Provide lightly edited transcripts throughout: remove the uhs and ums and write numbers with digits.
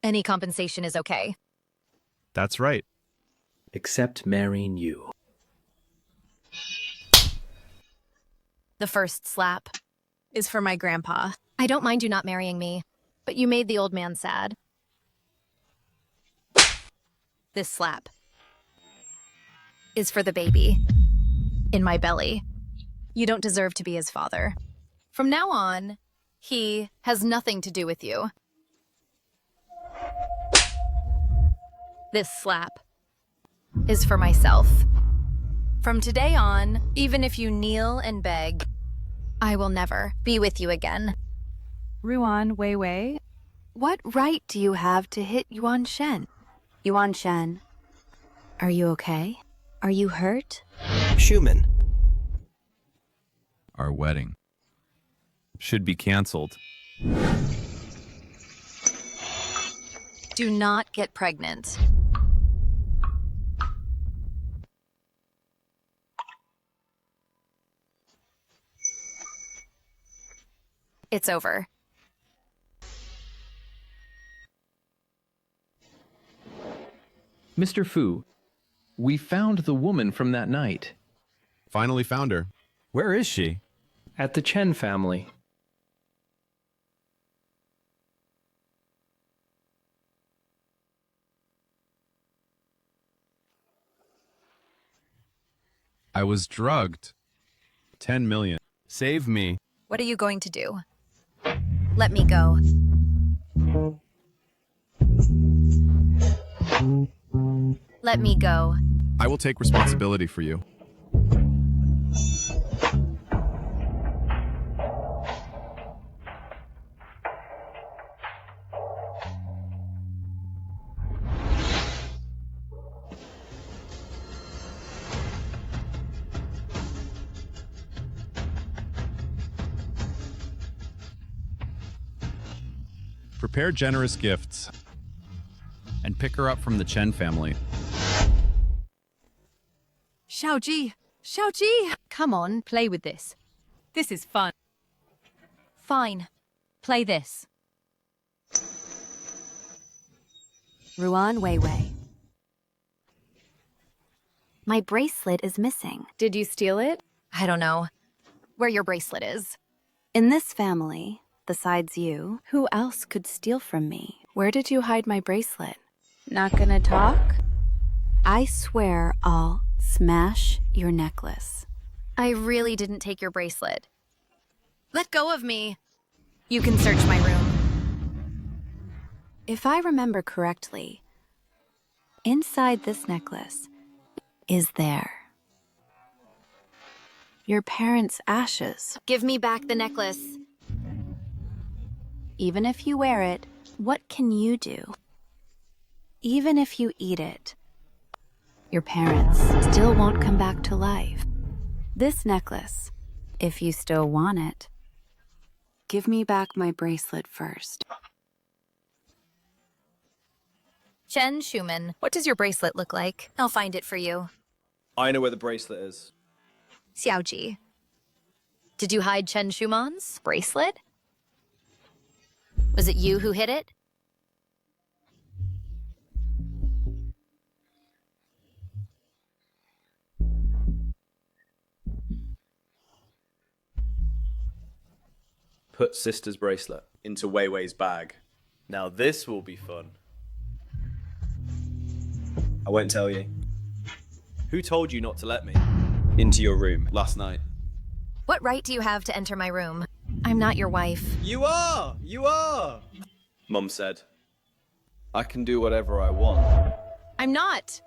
Any compensation is okay. That's right. Except marrying you. The first slap Is for my grandpa. I don't mind you not marrying me, but you made the old man sad. This slap is for the baby in my belly. You don't deserve to be his father. From now on, he has nothing to do with you. This slap is for myself. From today on, even if you kneel and beg, I will never be with you again. Ruan Wei Wei. What right do you have to hit Yuan Shen? Yuan Shen, are you okay? Are you hurt? Schumann. Our wedding should be canceled. Do not get pregnant. It's over. Mr. Fu, we found the woman from that night. Finally found her. Where is she? At the Chen family. I was drugged. 10 million. Save me. What are you going to do? Let me go. Let me go. I will take responsibility for you. Prepare generous gifts and pick her up from the Chen family. Xiaoji! Xiaoji! Come on, play with this. This is fun. Fine. Play this. Ruan Wei Wei. My bracelet is missing. Did you steal it? I don't know where your bracelet is. In this family, besides you, who else could steal from me? Where did you hide my bracelet? Not gonna talk? I swear I'll smash your necklace. I really didn't take your bracelet. Let go of me. You can search my room. If I remember correctly, inside this necklace is there your parents' ashes. Give me back the necklace. Even if you wear it, what can you do? Even if you eat it, your parents still won't come back to life. This necklace, if you still want it, give me back my bracelet first. Chen Schumann, what does your bracelet look like? I'll find it for you. I know where the bracelet is. Xiaoji, did you hide Chen Schumann's bracelet? Was it you who hid it? Put sister's bracelet into Wei Wei's bag. Now this will be fun. I won't tell you. Who told you not to let me into your room last night? What right do you have to enter my room? I'm not your wife. You are! You are! Mum said. I can do whatever I want. I'm not.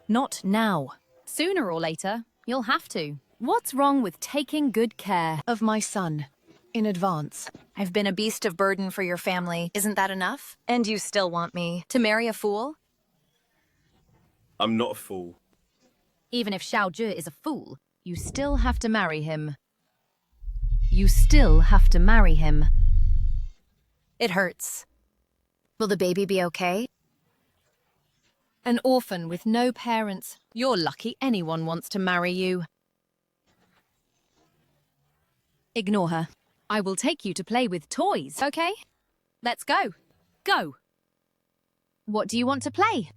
Not now. Sooner or later, you'll have to. What's wrong with taking good care of my son in advance? I've been a beast of burden for your family. Isn't that enough? And you still want me to marry a fool? I'm not a fool. Even if Xiao Zhe is a fool, you still have to marry him. You still have to marry him. It hurts. Will the baby be okay? An orphan with no parents. You're lucky anyone wants to marry you. Ignore her. I will take you to play with toys, okay? Let's go. Go. What do you want to play?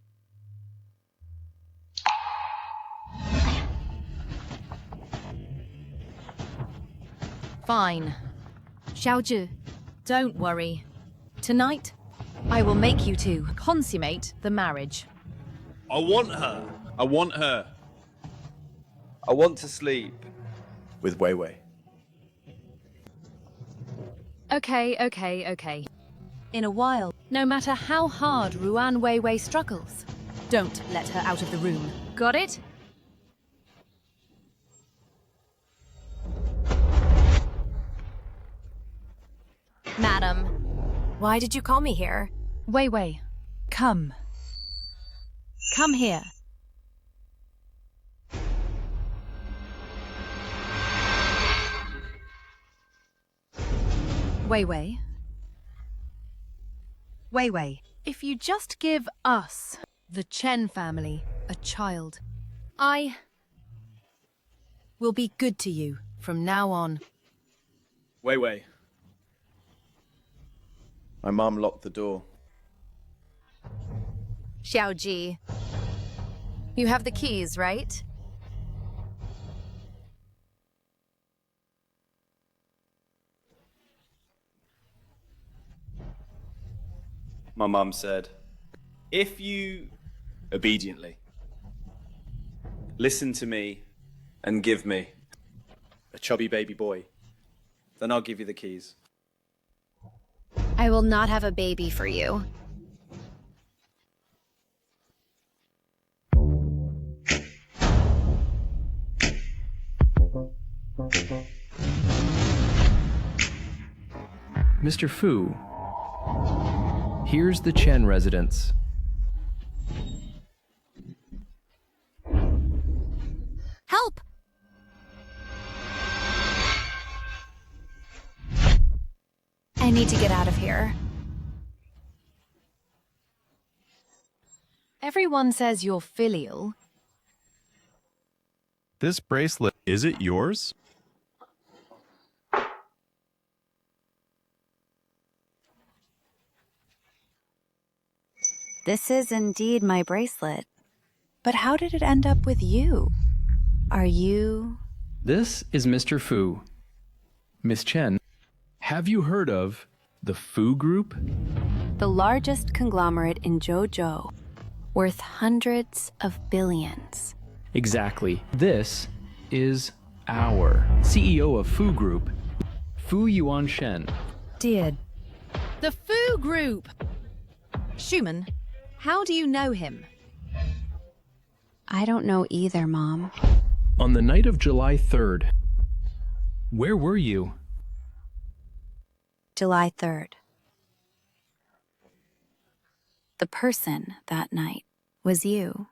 Fine. Xiaozhi, don't worry. Tonight, I will make you two consummate the marriage. I want her. I want her. I want to sleep with Wei Wei. Okay. In a while, no matter how hard Ruan Weiwei struggles, don't let her out of the room. Got it? Madam, why did you call me here? Weiwei, come. Come here. Weiwei. Weiwei, if you just give us, the Chen family, a child, I will be good to you from now on. Wei Wei. My mum locked the door. Xiaoji, you have the keys, right? My mum said, if you obediently listen to me and give me a chubby baby boy, then I'll give you the keys. I will not have a baby for you. Mr. Fu, here's the Chen residence. Help! I need to get out of here. Everyone says you're filial. This bracelet, is it yours? This is indeed my bracelet. But how did it end up with you? Are you... This is Mr. Fu. Miss Chen, have you heard of the Fu Group? the largest conglomerate in Zhou, worth hundreds of billions? Exactly. This is our CEO of Fu Group, Fu Yuanshen. Dear. The Fu Group! Schumann, how do you know him? I don't know either, Mom. On the night of July 3rd, where were you? July 3rd. The person that night was you.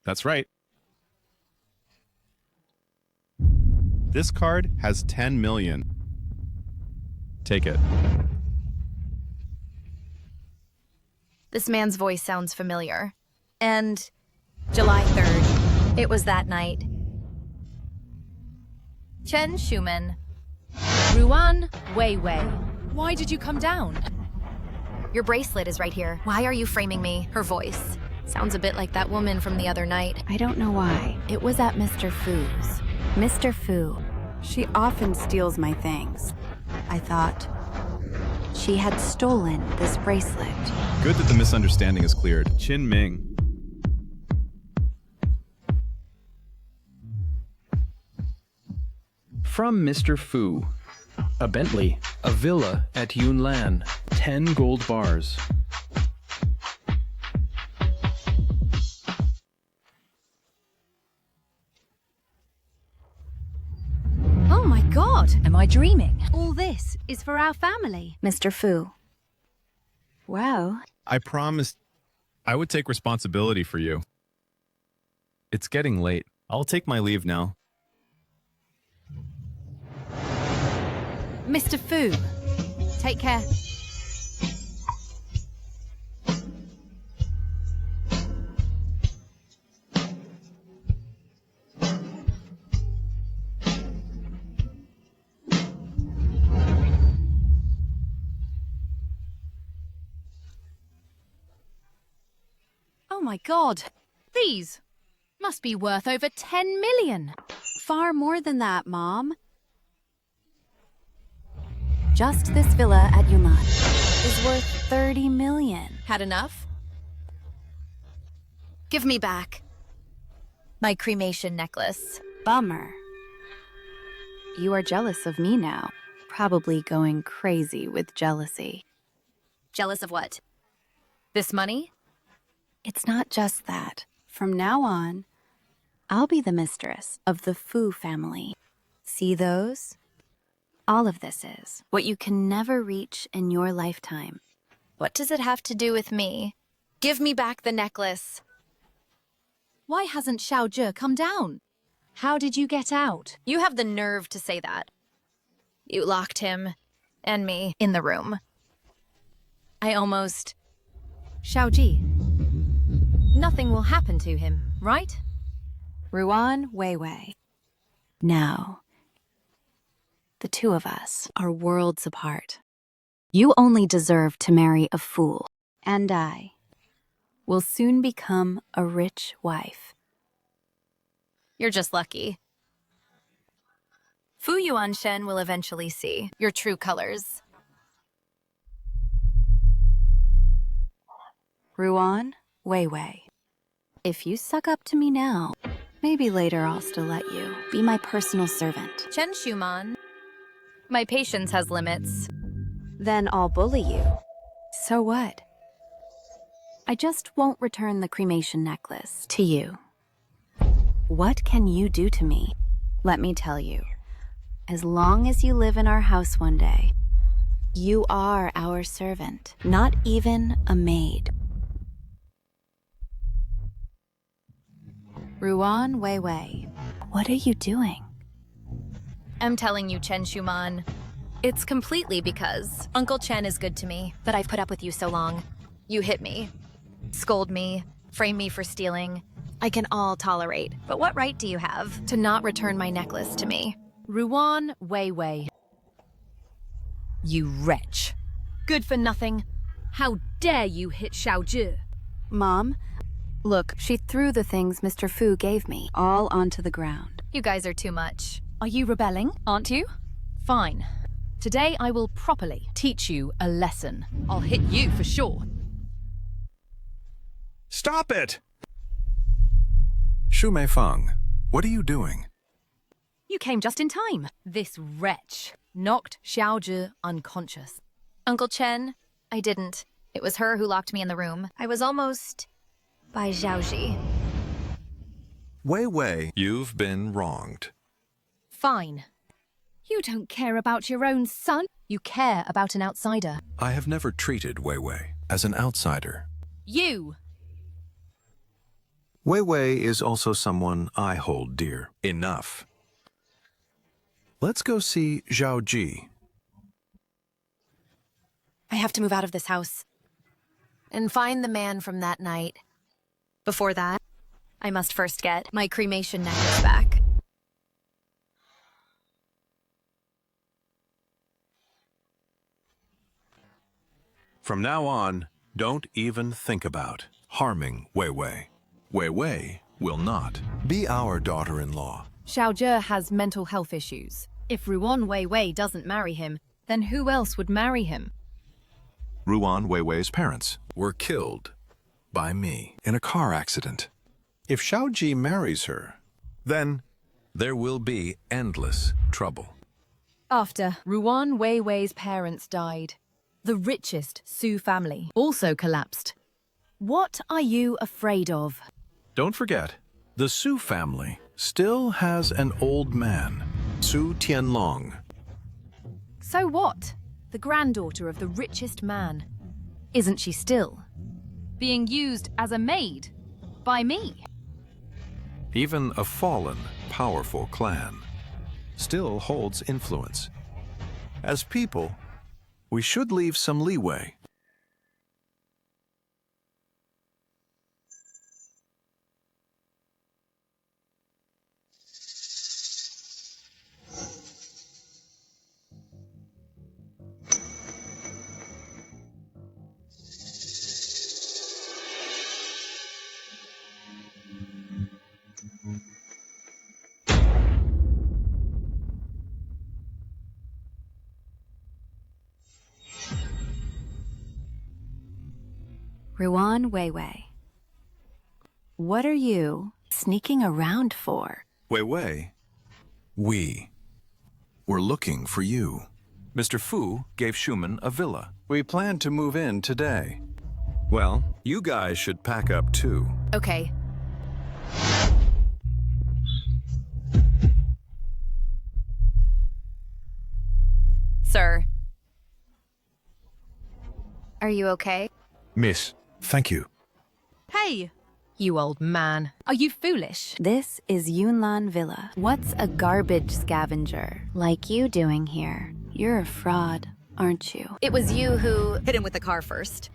That's right. This card has 10 million. Take it. This man's voice sounds familiar. And July 3rd, it was that night. Chen Schumann. Ruan Weiwei. Why did you come down? Your bracelet is right here. Why are you framing me? Her voice. Sounds a bit like that woman from the other night. I don't know why. It was at Mr. Fu's. Mr. Fu. She often steals my things. I thought she had stolen this bracelet. Good that the misunderstanding is cleared. Qin Ming. From Mr. Fu. A Bentley, a villa at Yunlan, 10 gold bars. Oh my god, am I dreaming? All this is for our family. Mr. Fu. Well, I promised I would take responsibility for you. It's getting late. I'll take my leave now. Mr. Fu, take care. Oh my god. These must be worth over 10 million. Far more than that, Mom. Just this villa at Yuman is worth 30 million. Had enough? Give me back my cremation necklace. Bummer. You are jealous of me now. Probably going crazy with jealousy. Jealous of what? This money? It's not just that. From now on, I'll be the mistress of the Fu family. See those? All of this is what you can never reach in your lifetime. What does it have to do with me? Give me back the necklace. Why hasn't Xiaozhe come down? How did you get out? You have the nerve to say that. You locked him and me in the room. I almost... Xiaoji. Nothing will happen to him, right? Ruan Weiwei. Now, the two of us are worlds apart. You only deserve to marry a fool, and I will soon become a rich wife. You're just lucky. Fu Yuanshen will eventually see your true colors. Ruan Weiwei. If you suck up to me now, maybe later I'll still let you be my personal servant. Chen Shuman. My patience has limits. Then I'll bully you. So what? I just won't return the cremation necklace to you. What can you do to me? Let me tell you. As long as you live in our house one day, you are our servant, not even a maid. Ruan Weiwei, what are you doing? I'm telling you, Chen Shuman. It's completely because Uncle Chen is good to me, that I've put up with you so long. You hit me, scold me, frame me for stealing. I can all tolerate, but what right do you have to not return my necklace to me? Ruan Weiwei. You wretch. Good for nothing. How dare you hit Xiaozhe? Mom, look, she threw the things Mr. Fu gave me all onto the ground. You guys are too much. Are you rebelling, aren't you? Fine. Today I will properly teach you a lesson. I'll hit you for sure. Stop it! Shu Meifeng, what are you doing? You came just in time. This wretch knocked Xiaozhe unconscious. Uncle Chen, I didn't. It was her who locked me in the room. I was almost by Xiaoji. Wei Wei, you've been wronged. Fine. You don't care about your own son. You care about an outsider. I have never treated Wei Wei as an outsider. You! Wei Wei is also someone I hold dear. Enough. Let's go see Zhao Ji. I have to move out of this house and find the man from that night. Before that, I must first get my cremation necklace back. From now on, don't even think about harming Wei Wei. Wei Wei will not be our daughter-in-law. Xiaozhe has mental health issues. If Ruan Weiwei doesn't marry him, then who else would marry him? Ruan Wei Wei's parents were killed by me in a car accident. If Xiaoji marries her, then there will be endless trouble. After Ruan Weiwei's parents died, the richest Su family also collapsed. What are you afraid of? Don't forget, the Su family still has an old man, Su Tianlong. So what? The granddaughter of the richest man. Isn't she still being used as a maid by me? Even a fallen, powerful clan still holds influence. As people, we should leave some leeway. Ruan Weiwei. What are you sneaking around for? Wei Wei, we were looking for you. Mr. Fu gave Schumann a villa. We plan to move in today. Well, you guys should pack up too. Okay. Sir. Are you okay? Miss, thank you. Hey, you old man. Are you foolish? This is Yunlan Villa. What's a garbage scavenger like you doing here? You're a fraud, aren't you? It was you who hit him with the car first.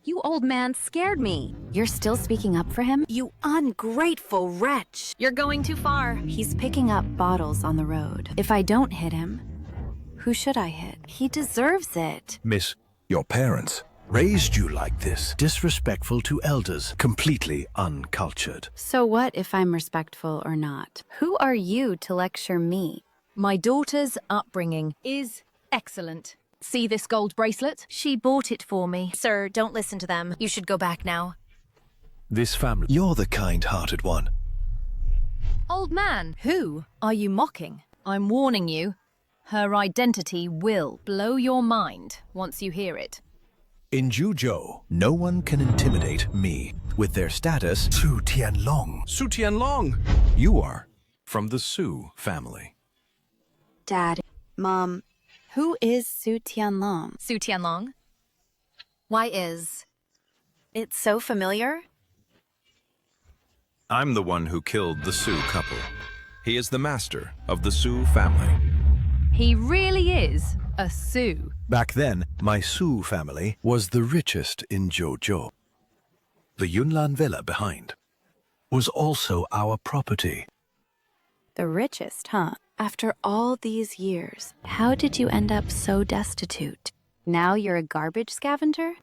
You old man scared me. You're still speaking up for him? You ungrateful wretch. You're going too far. He's picking up bottles on the road. If I don't hit him, who should I hit? He deserves it. Miss, your parents raised you like this, disrespectful to elders, completely uncultured. So what if I'm respectful or not? Who are you to lecture me? My daughter's upbringing is excellent. See this gold bracelet? She bought it for me. Sir, don't listen to them. You should go back now. This family, you're the kind-hearted one. Old man, who are you mocking? I'm warning you, her identity will blow your mind once you hear it. In Juzhou, no one can intimidate me with their status Su Tianlong. Su Tianlong! You are from the Su family. Dad, Mom, who is Su Tianlong? Su Tianlong? Why is... It's so familiar. I'm the one who killed the Su couple. He is the master of the Su family. He really is a Sioux. Back then, my Su family was the richest in Zhouzhou. The Yunlan Villa behind was also our property. The richest, huh? After all these years, how did you end up so destitute? Now you're a garbage scavenger?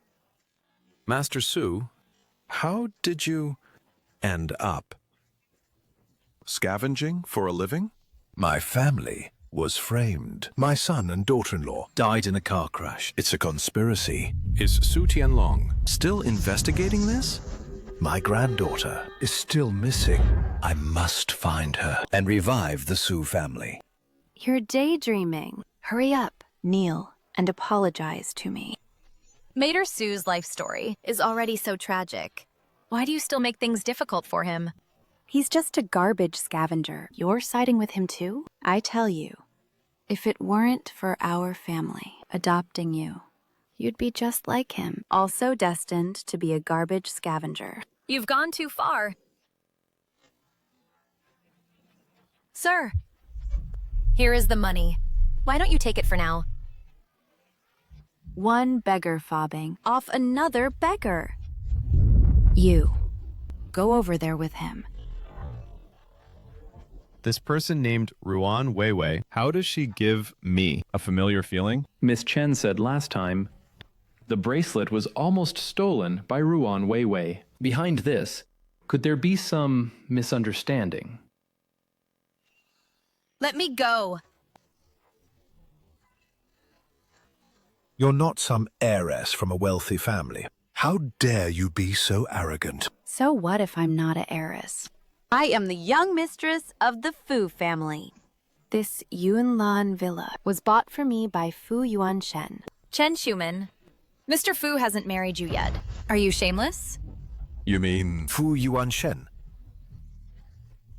Master Su, how did you end up scavenging for a living? My family was framed. My son and daughter-in-law died in a car crash. It's a conspiracy. Is Su Tianlong still investigating this? My granddaughter is still missing. I must find her and revive the Su family. You're daydreaming. Hurry up, kneel, and apologize to me. Mater Sue's life story is already so tragic. Why do you still make things difficult for him? He's just a garbage scavenger. You're siding with him too? I tell you, if it weren't for our family adopting you, you'd be just like him, also destined to be a garbage scavenger. You've gone too far. Sir, here is the money. Why don't you take it for now? One beggar fobbing off another beggar. You, go over there with him. This person named Ruan Weiwei, how does she give me a familiar feeling? Miss Chen said last time, the bracelet was almost stolen by Ruan Weiwei. Behind this, could there be some misunderstanding? Let me go. You're not some heiress from a wealthy family. How dare you be so arrogant? So what if I'm not an heiress? I am the young mistress of the Fu family. This Yunlan Villa was bought for me by Fu Yuanshen. Chen Schumann, Mr. Fu hasn't married you yet. Are you shameless? You mean Fu Yuanshen.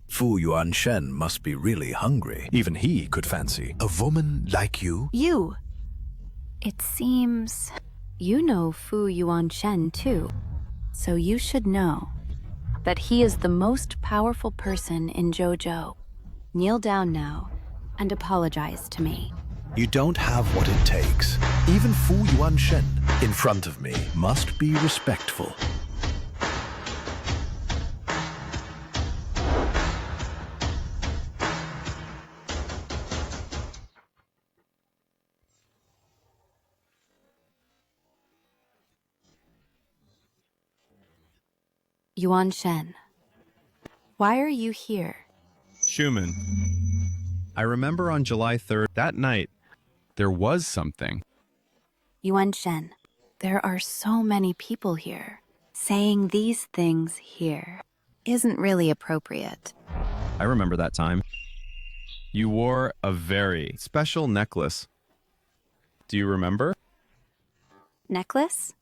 Fu Yuanshen must be really hungry. Even he could fancy a woman like you. You. It seems you know Fu Yuanshen too. So you should know that he is the most powerful person in Zhouzhou. Kneel down now and apologize to me. You don't have what it takes. Even Fu Yuanshen in front of me must be respectful. Yuanshen, why are you here? Schumann. I remember on July 3rd, that night, there was something. Yuanshen, There are so many people here. Saying these things here isn't really appropriate. I remember that time. You wore a very special necklace. Do you remember? Necklace?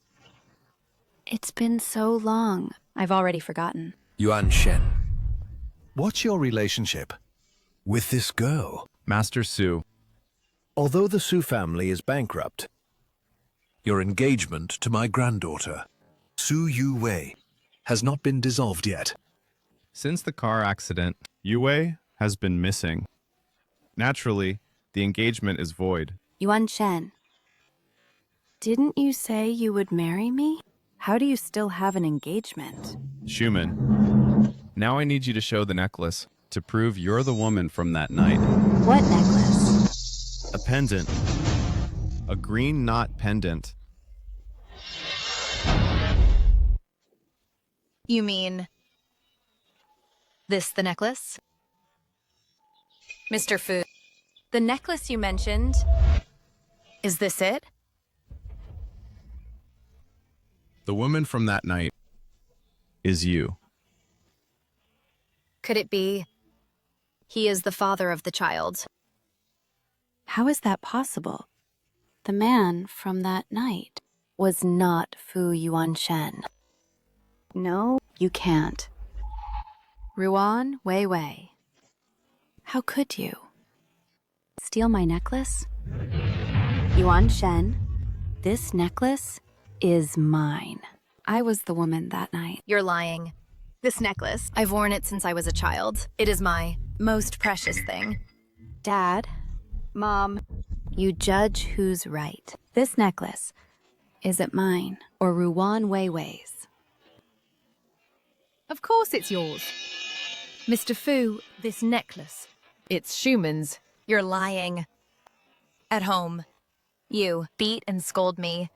It's been so long. I've already forgotten. Yuan Shen, what's your relationship with this girl? Master Su. Although the Su family is bankrupt, your engagement to my granddaughter, Su Yu Wei, has not been dissolved yet. Since the car accident, Yue has been missing. Naturally, the engagement is void. Yuan Shen, didn't you say you would marry me? How do you still have an engagement? Schumann, now I need you to show the necklace to prove you're the woman from that night. What necklace? A pendant. A green knot pendant. You mean this the necklace? Mr. Fu, the necklace you mentioned, is this it? The woman from that night is you. Could it be he is the father of the child? How is that possible? The man from that night was not Fu Yuanshen. No, you can't. Ruan Weiwei. How could you? Steal my necklace? Yuan Shen, this necklace is mine. I was the woman that night. You're lying. This necklace, I've worn it since I was a child. It is my most precious thing. Dad, Mom, you judge who's right. This necklace, is it mine or Ruan Weiwei's? Of course it's yours. Mr. Fu, this necklace, it's Schumann's. You're lying. At home, you beat and scold me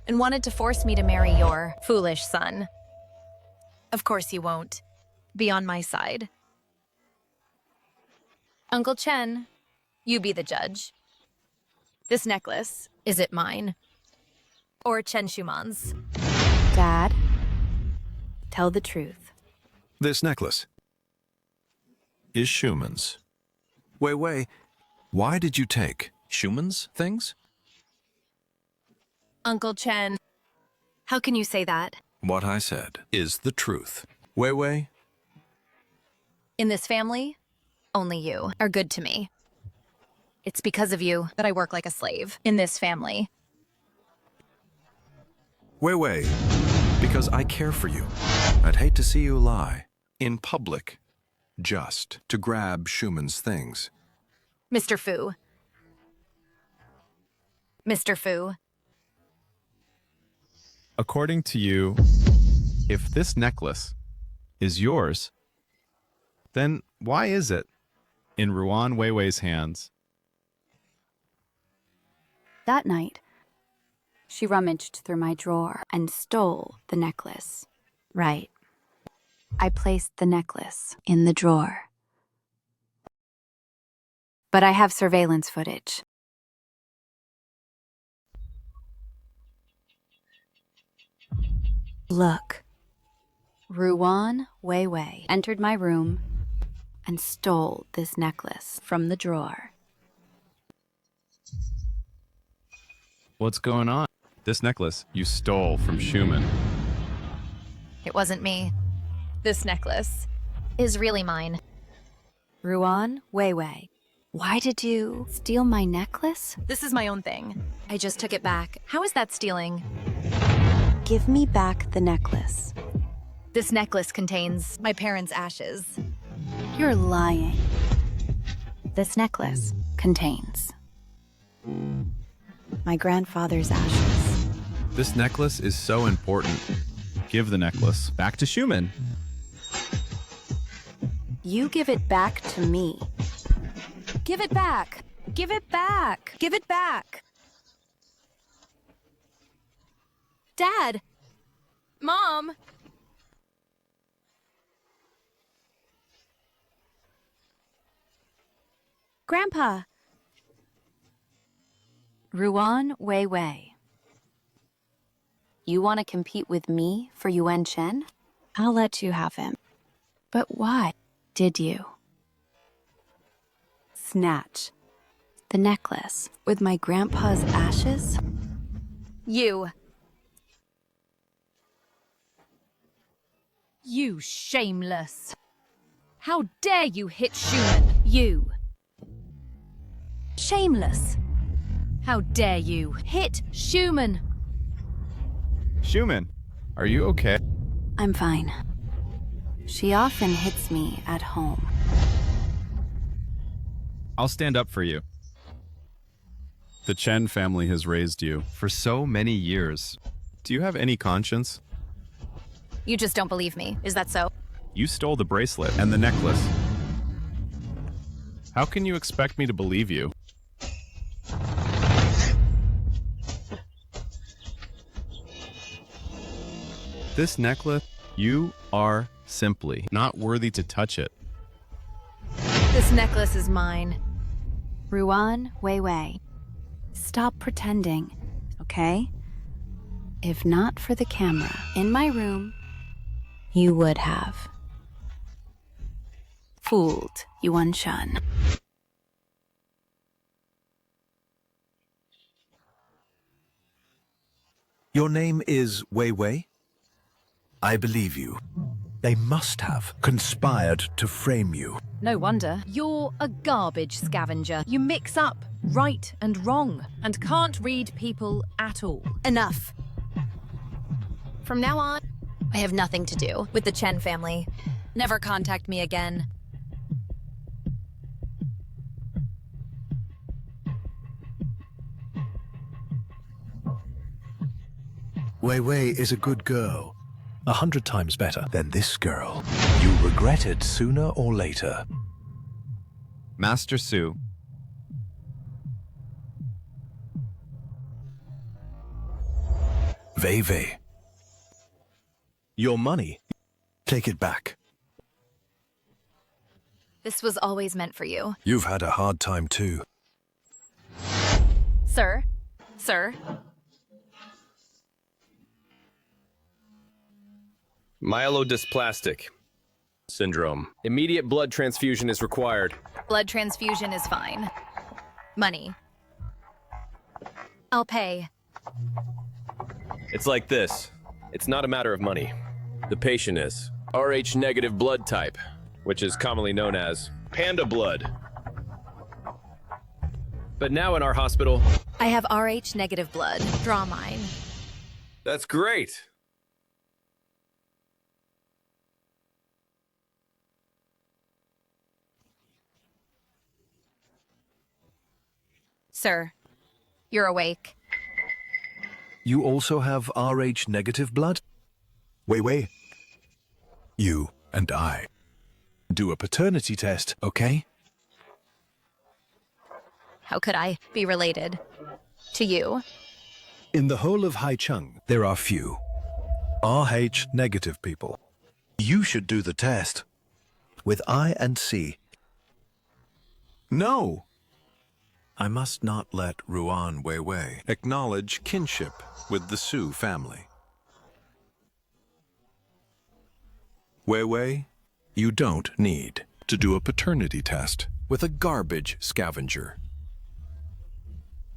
and wanted to force me to marry your foolish son. Of course you won't. Be on my side. Uncle Chen, you be the judge. This necklace, is it mine? Or Chen Schumann's? Dad, tell the truth. This necklace is Schumann's. Wei Wei, why did you take Schumann's things? Uncle Chen, how can you say that? What I said is the truth. Wei Wei, In this family, only you are good to me. It's because of you that I work like a slave in this family. Wei Wei, because I care for you. I'd hate to see you lie in public just to grab Schumann's things. Mr. Fu. Mr. Fu. According to you, if this necklace is yours, then why is it in Ruan Weiwei's hands? That night, she rummaged through my drawer and stole the necklace. Right. I placed the necklace in the drawer. But I have surveillance footage. Look. Ruan Weiwei entered my room and stole this necklace from the drawer. What's going on? This necklace you stole from Schumann. It wasn't me. This necklace is really mine. Ruan Weiwei, why did you steal my necklace? This is my own thing. I just took it back. How is that stealing? Give me back the necklace. This necklace contains my parents' ashes. You're lying. This necklace contains my grandfather's ashes. This necklace is so important. Give the necklace back to Schumann. You give it back to me. Give it back. Give it back. Give it back. Dad! Mom! Grandpa. Ruan Weiwei. You want to compete with me for Yuan Shen? I'll let you have him. But why did you? Snatch the necklace with my grandpa's ashes? You. You shameless. How dare you hit Schumann? You. Shameless. How dare you hit Schumann? Schumann, are you okay? I'm fine. She often hits me at home. I'll stand up for you. The Chen family has raised you for so many years. Do you have any conscience? You just don't believe me. Is that so? You stole the bracelet and the necklace. How can you expect me to believe you? This necklace, you are simply not worthy to touch it. This necklace is mine. Ruan Weiwei, stop pretending, okay? If not for the camera in my room, you would have fooled Yuan Shen. Your name is Weiwei? I believe you. They must have conspired to frame you. No wonder. You're a garbage scavenger. You mix up right and wrong and can't read people at all. Enough. From now on, I have nothing to do with the Chen family. Never contact me again. Weiwei is a good girl. 100 times better than this girl. You'll regret it sooner or later. Master Su, Weiwei. Your money. Take it back. This was always meant for you. You've had a hard time too. Sir? Sir? Myelodysplastic syndrome. Immediate blood transfusion is required. Blood transfusion is fine. Money. I'll pay. It's like this. It's not a matter of money. The patient is Rh negative blood type, which is commonly known as panda blood. But now in our hospital, I have Rh negative blood. Draw mine. that's great. Sir, you're awake. You also have Rh negative blood? Weiwei. You and I. Do a paternity test, okay? How could I be related to you? In the whole of Haicheng, there are few Rh negative people. You should do the test. With I and C. No! I must not let Ruan Weiwei acknowledge kinship with the Su family. Weiwei, you don't need to do a paternity test with a garbage scavenger.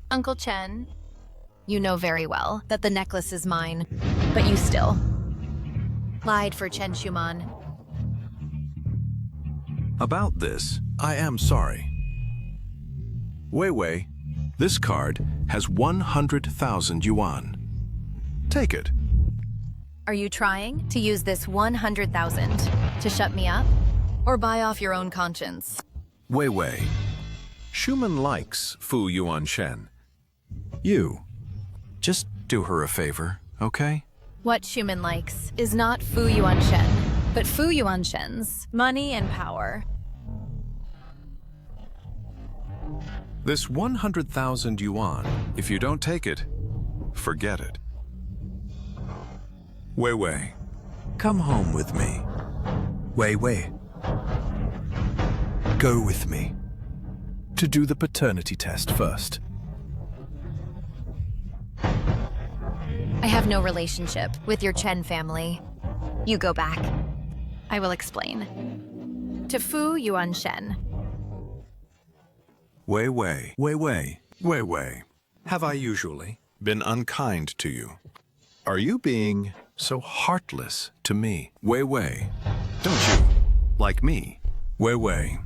Uncle Chen, you know very well that the necklace is mine, but you still lied for Chen Schumann. About this, I am sorry. Weiwei, this card has 100,000 yuan. Take it. Are you trying to use this 100,000 to shut me up? Or buy off your own conscience? Weiwei, Schumann likes Fu Yuanshen. You, just do her a favor, okay? What Schumann likes is not Fu Yuanshen, but Fu Yuanshen's money and power. This 100,000 yuan, if you don't take it, forget it. Weiwei, come home with me. Weiwei, go with me to do the paternity test first. I have no relationship with your Chen family. You go back. I will explain. To Fu Yuan Shen. Wei Wei, Wei Wei, Wei Wei. Have I usually been unkind to you? Are you being so heartless to me? Wei Wei, don't you like me? Wei Wei.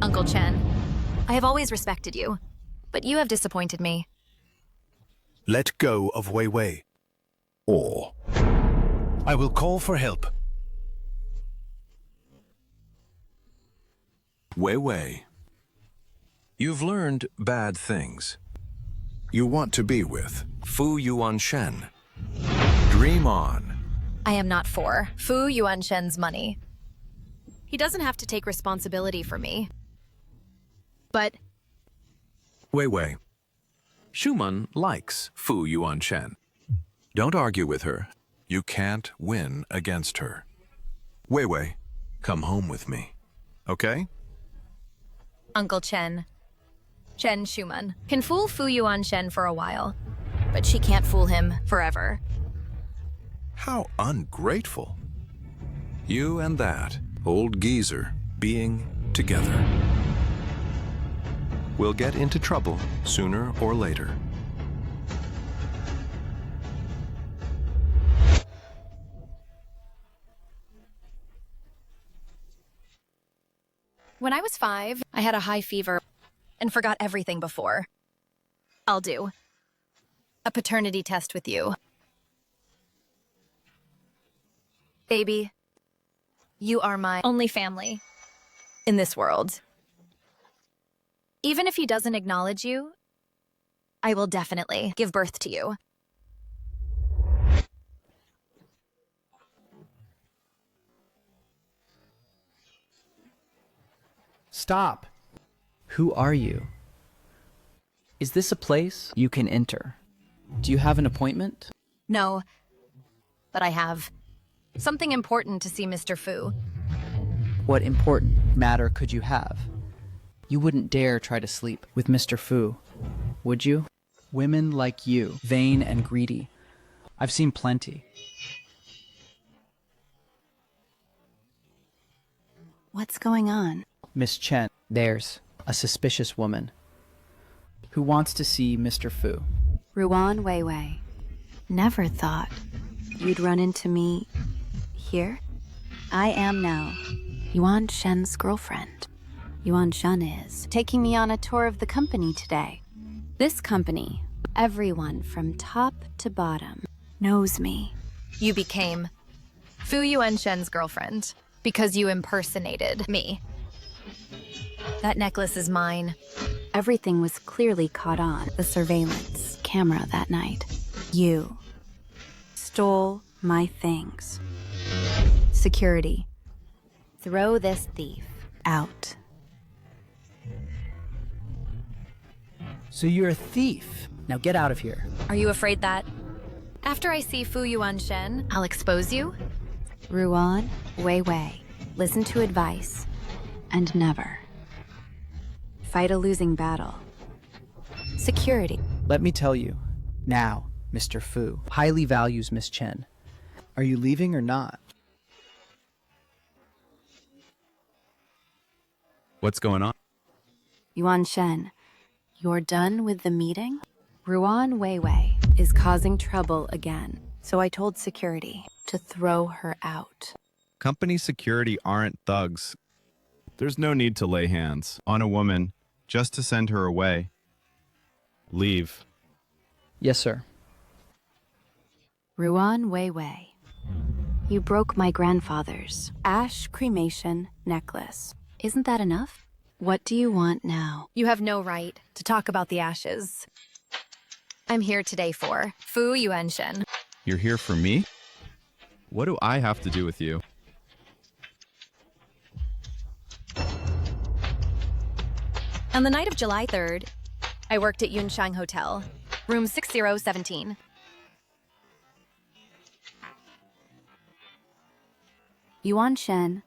Uncle Chen, I have always respected you, but you have disappointed me. Let go of Wei Wei, or I will call for help. Wei Wei. You've learned bad things. You want to be with Fu Yuan Shen. Dream on. I am not for Fu Yuan Shen's money. He doesn't have to take responsibility for me. But Wei Wei. Schumann likes Fu Yuan Shen. Don't argue with her. You can't win against her. Wei Wei, come home with me. Okay? Uncle Chen Schumann, can fool Fu Yuan Shen for a while, but she can't fool him forever. How ungrateful. You and that old geezer being together. We'll get into trouble sooner or later. When I was 5, I had a high fever and forgot everything before. I'll do a paternity test with you. Baby, you are my only family in this world. Even if he doesn't acknowledge you, I will definitely give birth to you. Stop. Who are you? Is this a place you can enter? Do you have an appointment? No, but I have something important to see Mr. Fu. What important matter could you have? You wouldn't dare try to sleep with Mr. Fu, would you? Women like you, vain and greedy. I've seen plenty. What's going on? Miss Chen, there's a suspicious woman who wants to see Mr. Fu. Ruan Weiwei. Never thought you'd run into me here. I am now Yuan Shen's girlfriend. Yuan Shen is taking me on a tour of the company today. This company, everyone from top to bottom, knows me. You became Fu Yuan Shen's girlfriend because you impersonated me. That necklace is mine. Everything was clearly caught on the surveillance camera that night. You stole my things. Security, throw this thief out. So you're a thief. Now get out of here. Are you afraid that after I see Fu Yuan Shen, I'll expose you? Ruan Weiwei. Listen to advice and never fight a losing battle. Security. Let me tell you, now, Mr. Fu highly values Miss Chen. Are you leaving or not? What's going on? Yuan Shen, you're done with the meeting? Ruan Weiwei is causing trouble again, so I told security to throw her out. Company security aren't thugs. There's no need to lay hands on a woman just to send her away. Leave. Yes, sir. Ruan Weiwei, you broke my grandfather's ash cremation necklace. Isn't that enough? What do you want now? You have no right to talk about the ashes. I'm here today for Fu Yuan Shen. You're here for me? What do I have to do with you? On the night of July 3rd, I worked at Yunshang Hotel, room 6017. Yuan Shen,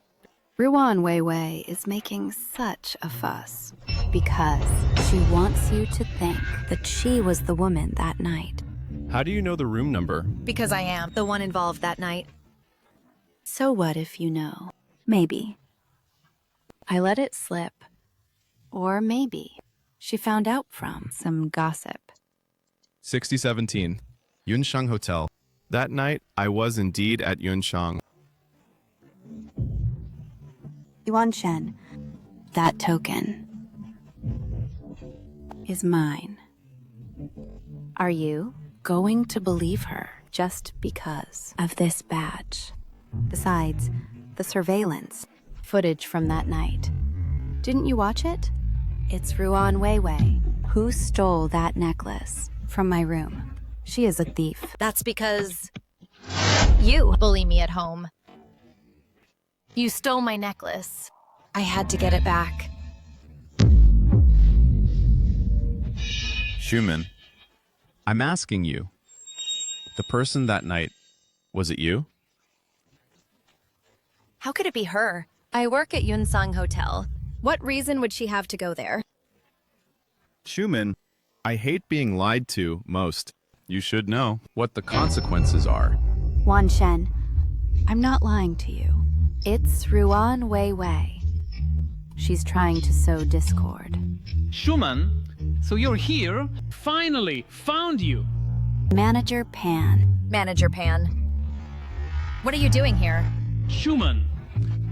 Ruan Weiwei is making such a fuss. because she wants you to think that she was the woman that night. How do you know the room number? Because I am the one involved that night. So what if you know? Maybe. I let it slip. Or maybe she found out from some gossip. 6017, Yunshang Hotel. That night, I was indeed at Yunshang. Yuan Shen, that token is mine. Are you going to believe her just because of this badge? Besides, the surveillance footage from that night. Didn't you watch it? It's Ruan Weiwei who stole that necklace from my room. She is a thief. That's because you bully me at home. You stole my necklace. I had to get it back. Schumann, I'm asking you. The person that night, was it you? How could it be her? I work at Yunsang Hotel. What reason would she have to go there? Schumann, I hate being lied to most. You should know what the consequences are. Wan Shen, I'm not lying to you. It's Ruan Weiwei. She's trying to sow discord. Schumann, so you're here? Finally, found you. Manager Pan. Manager Pan. What are you doing here? Schumann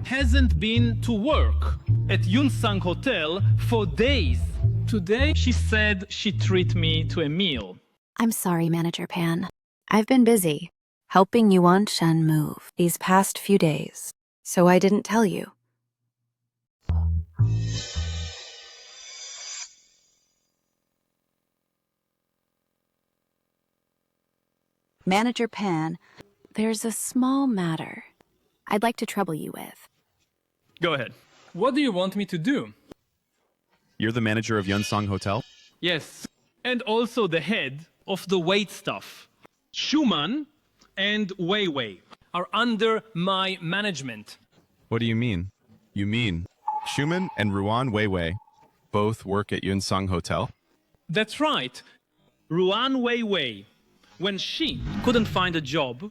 hasn't been to work at Yunsang Hotel for days. Today, she said she'd treat me to a meal. I'm sorry, Manager Pan. I've been busy helping Yuan Shen move these past few days, so I didn't tell you. Manager Pan, there's a small matter I'd like to trouble you with. Go ahead. What do you want me to do? You're the manager of Yunsang Hotel? Yes, and also the head of the wait staff. Schumann and Weiwei are under my management. What do you mean? You mean Schumann and Ruan Weiwei both work at Yunsang Hotel? That's right. Ruan Weiwei. When she couldn't find a job,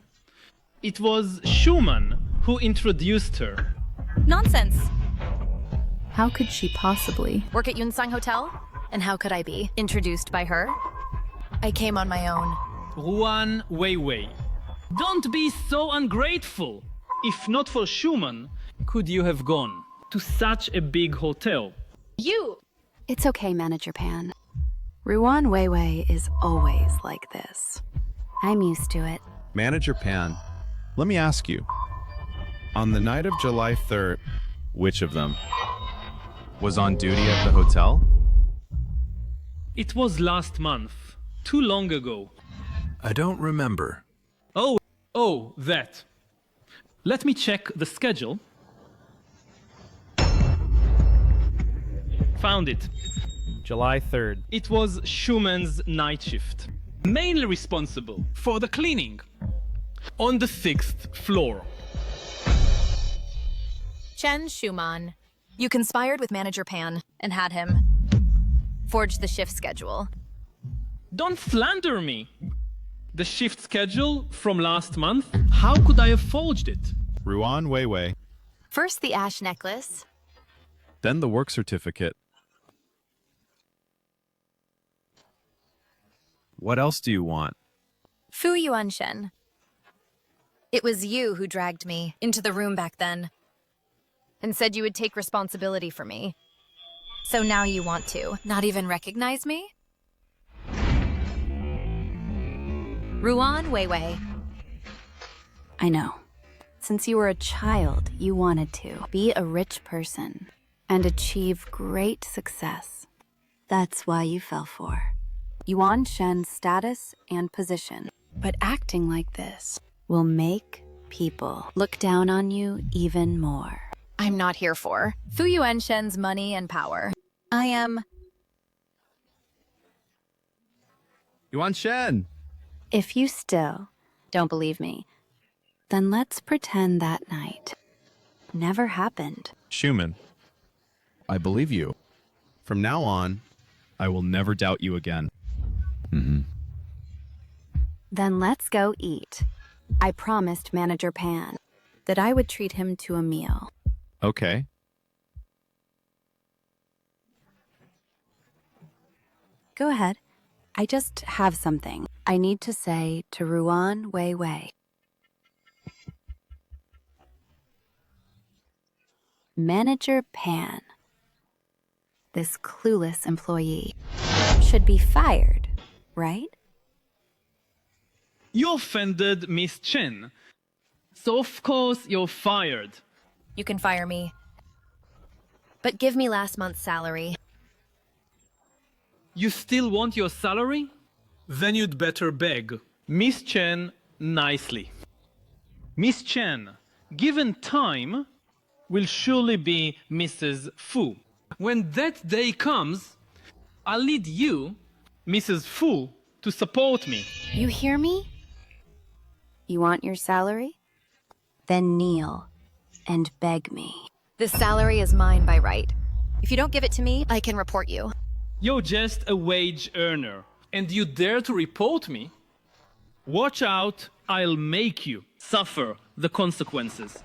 it was Schumann who introduced her. Nonsense. How could she possibly? Work at Yunsang Hotel? And how could I be introduced by her? I came on my own. Ruan Weiwei. Don't be so ungrateful. If not for Schumann, could you have gone to such a big hotel? You! It's okay, Manager Pan. Ruan Weiwei is always like this. I'm used to it. Manager Pan, let me ask you. On the night of July 3rd, which of them was on duty at the hotel? It was last month, too long ago. I don't remember. Oh, that. Let me check the schedule. Found it. July 3rd. It was Schumann's night shift. Mainly responsible for the cleaning. On the 6th floor. Chen Schumann. You conspired with Manager Pan and had him forge the shift schedule. Don't slander me. The shift schedule from last month? How could I have forged it? Ruan Weiwei, First the ash necklace. then the work certificate. What else do you want? Fu Yuanshen. It was you who dragged me into the room back then and said you would take responsibility for me. So now you want to not even recognize me? Ruan Weiwei. I know. Since you were a child, you wanted to be a rich person and achieve great success. That's why you fell for Yuan Shen's status and position. But acting like this will make people look down on you even more. I'm not here for Fu Yuanshen's money and power. I am... Yuan Shen! If you still don't believe me, then let's pretend that night never happened. Schumann, I believe you. From now on, I will never doubt you again. Then let's go eat. I promised Manager Pan that I would treat him to a meal. Okay. Go ahead. I just have something I need to say to Ruan Wei Wei. Manager Pan, this clueless employee, should be fired, right? You offended Miss Chen. So of course you're fired. You can fire me. But give me last month's salary. You still want your salary? Then you'd better beg. Miss Chen, nicely. Miss Chen, given time, will surely be Mrs. Fu. When that day comes, I'll need you, Mrs. Fu, to support me. You hear me? You want your salary? Then kneel and beg me. This salary is mine by right. If you don't give it to me, I can report you. You're just a wage earner, and you dare to report me? Watch out, I'll make you suffer the consequences.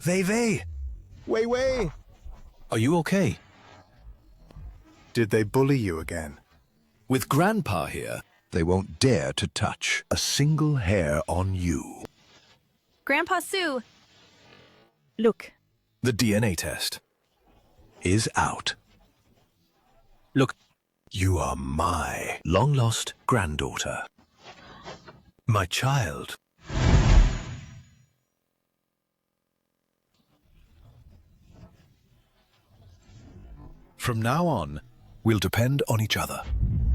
Wei Wei! Wei Wei! Are you okay? Did they bully you again? With Grandpa here, they won't dare to touch a single hair on you. Grandpa Sue! Look. The DNA test is out. Look, you are my long-lost granddaughter. My child. From now on, we'll depend on each other.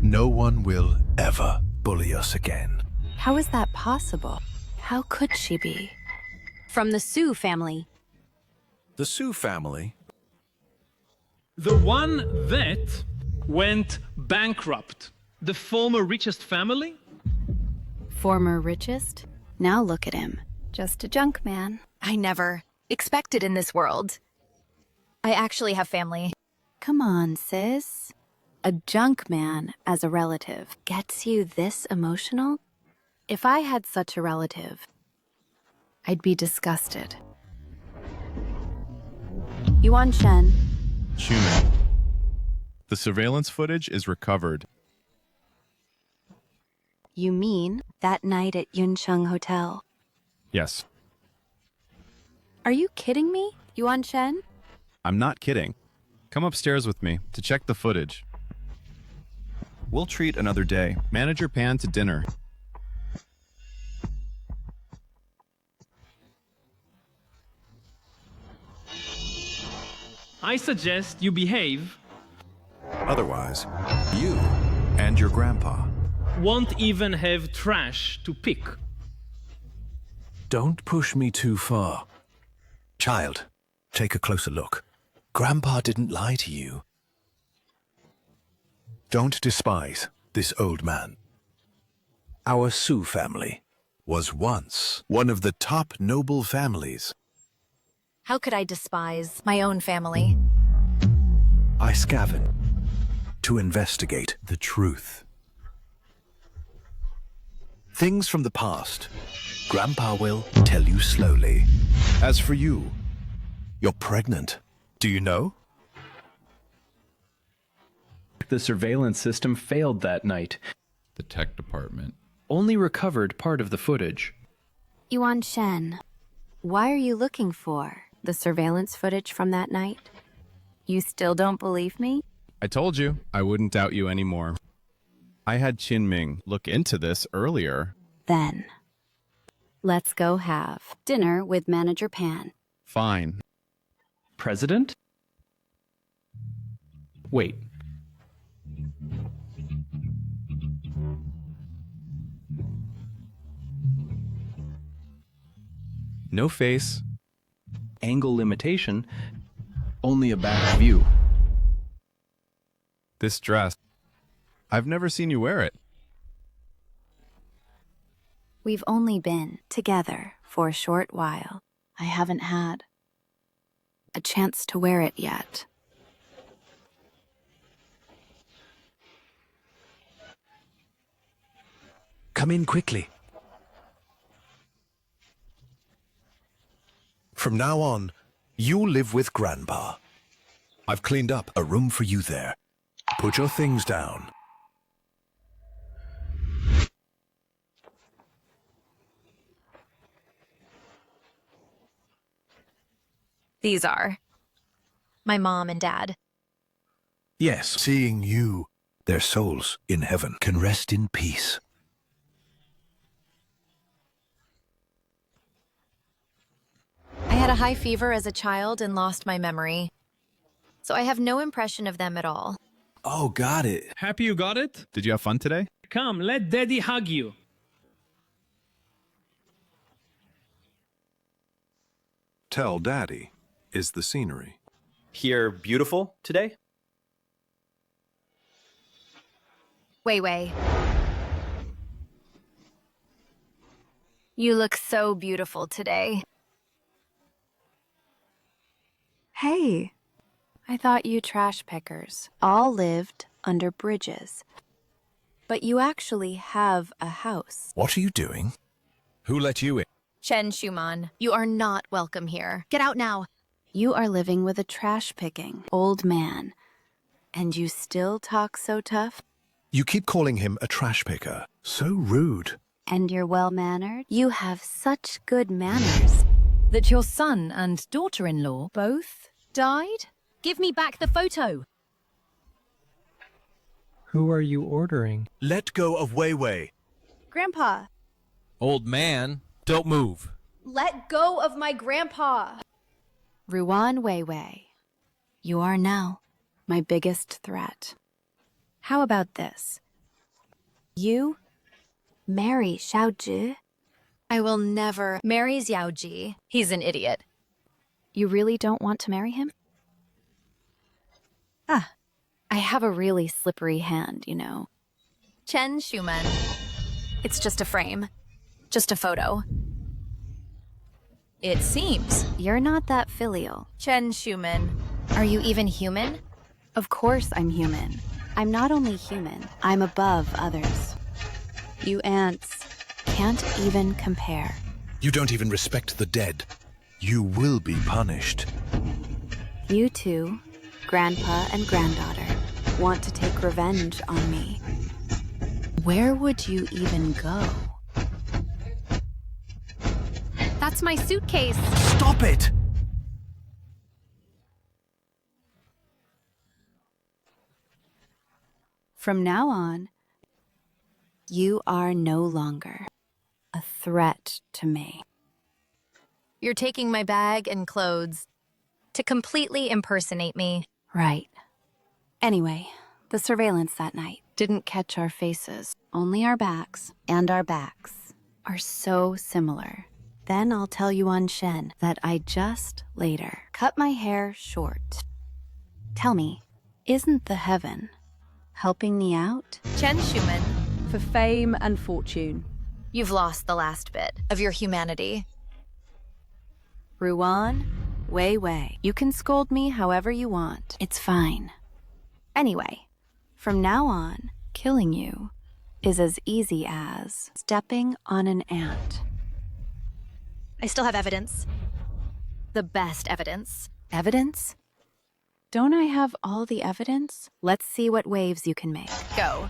No one will ever bully us again. How is that possible? How could she be? From the Sue family. The Sue family? The one that went bankrupt. The former richest family? Former richest? Now look at him. Just a junk man. I never expected in this world. I actually have family. Come on, sis. A junk man as a relative gets you this emotional? If I had such a relative, I'd be disgusted. Yuan Shen. Schumann. The surveillance footage is recovered. You mean that night at Yuncheng Hotel? Yes. Are you kidding me, Yuan Shen? I'm not kidding. Come upstairs with me to check the footage. We'll treat another day. Manager Pan to dinner. I suggest you behave. Otherwise, you and your grandpa Won't even have trash to pick. Don't push me too far. Child, take a closer look. Grandpa didn't lie to you. Don't despise this old man. Our Sue family was once one of the top noble families. How could I despise my own family? I scavenged to investigate the truth. Things from the past, Grandpa will tell you slowly. As for you, you're pregnant. Do you know? The surveillance system failed that night. The tech department only recovered part of the footage. Yuan Shen, why are you looking for the surveillance footage from that night? You still don't believe me? I told you I wouldn't doubt you anymore. I had Qinming look into this earlier. Then, let's go have dinner with Manager Pan. Fine. President? Wait. No face. Angle limitation. Only a back view. This dress. I've never seen you wear it. We've only been together for a short while. I haven't had a chance to wear it yet. Come in quickly. From now on, you'll live with Grandpa. I've cleaned up a room for you there. Put your things down. These are my mom and dad. Yes, seeing you, their souls in heaven can rest in peace. I had a high fever as a child and lost my memory, so I have no impression of them at all. Oh, got it. Happy you got it? Did you have fun today? Come, let Daddy hug you. Tell Daddy is the scenery. Here beautiful today? Wei Wei. You look so beautiful today. Hey, I thought you trash pickers all lived under bridges. But you actually have a house. What are you doing? Who let you in? Chen Schumann, you are not welcome here. Get out now. You are living with a trash-picking old man. And you still talk so tough? You keep calling him a trash picker. So rude. And you're well-mannered? You have such good manners. That your son and daughter-in-law both died? Give me back the photo. Who are you ordering? Let go of Wei Wei. Grandpa, Old man, don't move. Let go of my grandpa. Ruan Wei Wei, you are now my biggest threat. How about this? You marry Xiaozhi. I will never marry Xiaoji. He's an idiot. You really don't want to marry him? I have a really slippery hand, you know. Chen Schumann. It's just a frame. Just a photo. It seems. You're not that filial. Chen Schumann. Are you even human? Of course I'm human. I'm not only human, I'm above others. You ants can't even compare. You don't even respect the dead. You will be punished. You two, grandpa and granddaughter, want to take revenge on me. Where would you even go? That's my suitcase. Stop it! From now on, you are no longer a threat to me. You're taking my bag and clothes to completely impersonate me. Right. Anyway, the surveillance that night didn't catch our faces, only our backs, and our backs are so similar. Then I'll tell you on Shen that I just later cut my hair short. Tell me, isn't the heaven helping me out? Chen Schumann, For fame and fortune. you've lost the last bit of your humanity. Ruan, Wei Wei, you can scold me however you want. It's fine. Anyway, from now on, killing you is as easy as stepping on an ant. I still have evidence. The best evidence. Evidence? Don't I have all the evidence? Let's see what waves you can make. Go.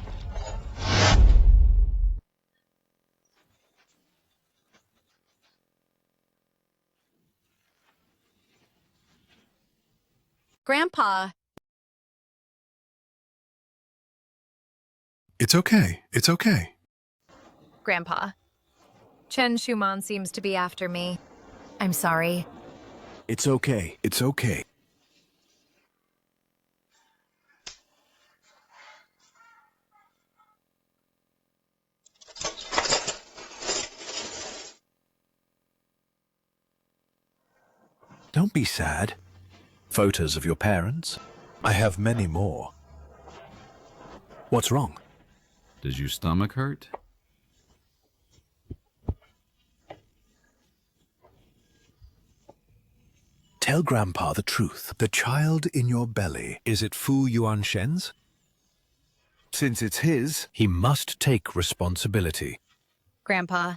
Grandpa. It's okay. It's okay. Grandpa. Chen Schumann seems to be after me. I'm sorry. It's okay. It's okay. Don't be sad. Photos of your parents? I have many more. What's wrong? Does your stomach hurt? Tell Grandpa the truth. The child in your belly, is it Fu Yuanshen's? Since it's his, he must take responsibility. Grandpa,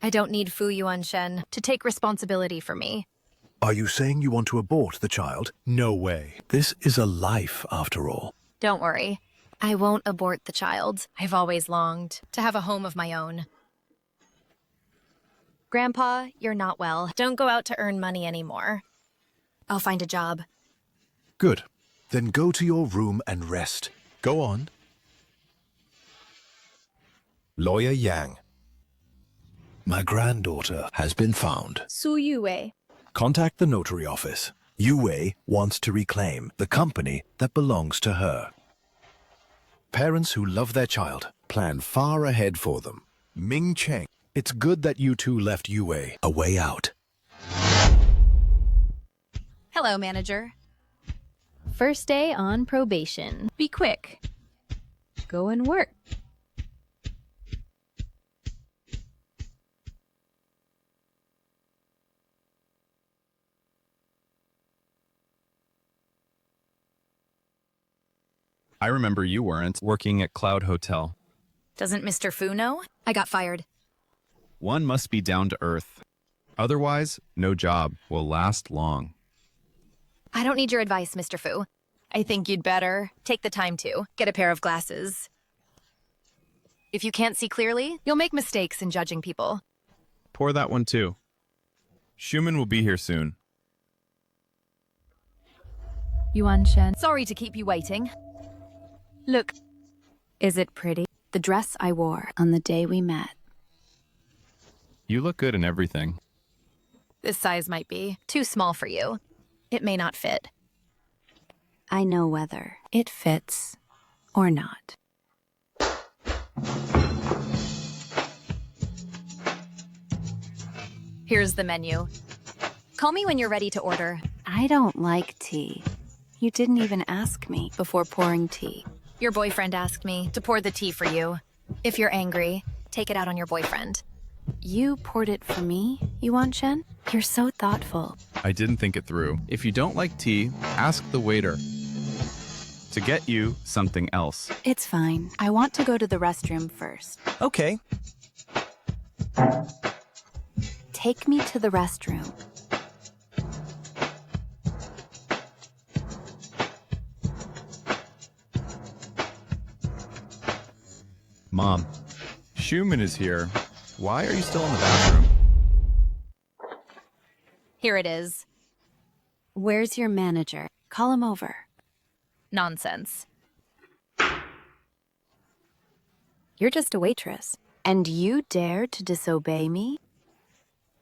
I don't need Fu Yuan Shen to take responsibility for me. Are you saying you want to abort the child? No way. This is a life, after all. Don't worry. I won't abort the child. I've always longed to have a home of my own. Grandpa, you're not well. Don't go out to earn money anymore. I'll find a job. Good. Then go to your room and rest. Go on. Lawyer Yang. My granddaughter has been found. Su Yue. Contact the notary office. Yue wants to reclaim the company that belongs to her. Parents who love their child plan far ahead for them. Ming Cheng. It's good that you two left Yue a way out. Hello, manager. First day on probation. Be quick. Go and work. I remember you weren't working at Cloud Hotel. Doesn't Mr. Fu know? I got fired. One must be down to earth. Otherwise, no job will last long. I don't need your advice, Mr. Fu. I think you'd better take the time to get a pair of glasses. If you can't see clearly, you'll make mistakes in judging people. Pour that one too. Schumann will be here soon. Yuan Shen. Sorry to keep you waiting. Look. Is it pretty? The dress I wore on the day we met. You look good in everything. This size might be too small for you. It may not fit. I know whether it fits or not. Here's the menu. Call me when you're ready to order. I don't like tea. You didn't even ask me before pouring tea. Your boyfriend asked me to pour the tea for you. If you're angry, take it out on your boyfriend. You poured it for me, Yuan Shen? You're so thoughtful. I didn't think it through. If you don't like tea, ask the waiter to get you something else. It's fine. I want to go to the restroom first. Okay. Take me to the restroom. Mom, Schumann is here. Why are you still in the bathroom? Here it is. Where's your manager? Call him over. Nonsense. You're just a waitress. And you dare to disobey me?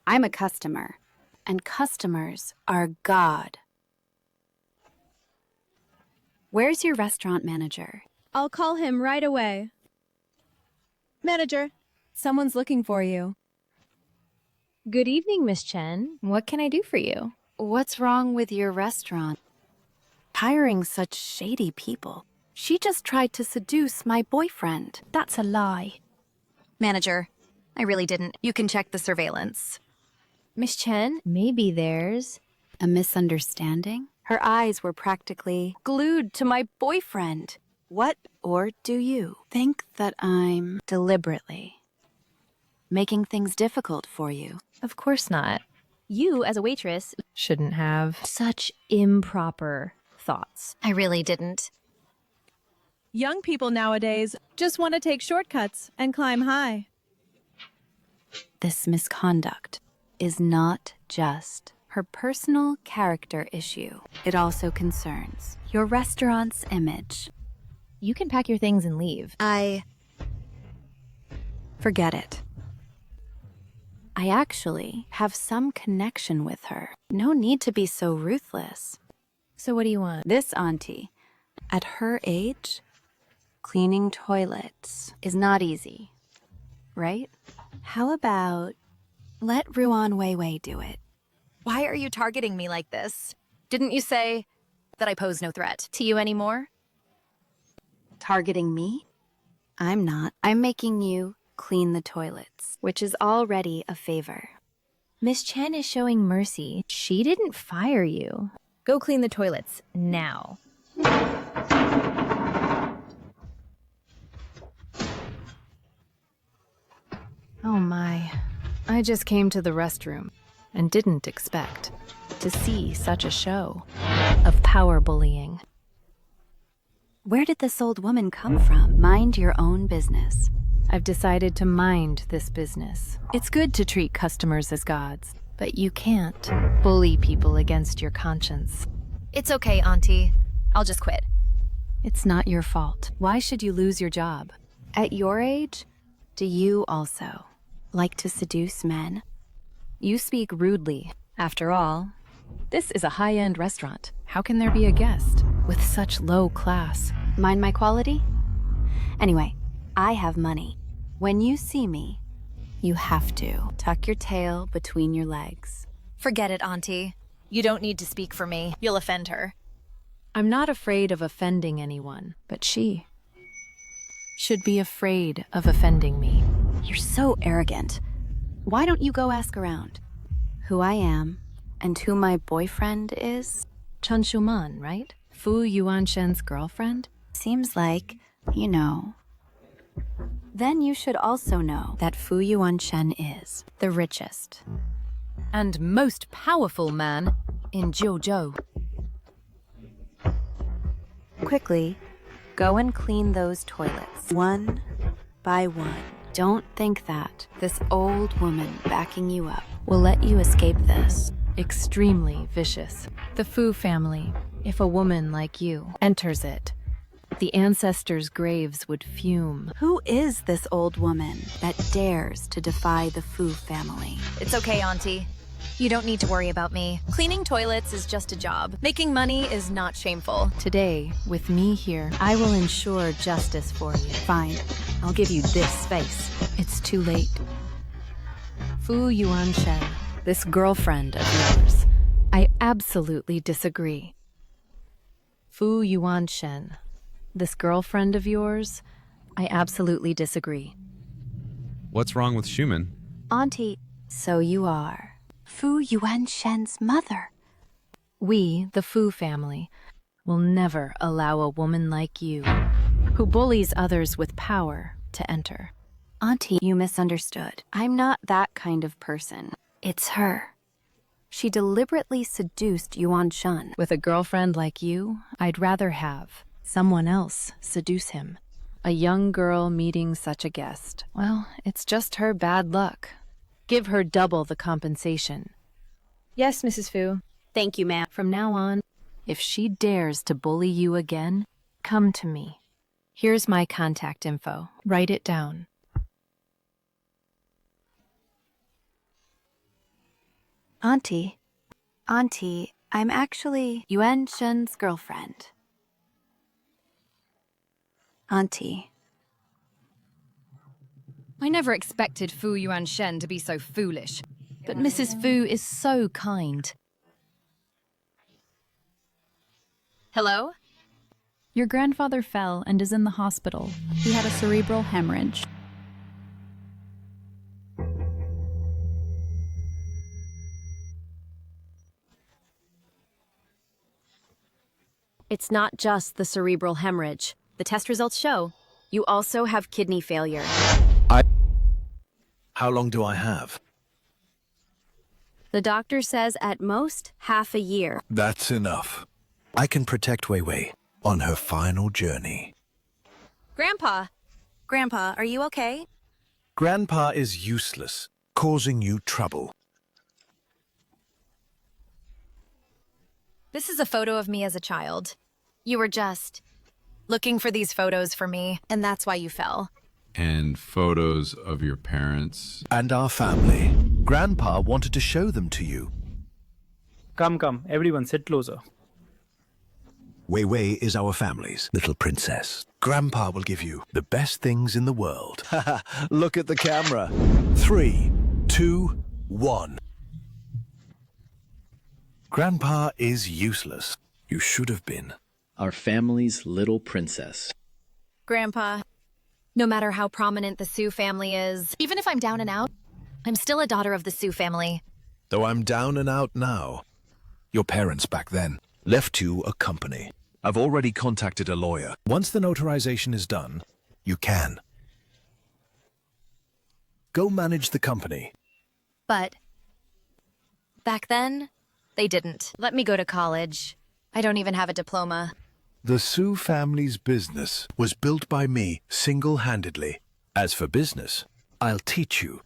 I'm a customer, and customers are God. Where's your restaurant manager? I'll call him right away. Manager, someone's looking for you. Good evening, Miss Chen. What can I do for you? What's wrong with your restaurant? Hiring such shady people. She just tried to seduce my boyfriend. That's a lie. Manager, I really didn't. You can check the surveillance. Miss Chen, maybe there's a misunderstanding? Her eyes were practically glued to my boyfriend. What, or do you think that I'm deliberately making things difficult for you? Of course not. You, as a waitress, shouldn't have such improper thoughts. I really didn't. Young people nowadays just want to take shortcuts and climb high. This misconduct is not just her personal character issue. It also concerns your restaurant's image. You can pack your things and leave. Forget it. I actually have some connection with her. No need to be so ruthless. So what do you want? This auntie, at her age, cleaning toilets is not easy, right? How about let Ruan Weiwei do it? Why are you targeting me like this? Didn't you say that I pose no threat to you anymore? Targeting me? I'm not. I'm making you clean the toilets, which is already a favor. Miss Chen is showing mercy. She didn't fire you. Go clean the toilets now. Oh my. I just came to the restroom and didn't expect to see such a show of power bullying. Where did this old woman come from? Mind your own business. I've decided to mind this business. It's good to treat customers as gods, but you can't bully people against your conscience. It's okay, Auntie. I'll just quit. It's not your fault. Why should you lose your job? At your age, do you also like to seduce men? You speak rudely. After all, this is a high-end restaurant. How can there be a guest with such low class? Mind my quality? Anyway, I have money. When you see me, you have to tuck your tail between your legs. Forget it, Auntie. You don't need to speak for me. You'll offend her. I'm not afraid of offending anyone, but she Should be afraid of offending me. You're so arrogant. Why don't you go ask around who I am and who my boyfriend is? Chun Shuman, right? Fu Yuanshen's girlfriend? Seems like you know. Then you should also know that Fu Yuanshen is the richest and most powerful man in Jiuzhou. Quickly, go and clean those toilets, one by one. Don't think that this old woman backing you up will let you escape this. Extremely vicious. The Fu family, if a woman like you enters it, the ancestors' graves would fume. Who is this old woman that dares to defy the Fu family? It's okay, Auntie. You don't need to worry about me. Cleaning toilets is just a job. Making money is not shameful. Today, with me here, I will ensure justice for you. Fine. I'll give you this space. It's too late. Fu Yuanshen, this girlfriend of yours, I absolutely disagree. Fu Yuanshen, this girlfriend of yours, I absolutely disagree. What's wrong with Schumann? Auntie, so you are Fu Yuanshen's mother. We, the Fu family, will never allow a woman like you, who bullies others with power, to enter. Auntie, you misunderstood. I'm not that kind of person. It's her. She deliberately seduced Yuanshen. With a girlfriend like you, I'd rather have someone else seduce him. A young girl meeting such a guest. Well, it's just her bad luck. Give her double the compensation. Yes, Mrs. Fu. Thank you, ma'am. From now on, if she dares to bully you again, come to me. Here's my contact info. Write it down. Auntie, I'm actually Yuanshen's girlfriend. Auntie. I never expected Fu Yuanshen to be so foolish. But Mrs. Fu is so kind. Hello? Your grandfather fell and is in the hospital. He had a cerebral hemorrhage. It's not just the cerebral hemorrhage. The test results show you also have kidney failure. How long do I have? The doctor says at most half a year. That's enough. I can protect Weiwei on her final journey. Grandpa, are you okay? Grandpa is useless, causing you trouble. This is a photo of me as a child. You were just looking for these photos for me, and that's why you fell. And photos of your parents. And our family. Grandpa wanted to show them to you. Come, everyone sit closer. Weiwei is our family's little princess. Grandpa will give you the best things in the world. Look at the camera. 3, 2, 1. Grandpa is useless. You should have been. Our family's little princess. Grandpa, no matter how prominent the Su family is, even if I'm down and out, I'm still a daughter of the Su family. Though I'm down and out now. Your parents back then left you a company. I've already contacted a lawyer. Once the notarization is done, you can. Go manage the company. But back then, they didn't let me go to college. I don't even have a diploma. The Sue family's business was built by me single-handedly. As for business, I'll teach you.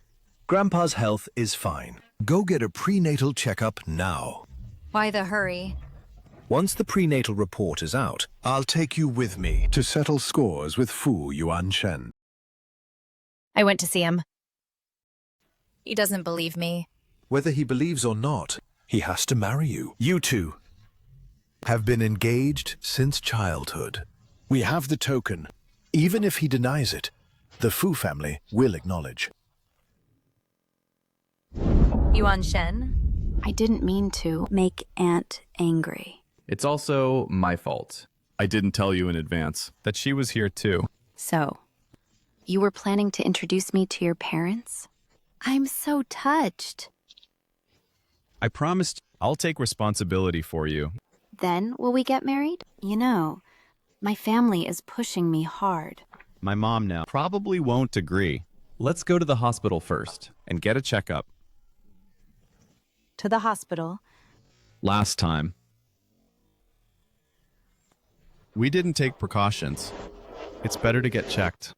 Grandpa's health is fine. Go get a prenatal checkup now. Why the hurry? Once the prenatal report is out, I'll take you with me to settle scores with Fu Yuanshen. I went to see him. He doesn't believe me. Whether he believes or not, he has to marry you. You two have been engaged since childhood. We have the token. Even if he denies it, the Fu family will acknowledge. Yuan Shen? I didn't mean to make Aunt angry. It's also my fault. I didn't tell you in advance that she was here too. So, you were planning to introduce me to your parents? I'm so touched. I promised I'll take responsibility for you. Then, will we get married? You know, my family is pushing me hard. My mom now probably won't agree. Let's go to the hospital first and get a checkup. To the hospital. Last time, we didn't take precautions. It's better to get checked.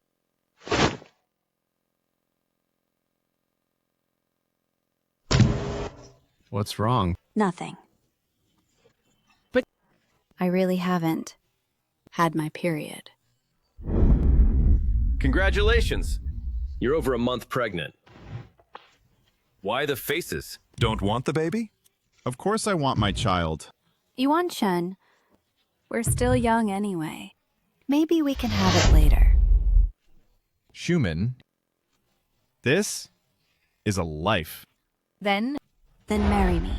What's wrong? Nothing. But I really haven't had my period. Congratulations! You're over a month pregnant. Why the faces? Don't want the baby? Of course I want my child. Yuan Shen, we're still young anyway. Maybe we can have it later. Schumann, this is a life. Then marry me.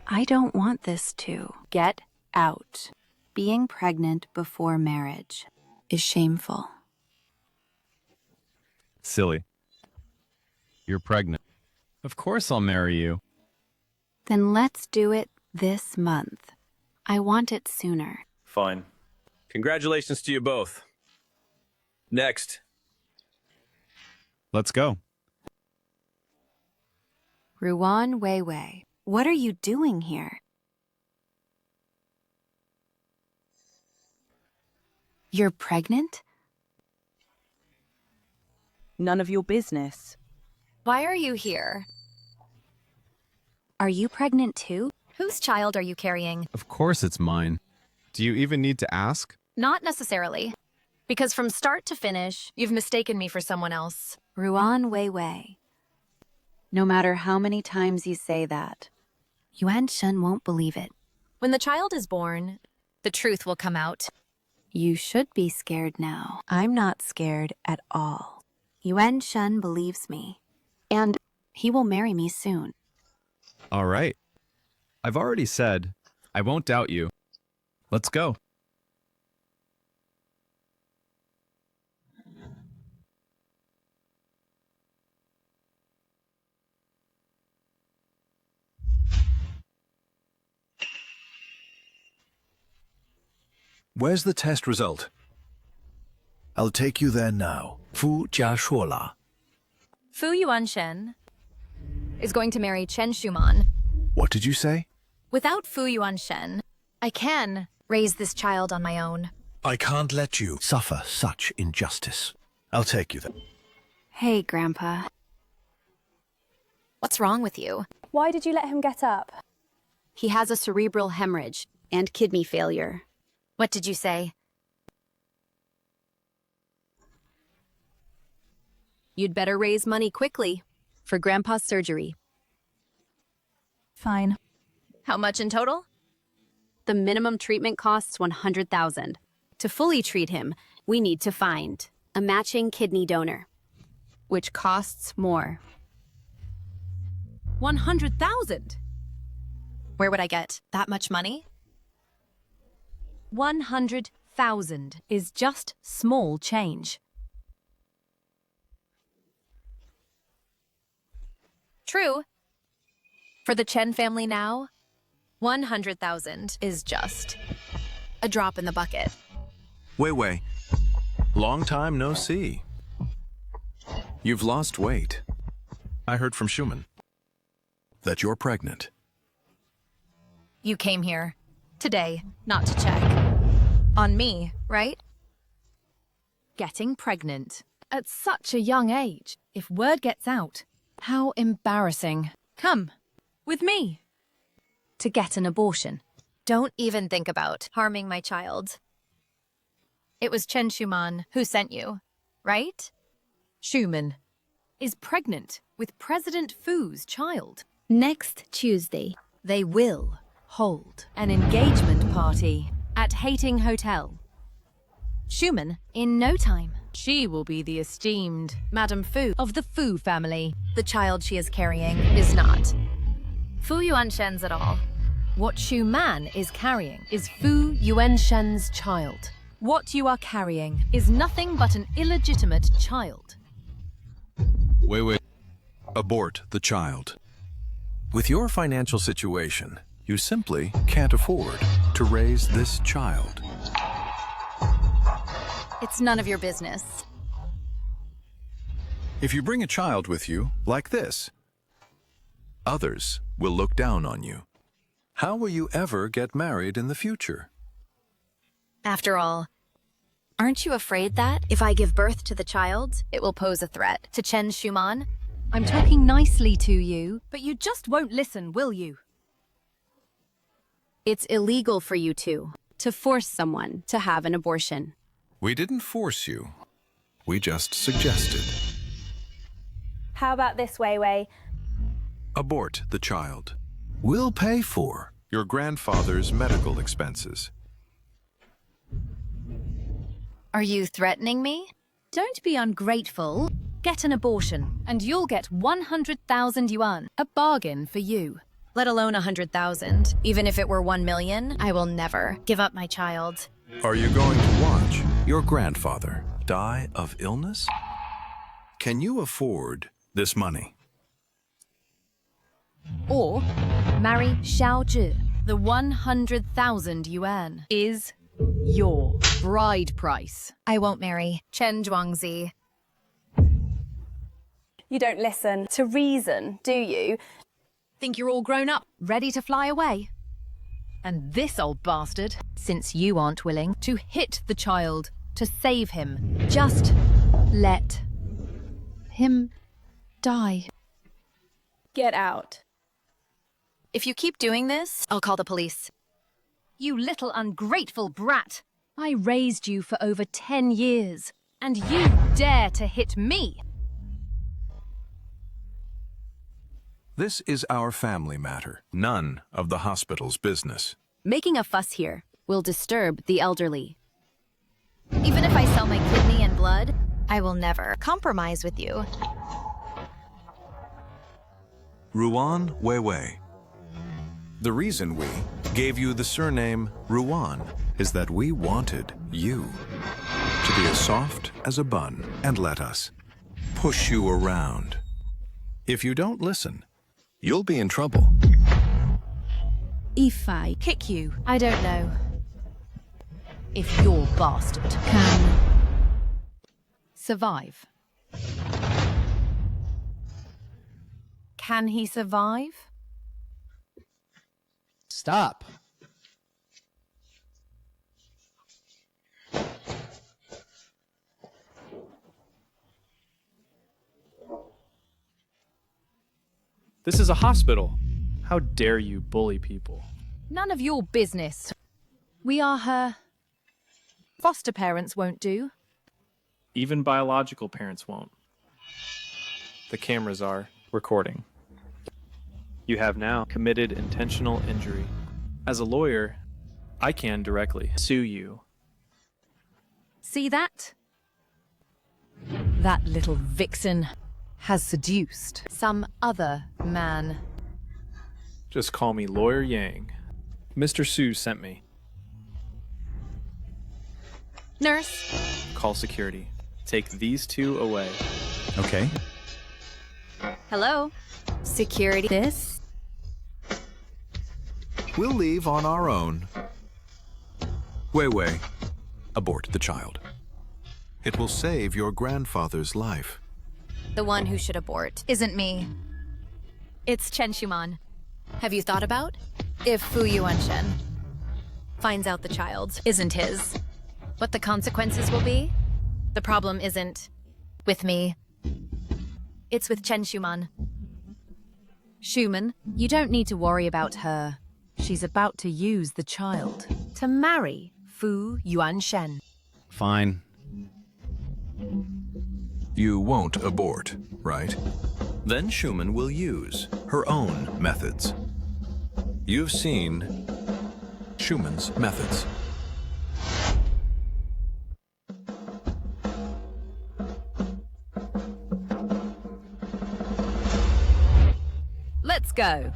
I don't want this to get out. Being pregnant before marriage is shameful. Silly. You're pregnant. Of course I'll marry you. Then let's do it this month. I want it sooner. Fine. Congratulations to you both. Next. Let's go. Ruan Weiwei, what are you doing here? You're pregnant? None of your business. Why are you here? Are you pregnant too? Whose child are you carrying? Of course it's mine. Do you even need to ask? Not necessarily. Because from start to finish, you've mistaken me for someone else. Ruan Weiwei. No matter how many times you say that, Yuan Shen won't believe it. When the child is born, the truth will come out. You should be scared now. I'm not scared at all. Yuan Shen believes me, and he will marry me soon. All right. I've already said I won't doubt you. Let's go. Where's the test result? I'll take you there now. Fu Jia Shuola. Fu Yuanshen is going to marry Chen Shuman. What did you say? Without Fu Yuanshen, I can raise this child on my own. I can't let you suffer such injustice. I'll take you there. Hey, Grandpa. What's wrong with you? Why did you let him get up? He has a cerebral hemorrhage and kidney failure. What did you say? You'd better raise money quickly for Grandpa's surgery. Fine. How much in total? The minimum treatment costs $100,000. To fully treat him, we need to find a matching kidney donor, which costs more. $100,000. Where would I get that much money? 100,000 is just small change. True. For the Chen family now, 100,000 is just a drop in the bucket. Weiwei, long time no see. You've lost weight. I heard from Schumann that you're pregnant. You came here today, not to check on me, right? Getting pregnant at such a young age. If word gets out, how embarrassing. Come, with me. To get an abortion. Don't even think about harming my child. It was Chen Schumann who sent you, right? Schumann is pregnant with President Fu's child. Next Tuesday, They will hold an engagement party at Hating Hotel. Schumann, in no time, she will be the esteemed Madame Fu of the Fu family. The child she is carrying is not Fu Yuanshen's at all. What Schumann is carrying is Fu Yuanshen's child. What you are carrying is nothing but an illegitimate child. Wait. Abort the child. With your financial situation, you simply can't afford to raise this child. It's none of your business. If you bring a child with you, like this, others will look down on you. How will you ever get married in the future? After all, aren't you afraid that if I give birth to the child, it will pose a threat to Chen Schumann? I'm talking nicely to you, but you just won't listen, will you? It's illegal for you to force someone to have an abortion. We didn't force you. We just suggested. How about this, Wei Wei? Abort the child. We'll pay for your grandfather's medical expenses. Are you threatening me? Don't be ungrateful. Get an abortion, and you'll get 100,000 yuan, a bargain for you. Let alone 100,000. Even if it were 1 million, I will never give up my child. Are you going to watch your grandfather die of illness? Can you afford this money? Or marry Xiao Zhi. The 100,000 yuan is your bride price. I won't marry Chen Zhuangzi. You don't listen to reason, do you? Think you're all grown up, ready to fly away? And this old bastard, since you aren't willing to hit the child to save him, just let him die. Get out. If you keep doing this, I'll call the police. You little ungrateful brat! I raised you for over 10 years, and you dare to hit me! This is our family matter, none of the hospital's business. Making a fuss here will disturb the elderly. Even if I sell my kidney and blood, I will never compromise with you. Ruan Weiwei. The reason we gave you the surname Ruan is that we wanted you to be as soft as a bun and let us push you around. If you don't listen, you'll be in trouble. If I kick you, I don't know if your bastard can survive. Can he survive? Stop. This is a hospital. How dare you bully people? None of your business. We are her foster parents won't do. Even biological parents won't. The cameras are recording. You have now committed intentional injury. As a lawyer, I can directly sue you. See that? That little vixen has seduced some other man. Just call me Lawyer Yang. Mr. Su sent me. Nurse. Call security. Take these two away. Okay. Hello? Security. This? We'll leave on our own. Weiwei, abort the child. It will save your grandfather's life. The one who should abort isn't me. It's Chen Shuman. Have you thought about if Fu Yuanshen finds out the child isn't his, what the consequences will be? The problem isn't with me. It's with Chen Shuman. Schumann, you don't need to worry about her. She's about to use the child to marry Fu Yuanshen. Fine. You won't abort, right? Then Schumann will use her own methods. You've seen Schumann's methods. Let's go.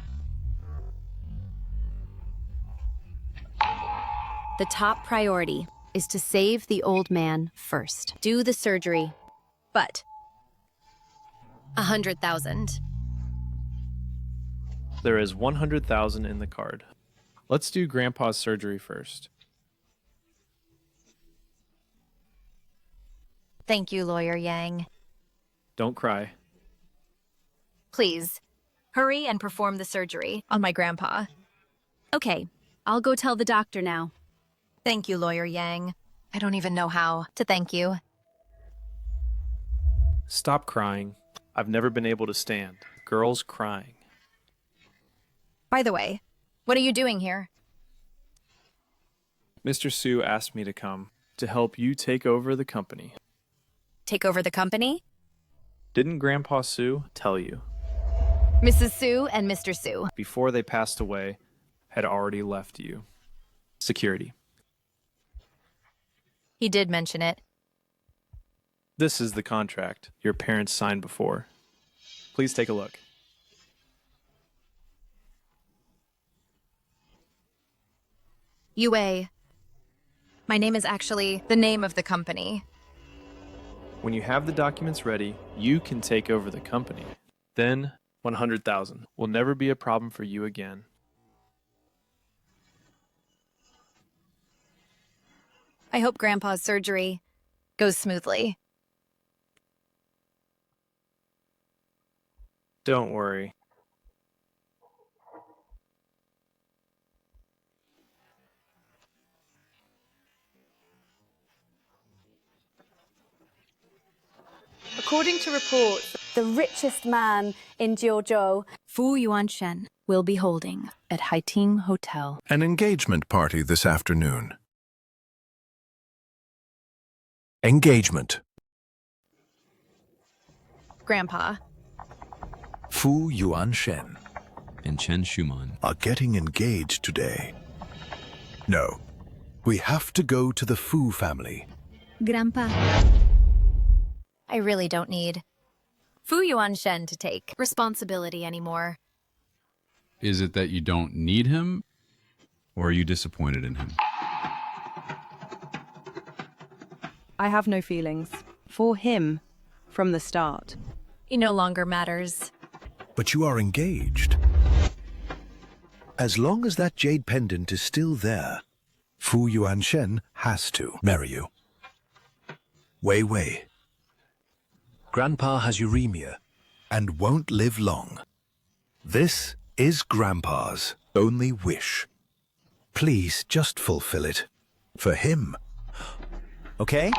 The top priority is to save the old man first. Do the surgery. But 100,000. There is 100,000 in the card. Let's do Grandpa's surgery first. Thank you, Lawyer Yang. Don't cry. Please, hurry and perform the surgery on my grandpa. Okay, I'll go tell the doctor now. Thank you, Lawyer Yang. I don't even know how to thank you. Stop crying. I've never been able to stand girls crying. By the way, what are you doing here? Mr. Su asked me to come to help you take over the company. Take over the company? Didn't Grandpa Su tell you? Mrs. Su and Mr. Su. Before they passed away, had already left you. Security. He did mention it. This is the contract your parents signed before. Please take a look. Yue. My name is actually the name of the company. When you have the documents ready, you can take over the company. Then 100,000 will never be a problem for you again. I hope Grandpa's surgery goes smoothly. Don't worry. According to reports, the richest man in Jiuzhou, Fu Yuanshen, will be holding at Haiting Hotel An engagement party this afternoon. Engagement. Grandpa. Fu Yuanshen and Chen Shuman are getting engaged today. No, we have to go to the Fu family. Grandpa. I really don't need Fu Yuanshen to take responsibility anymore. Is it that you don't need him, or are you disappointed in him? I have no feelings for him from the start. He no longer matters. But you are engaged. As long as that jade pendant is still there, Fu Yuanshen has to marry you. Wei Wei. Grandpa has uremia and won't live long. This is Grandpa's only wish. Please just fulfill it. For him. Okay?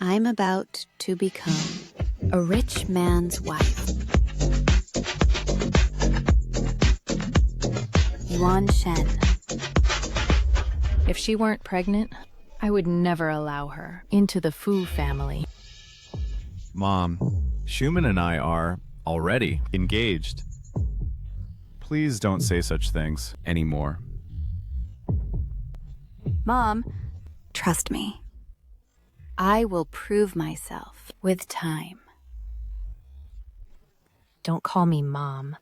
I'm about to become a rich man's wife. Yuanshen. If she weren't pregnant, I would never allow her into the Fu family. Mom, Schumann and I are already engaged. Please don't say such things anymore. Mom, trust me. I will prove myself with time. Don't call me Mom.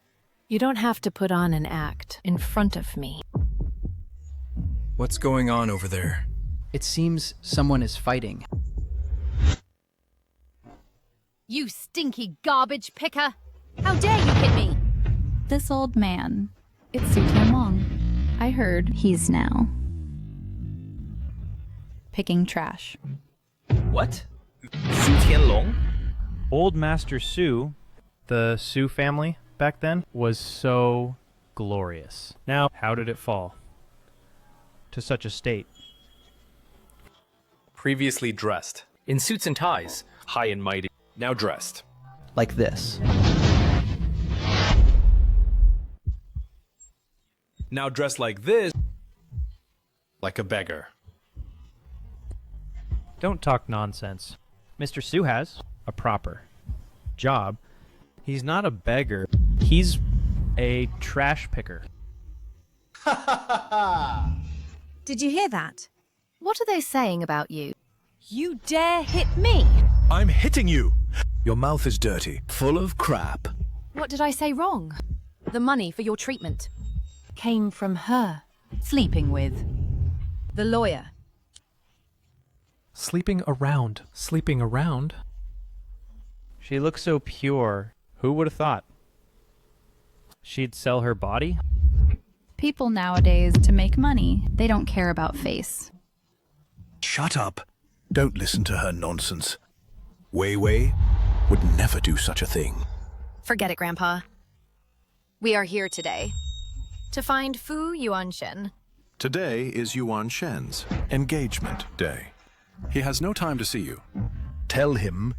You don't have to put on an act in front of me. What's going on over there? It seems someone is fighting. You stinky garbage picker! How dare you hit me! This old man, it's Su Tianlong. I heard he's now picking trash. What? Su Tianlong? Old Master Su, the Su family back then, was so glorious. Now, how did it fall to such a state? Previously dressed, in suits and ties, high and mighty, now dressed. Like this. Now dressed like this, like a beggar. Don't talk nonsense. Mr. Su has a proper job. He's not a beggar. He's a trash picker. Did you hear that? What are they saying about you? You dare hit me? I'm hitting you! Your mouth is dirty, full of crap. What did I say wrong? The money for your treatment came from her. Sleeping with. The lawyer. Sleeping around. Sleeping around? She looks so pure. Who would have thought? She'd sell her body? People nowadays, to make money, they don't care about face. Shut up. Don't listen to her nonsense. Wei Wei would never do such a thing. Forget it, Grandpa. We are here today to find Fu Yuanshen. Today is Yuan Shen's engagement day. He has no time to see you. Tell him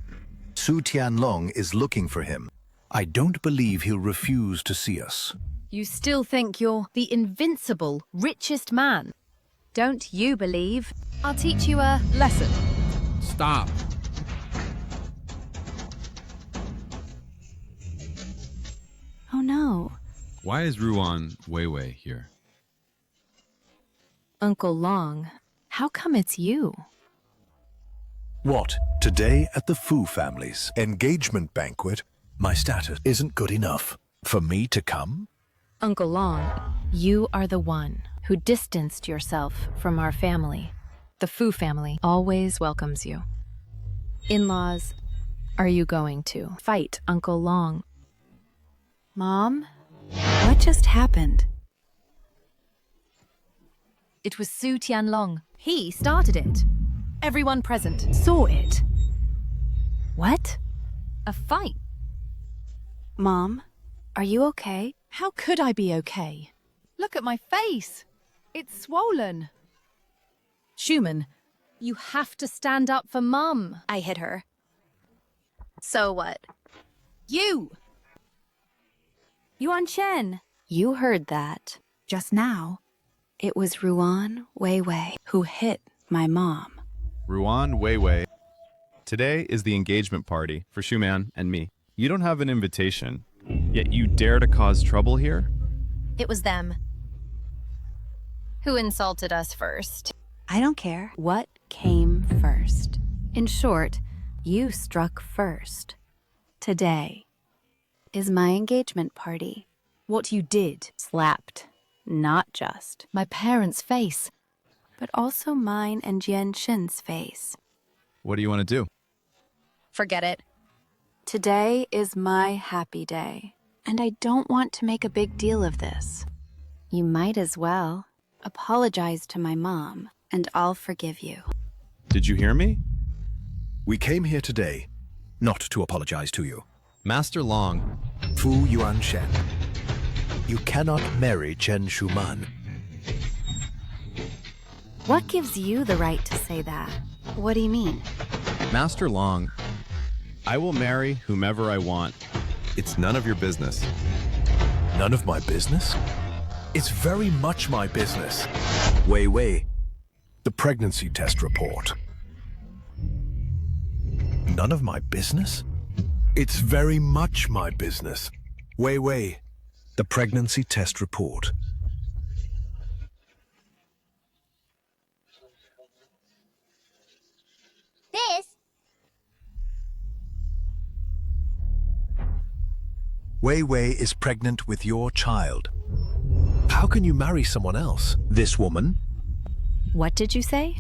Su Tianlong is looking for him. I don't believe he'll refuse to see us. You still think you're the invincible, richest man? Don't you believe? I'll teach you a lesson. Stop. Oh no. Why is Ruan Weiwei here? Uncle Long, how come it's you? What? Today at the Fu family's engagement banquet, my status isn't good enough for me to come? Uncle Long, you are the one who distanced yourself from our family. The Fu family always welcomes you. In-laws, are you going to fight Uncle Long? Mom? What just happened? It was Su Tianlong. He started it. Everyone present saw it. What? A fight. Mom, are you okay? How could I be okay? Look at my face. It's swollen. Schumann, you have to stand up for Mum. I hit her. So what? You! Yuan Shen. You heard that. Just now. It was Ruan Weiwei who hit my mom. Ruan Weiwei. Today is the engagement party for Schumann and me. You don't have an invitation, yet you dare to cause trouble here? It was them who insulted us first. I don't care what came first. In short, you struck first. Today is my engagement party. What you did Slapped. Not just my parents' face, but also mine and Jian Shin's face. What do you want to do? Forget it. Today is my happy day, and I don't want to make a big deal of this. You might as well apologize to my mom, and I'll forgive you. Did you hear me? We came here today not to apologize to you. Master Long. Fu Yuan Shen. You cannot marry Chen Shuman. What gives you the right to say that? What do you mean? Master Long, I will marry whomever I want. It's none of your business. None of my business? It's very much my business. Wei Wei, the pregnancy test report. None of my business? It's very much my business. Wei Wei, the pregnancy test report. This? Wei Wei is pregnant with your child. How can you marry someone else? This woman? What did you say?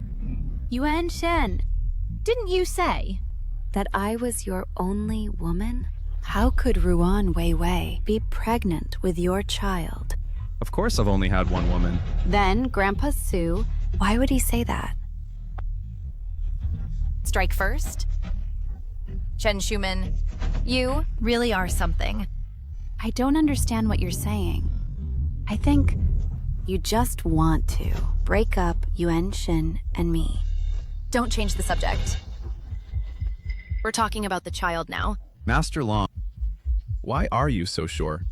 Yuan Shen, Didn't you say? that I was your only woman? How could Ruan Weiwei be pregnant with your child? Of course I've only had one woman. Then Grandpa Su, why would he say that? strike first? Chen Schumann, you really are something. I don't understand what you're saying. I think you just want to break up Yuan Shin and me. Don't change the subject. We're talking about the child now. Master Long, why are you so sure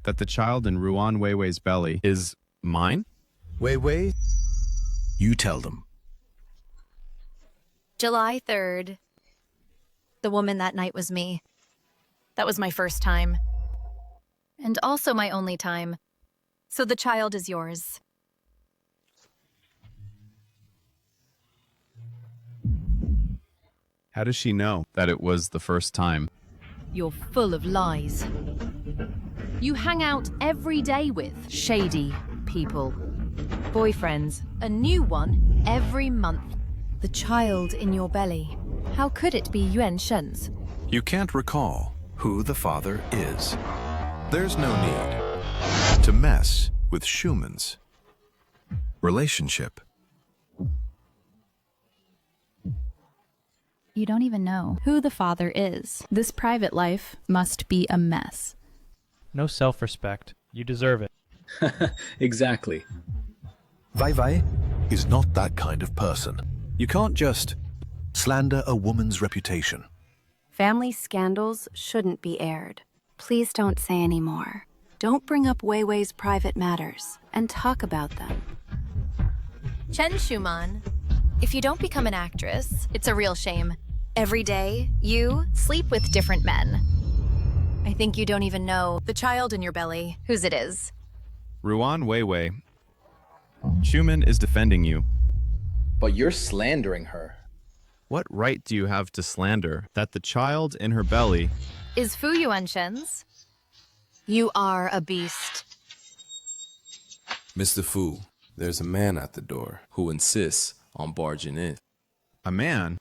that the child in Ruan Weiwei's belly is mine? Weiwei, you tell them. July 3rd. The woman that night was me. That was my first time. And also my only time. So the child is yours. How does she know that it was the first time? You're full of lies. You hang out every day with shady people. Boyfriends, a new one every month. The child in your belly. How could it be Yuan Shen's? You can't recall who the father is. There's no need to mess with Schumann's relationship. You don't even know who the father is. This private life must be a mess. No self-respect. You deserve it. Exactly. Weiwei is not that kind of person. You can't just slander a woman's reputation. Family scandals shouldn't be aired. Please don't say any more. Don't bring up Weiwei's private matters and talk about them. Chen Schumann, if you don't become an actress, it's a real shame. Every day, you sleep with different men. I think you don't even know the child in your belly, whose it is. Ruan Weiwei, Schumann is defending you. But you're slandering her. What right do you have to slander that the child in her belly Is Fu Yuanshen's? You are a beast. Mr. Fu, there's a man at the door who insists on barging in. A man?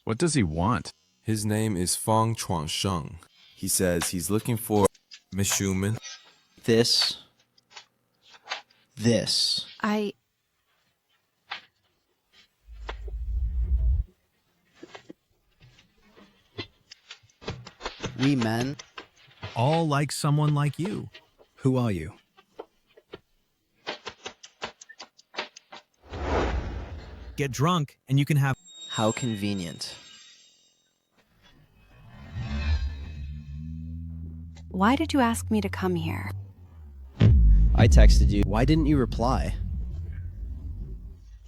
What does he want? His name is Fang Chuansheng. He says he's looking for Miss Schumann. This. We men. All like someone like you. Who are you? Get drunk and you can have... How convenient. Why did you ask me to come here? I texted you. Why didn't you reply?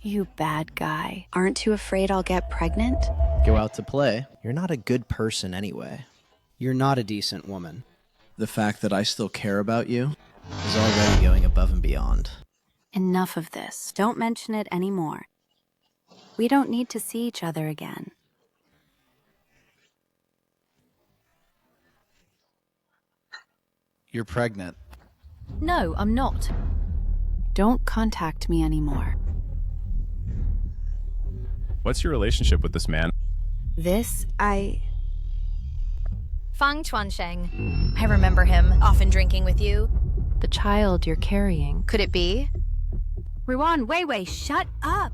You bad guy. Aren't you afraid I'll get pregnant? Go out to play. You're not a good person anyway. You're not a decent woman. The fact that I still care about you is already going above and beyond. Enough of this. Don't mention it anymore. We don't need to see each other again. You're pregnant. No, I'm not. Don't contact me anymore. What's your relationship with this man? Fang Chuansheng. I remember him, often drinking with you. The child you're carrying. Could it be? Ruan Weiwei, shut up!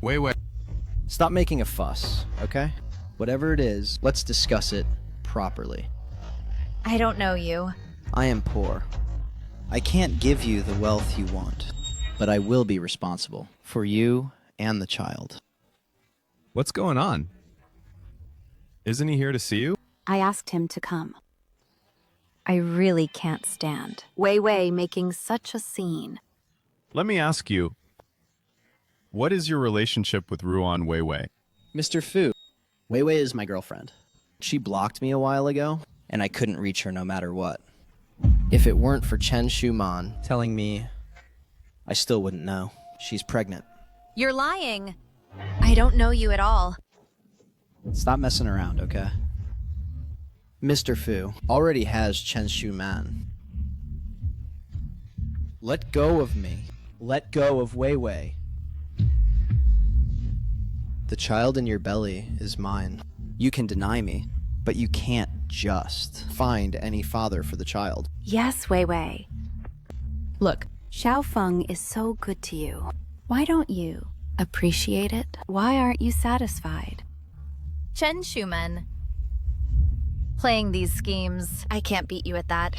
Weiwei. Stop making a fuss, okay? Whatever it is, let's discuss it properly. I don't know you. I am poor. I can't give you the wealth you want, but I will be responsible for you and the child. What's going on? Isn't he here to see you? I asked him to come. I really can't stand Weiwei making such a scene. Let me ask you, what is your relationship with Ruan Weiwei? Mr. Fu, Weiwei is my girlfriend. She blocked me a while ago, and I couldn't reach her no matter what. If it weren't for Chen Schumann telling me, I still wouldn't know. She's pregnant. You're lying. I don't know you at all. Stop messing around, okay? Mr. Fu already has Chen Schumann. Let go of me. Let go of Weiwei. The child in your belly is mine. You can deny me, but you can't just find any father for the child. Yes, Weiwei. Look, Xiaofeng is so good to you. Why don't you appreciate it? Why aren't you satisfied? Chen Schumann. Playing these schemes, I can't beat you at that.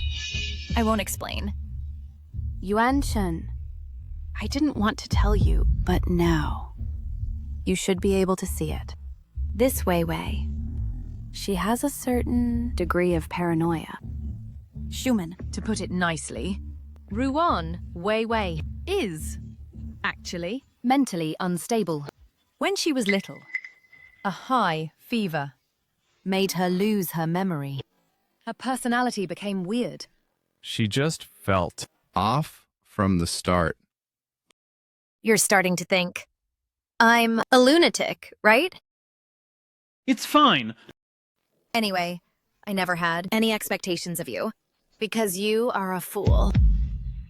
I won't explain. Yuan Shen, I didn't want to tell you, but now you should be able to see it. This Wei Wei, she has a certain degree of paranoia. Schumann, to put it nicely, Ruan Wei Wei is, actually, mentally unstable. When she was little, a high fever made her lose her memory. Her personality became weird. She just felt off from the start. You're starting to think I'm a lunatic, right? It's fine. Anyway, I never had any expectations of you because you are a fool.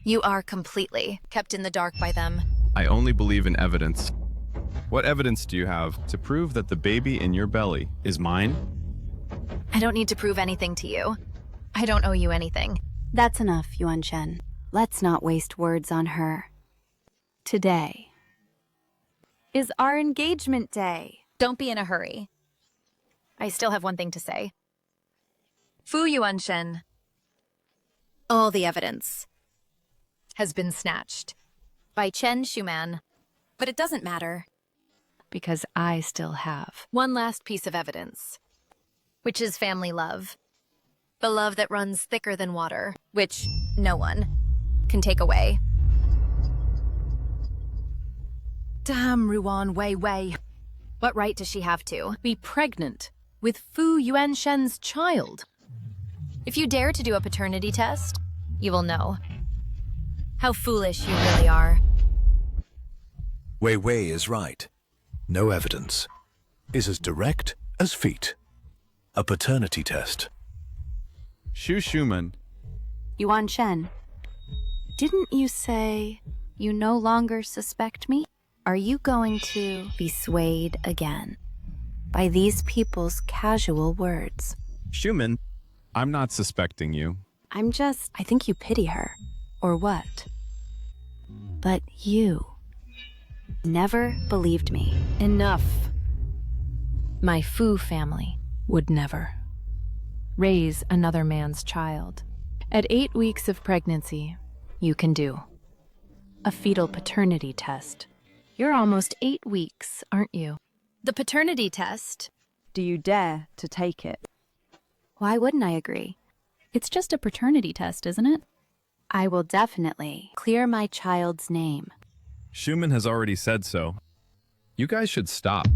You are completely kept in the dark by them. I only believe in evidence. What evidence do you have to prove that the baby in your belly is mine? I don't need to prove anything to you. I don't owe you anything. That's enough, Yuan Shen. Let's not waste words on her. Today is our engagement day. Don't be in a hurry. I still have one thing to say. Fu Yuanshen. All the evidence has been snatched by Chen Schumann. But it doesn't matter. Because I still have one last piece of evidence, which is family love. The love that runs thicker than water, which no one can take away. Damn Ruan Wei Wei. What right does she have to Be pregnant with Fu Yuanshen's child? If you dare to do a paternity test, you will know how foolish you really are. Wei Wei is right. No evidence is as direct as feet. A paternity test. Xu Schumann. Yuan Shen, didn't you say you no longer suspect me? Are you going to be swayed again by these people's casual words? Schumann, I'm not suspecting you. I think you pity her, or what? But you never believed me. Enough. My Fu family would never raise another man's child. At 8 weeks of pregnancy, you can do a fetal paternity test. You're almost 8 weeks, aren't you? The paternity test. Do you dare to take it? Why wouldn't I agree? It's just a paternity test, isn't it? I will definitely clear my child's name. Schumann has already said so. You guys should stop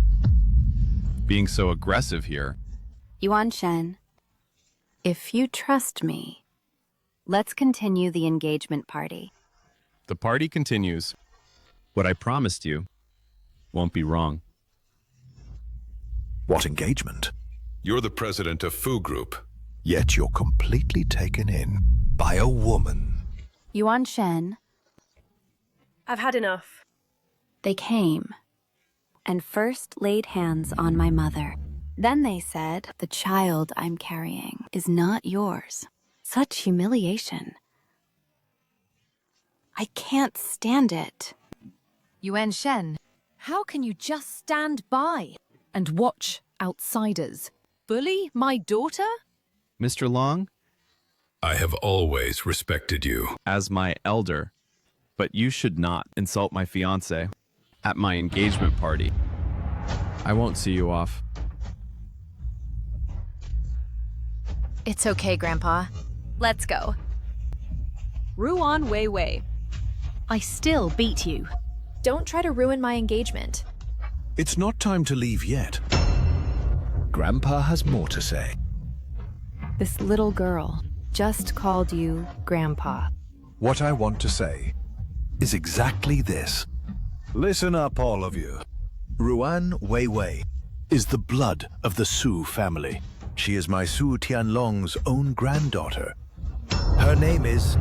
being so aggressive here. Yuan Shen, if you trust me, let's continue the engagement party. The party continues. What I promised you won't be wrong. What engagement? You're the president of Fu Group. Yet you're completely taken in by a woman. Yuan Shen, I've had enough. they came and first laid hands on my mother. Then they said, the child I'm carrying is not yours. Such humiliation. I can't stand it. Yuan Shen, how can you just stand by and watch outsiders bully my daughter? Mr. Long? I have always respected you. As my elder, but you should not insult my fiancé at my engagement party. I won't see you off. It's okay, Grandpa. Let's go. Ruan Wei Wei. I still beat you. Don't try to ruin my engagement. It's not time to leave yet. Grandpa has more to say. This little girl just called you Grandpa. What I want to say is exactly this. Listen up, all of you. Ruan Wei Wei is the blood of the Su family. She is my Su Tianlong's own granddaughter. Her name is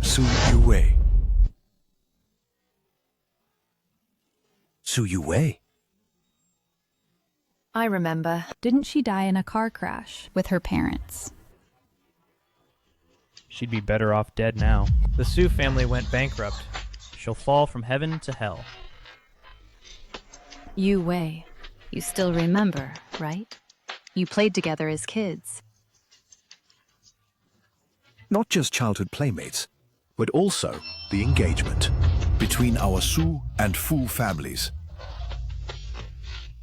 Su Yuwei. Su Yuwei? I remember. Didn't she die in a car crash with her parents? She'd be better off dead now. The Su family went bankrupt. She'll fall from heaven to hell. Yu Wei, you still remember, right? You played together as kids. Not just childhood playmates, but also the engagement between our Su and Fu families.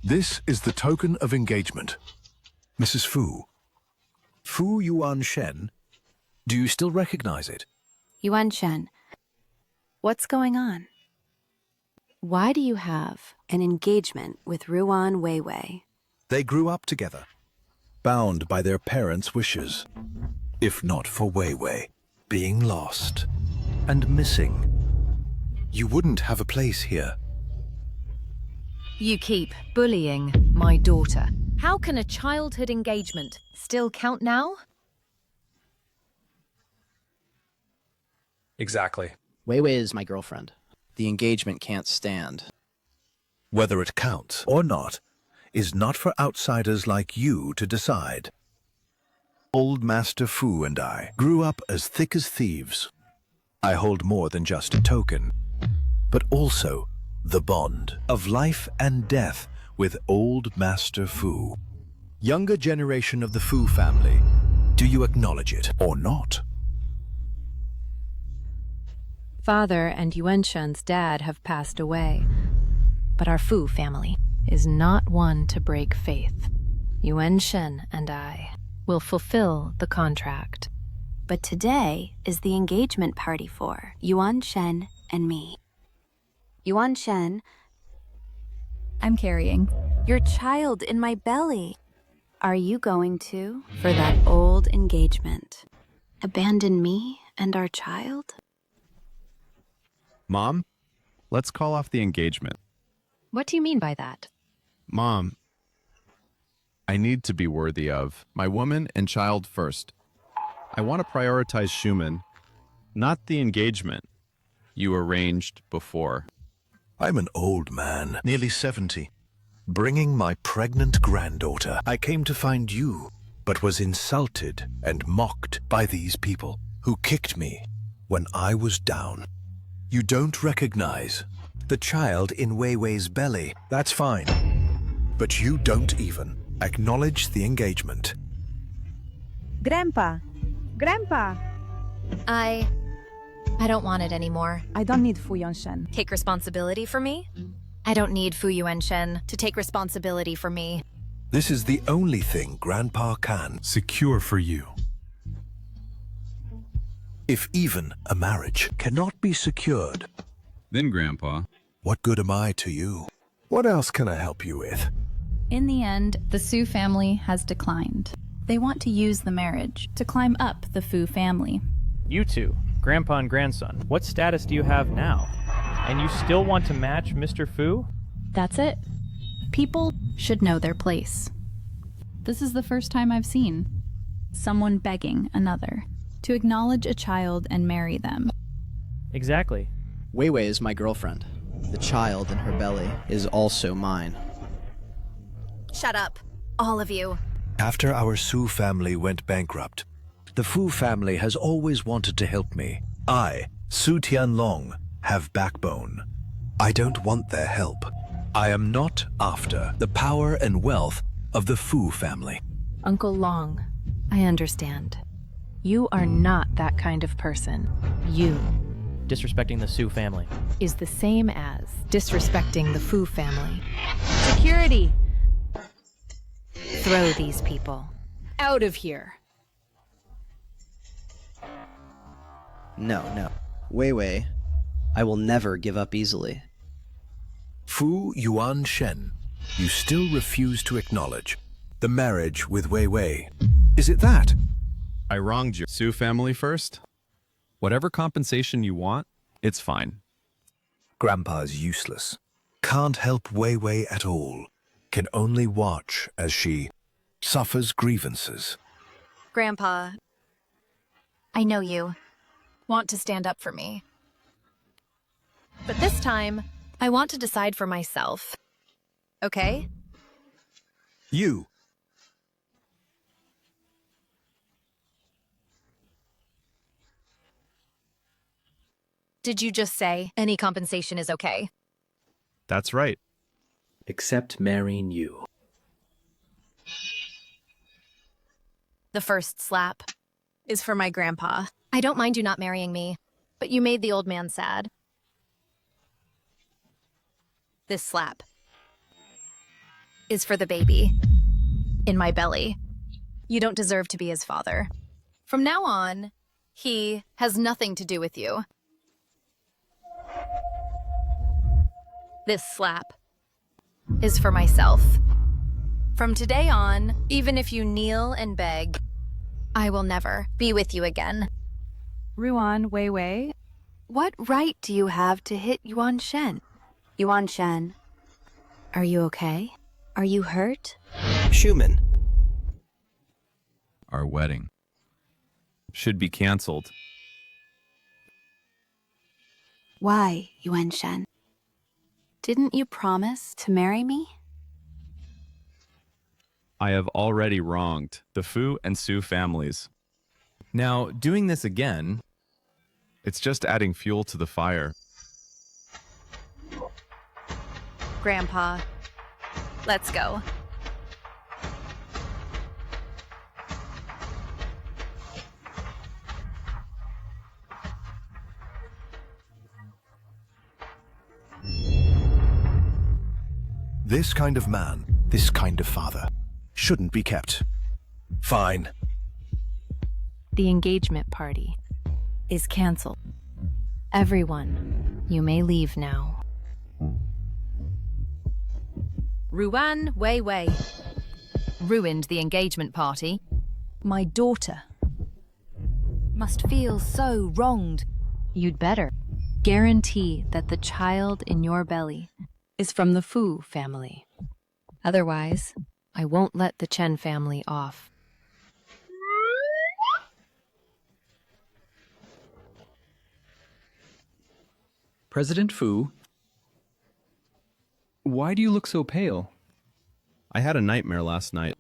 This is the token of engagement. Mrs. Fu. Fu Yuan Shen. Do you still recognize it? Yuan Shen, what's going on? Why do you have an engagement with Ruan Weiwei? They grew up together, bound by their parents' wishes. If not for Weiwei being lost and missing, you wouldn't have a place here. You keep bullying my daughter. How can a childhood engagement still count now? Exactly. Weiwei is my girlfriend. The engagement can't stand. Whether it counts or not is not for outsiders like you to decide. Old Master Fu and I grew up as thick as thieves. I hold more than just a token, but also the bond of life and death with Old Master Fu. Younger generation of the Fu family, do you acknowledge it or not? Father and Yuan Shen's dad have passed away, but our Fu family is not one to break faith. Yuan Shen and I will fulfill the contract. But today is the engagement party for Yuan Shen and me. Yuan Shen, I'm carrying your child in my belly. Are you going to, for that old engagement, abandon me and our child? Mom, let's call off the engagement. What do you mean by that? Mom, I need to be worthy of my woman and child first. I want to prioritize Schumann, not the engagement you arranged before. I'm an old man, nearly 70, bringing my pregnant granddaughter. I came to find you, but was insulted and mocked by these people who kicked me when I was down. You don't recognize the child in Weiwei's belly. That's fine. But you don't even acknowledge the engagement. Grandpa! Grandpa! I don't want it anymore. I don't need Fu Yuanshen. Take responsibility for me? I don't need Fu Yuanshen to take responsibility for me. This is the only thing Grandpa can secure for you. If even a marriage cannot be secured, Then, Grandpa, what good am I to you? What else can I help you with? In the end, the Su family has declined. They want to use the marriage to climb up the Fu family. You two, grandpa and grandson, what status do you have now? And you still want to match Mr. Fu? That's it. People should know their place. This is the first time I've seen someone begging another to acknowledge a child and marry them. Exactly. Weiwei is my girlfriend. The child in her belly is also mine. Shut up, all of you. After our Su family went bankrupt, the Fu family has always wanted to help me. I, Su Tianlong, have backbone. I don't want their help. I am not after the power and wealth of the Fu family. Uncle Long, I understand. You are not that kind of person. You Disrespecting the Su family is the same as disrespecting the Fu family. Security! Throw these people out of here. No. Weiwei, I will never give up easily. Fu Yuan Shen, you still refuse to acknowledge the marriage with Weiwei. Is it that? I wronged your Su family first. Whatever compensation you want, it's fine. Grandpa's useless. Can't help Weiwei at all. Can only watch as she suffers grievances. Grandpa, I know you want to stand up for me. But this time, I want to decide for myself. Okay? You. did you just say? Any compensation is okay. That's right. Except marrying you. The first slap is for my grandpa. I don't mind you not marrying me, but you made the old man sad. This slap is for the baby in my belly. You don't deserve to be his father. From now on, he has nothing to do with you. This slap is for myself. From today on, even if you kneel and beg, I will never be with you again. Ruan Weiwei, what right do you have to hit Yuan Shen? Yuan Shen, are you okay? Are you hurt? Schumann. Our wedding should be canceled. Why, Yuan Shen? Didn't you promise to marry me? I have already wronged the Fu and Su families. Now, doing this again, it's just adding fuel to the fire. Grandpa, let's go. This kind of man, this kind of father, shouldn't be kept. Fine. The engagement party is canceled. Everyone, you may leave now. Ruan Weiwei ruined the engagement party. My daughter must feel so wronged. You'd better guarantee that the child in your belly is from the Fu family. Otherwise, I won't let the Chen family off. President Fu, why do you look so pale? I had a nightmare last night.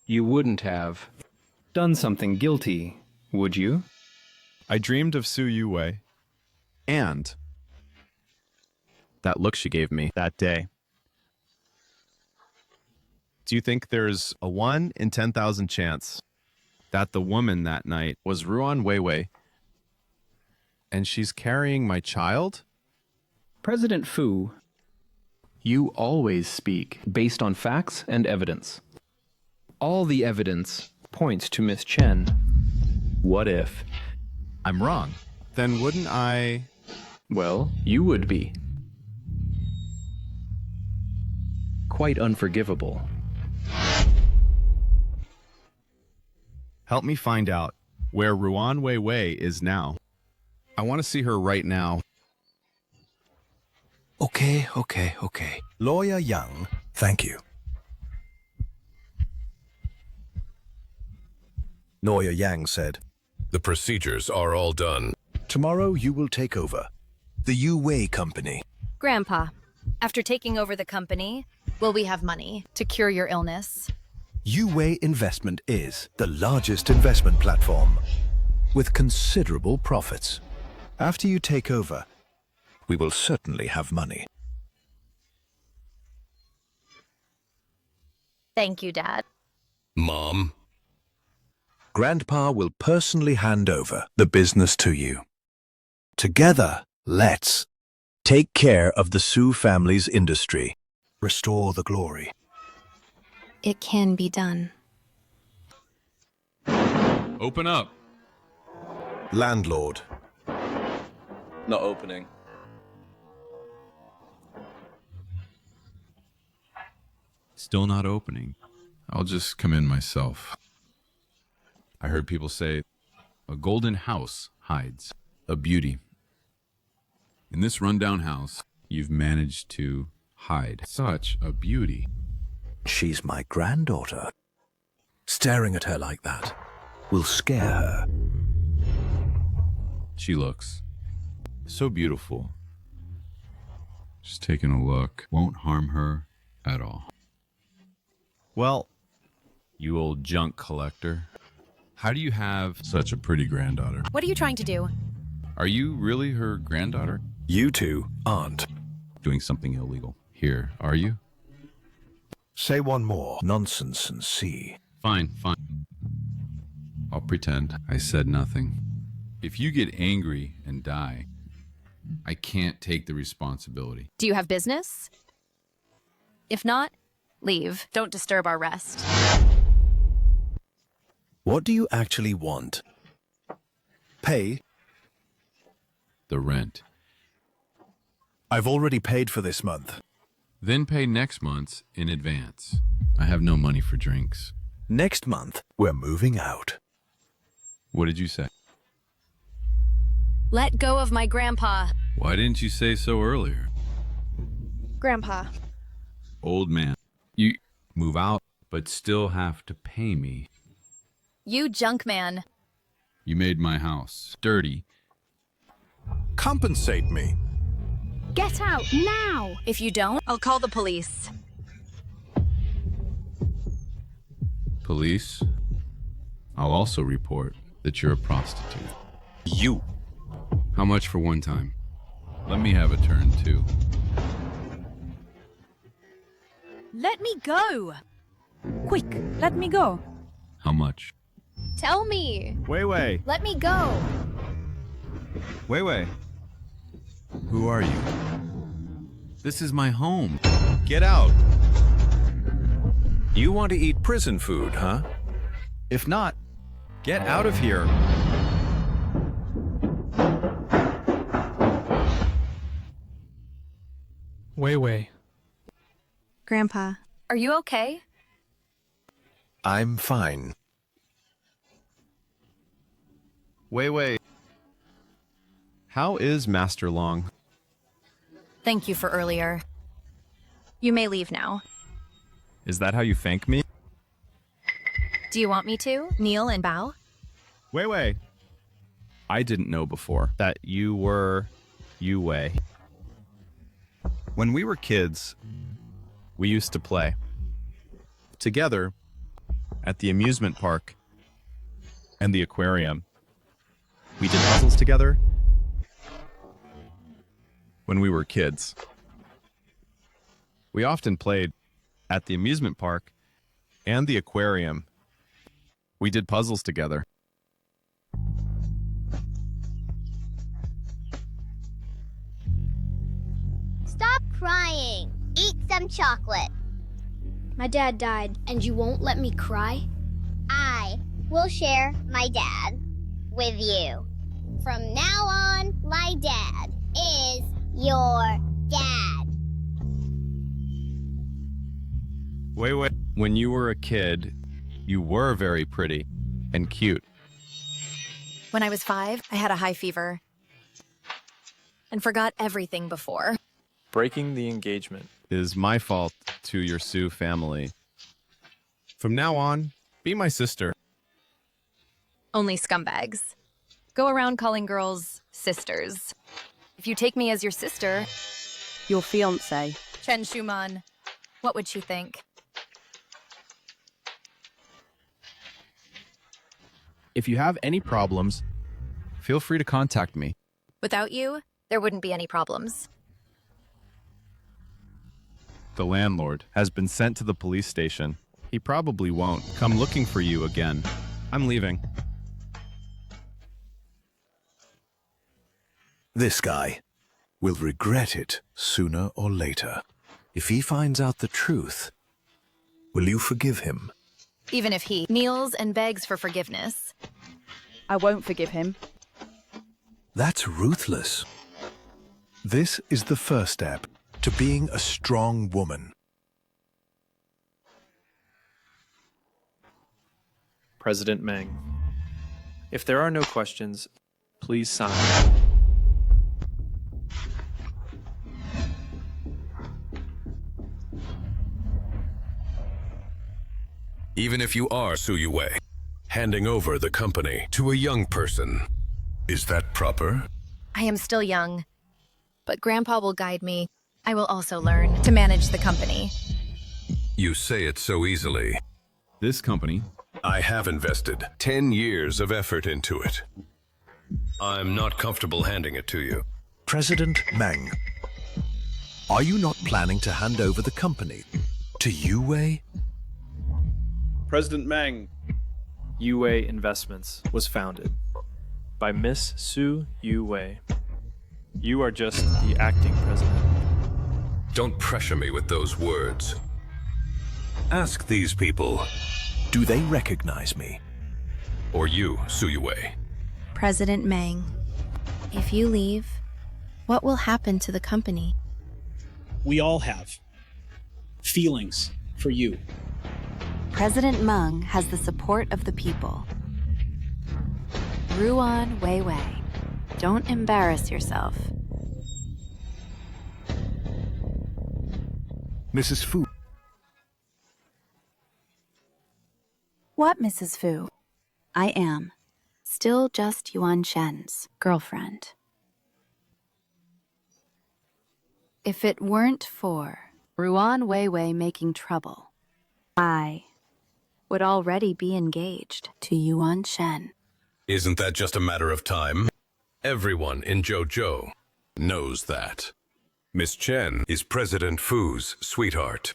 You wouldn't have done something guilty, would you? I dreamed of Su Yuwei and that look she gave me that day. Do you think there's a 1 in 10,000 chance that the woman that night was Ruan Weiwei and she's carrying my child? President Fu, you always speak based on facts and evidence. All the evidence points to Miss Chen. What if I'm wrong? Then wouldn't I... Well, you would be. Quite unforgivable. Help me find out where Ruan Weiwei is now. I want to see her right now. Okay. Lawyer Young, thank you. Lawyer Yang said, The procedures are all done. tomorrow you will take over the Yu Wei Company. Grandpa, after taking over the company, will we have money to cure your illness? Yu Wei Investment is the largest investment platform with considerable profits. After you take over, we will certainly have money. Thank you, Dad. Mom? Grandpa will personally hand over the business to you. Together, let's take care of the Su family's industry. Restore the glory. It can be done. Open up. Landlord. Not opening. Still not opening. I'll just come in myself. I heard people say, a golden house hides a beauty. In this rundown house, you've managed to hide such a beauty. She's my granddaughter. Staring at her like that will scare her. She looks so beautiful. Just taking a look won't harm her at all. Well, you old junk collector. How do you have such a pretty granddaughter? What are you trying to do? Are you really her granddaughter? You two aren't. Doing something illegal. Here, are you? Say one more nonsense and see. Fine, fine. I'll pretend I said nothing. If you get angry and die, I can't take the responsibility. Do you have business? If not, leave. Don't disturb our rest. What do you actually want? Pay? The rent. I've already paid for this month. Then pay next month's in advance. I have no money for drinks. Next month, we're moving out. What did you say? Let go of my grandpa. Why didn't you say so earlier? Grandpa. Old man. You move out, but still have to pay me. You junk man. You made my house dirty. Compensate me. Get out now! If you don't, I'll call the police. Police? I'll also report that you're a prostitute. You. How much for one time? Let me have a turn, too. Let me go! Quick, let me go. How much? Tell me. Wei. Let me go. Wei. Who are you? This is my home. Get out. You want to eat prison food, huh? If not, get out of here. Wei. Grandpa. Are you okay? I'm fine. Wei. How is Master Long? Thank you for earlier. You may leave now. Is that how you thank me? Do you want me to? Kneel and bow? Wei. I didn't know before that you were Yue. When we were kids, we used to play together at the amusement park and the aquarium. We did puzzles together when we were kids. We often played at the amusement park and the aquarium. We did puzzles together. Stop crying. Eat some chocolate. My dad died, and you won't let me cry? I will share my dad with you. From now on, my dad is your dad. Wei. When you were a kid, you were very pretty and cute. When I was 5, I had a high fever and forgot everything before. Breaking the engagement. It is my fault to your Sioux family. From now on, be my sister. Only scumbags. Go around calling girls sisters. If you take me as your sister... Your fiancé. Chen Schumann. What would she think? If you have any problems, feel free to contact me. Without you, there wouldn't be any problems. The landlord has been sent to the police station. He probably won't come looking for you again. I'm leaving. This guy will regret it sooner or later. If he finds out the truth, will you forgive him? Even if he kneels and begs for forgiveness. I won't forgive him. That's ruthless. This is the first step to being a strong woman. President Meng. If there are no questions, please sign. Even if you are Su Yue, handing over the company to a young person, is that proper? I am still young, but Grandpa will guide me. I will also learn to manage the company. You say it so easily. This company, I have invested 10 years of effort into it. I'm not comfortable handing it to you. President Meng, are you not planning to hand over the company to Yue? President Meng. Yue Investments was founded by Miss Su Yue. You are just the acting president. Don't pressure me with those words. Ask these people. Do they recognize me? Or you, Su Yue. President Meng, if you leave, what will happen to the company? We all have feelings for you. President Meng has the support of the people. Ruan Weiwei, don't embarrass yourself. Mrs. Fu. What, Mrs. Fu? I am still just Yuan Shen's girlfriend. If it weren't for Ruan Weiwei making trouble, I would already be engaged to Yuan Shen. Isn't that just a matter of time? Everyone in JoJo knows that. Miss Chen is President Fu's sweetheart.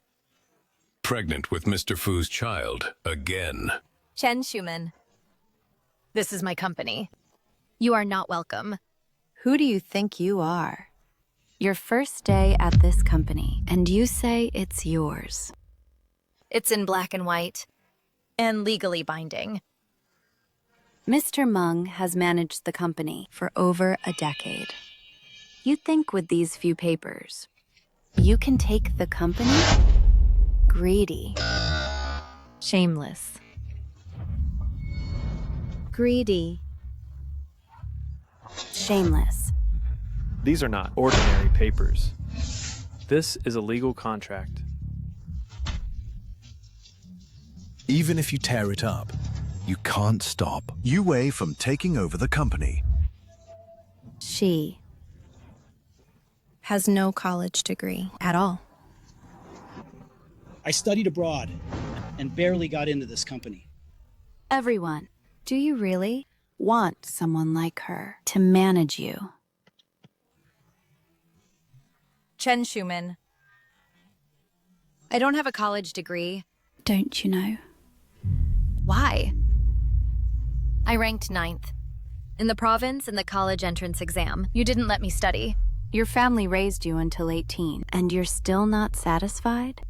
Pregnant with Mr. Fu's child again. Chen Schumann. This is my company. You are not welcome. Who do you think you are? Your first day at this company, and you say it's yours. It's in black and white, and legally binding. Mr. Meng has managed the company for over a decade. You think with these few papers, you can take the company? Greedy. Shameless. Greedy. Shameless. These are not ordinary papers. This is a legal contract. Even if you tear it up, you can't stop Yue from taking over the company. She has no college degree at all. I studied abroad and barely got into this company. Everyone, do you really want someone like her to manage you? Chen Schumann. I don't have a college degree. Don't you know? Why? I ranked 9th. In the province in the college entrance exam. You didn't let me study. Your family raised you until 18, and you're still not satisfied?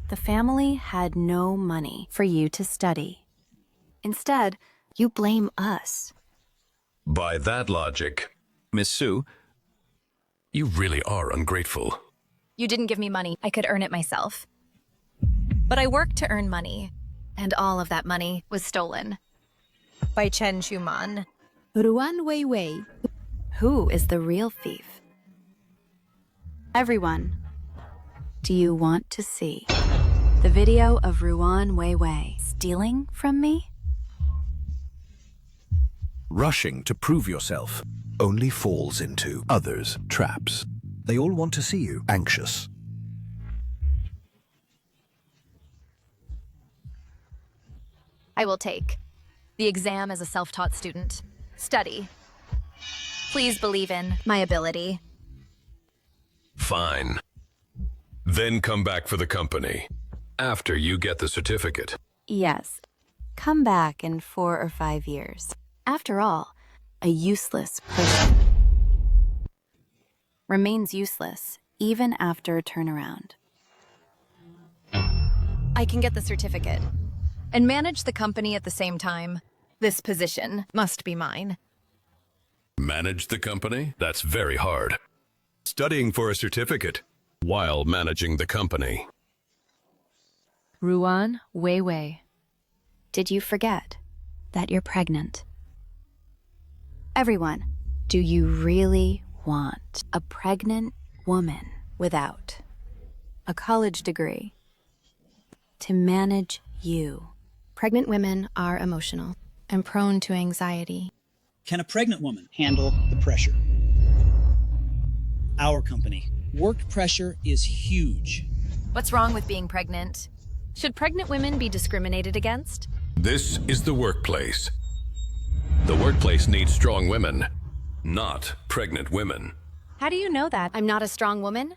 The family had no money for you to study. Instead, you blame us. By that logic, Miss Su, you really are ungrateful. You didn't give me money. I could earn it myself. But I worked to earn money, and all of that money was stolen. By Chen Schumann. Ruan Weiwei. Who is the real thief? Everyone, do you want to see the video of Ruan Weiwei stealing from me? Rushing to prove yourself only falls into others' traps. They all want to see you anxious. I will take the exam as a self-taught student. Study. Please believe in my ability. Fine. Then come back for the company. After you get the certificate. Yes. Come back in 4 or 5 years. After all, a useless person remains useless even after a turnaround. I can get the certificate and manage the company at the same time. This position must be mine. Manage the company? That's very hard. Studying for a certificate while managing the company. Ruan Weiwei, did you forget that you're pregnant? Everyone, do you really want a pregnant woman without a college degree to manage you? Pregnant women are emotional and prone to anxiety. Can a pregnant woman handle the pressure? Our company. Work pressure is huge. What's wrong with being pregnant? Should pregnant women be discriminated against? This is the workplace. The workplace needs strong women, not pregnant women. How do you know that? I'm not a strong woman?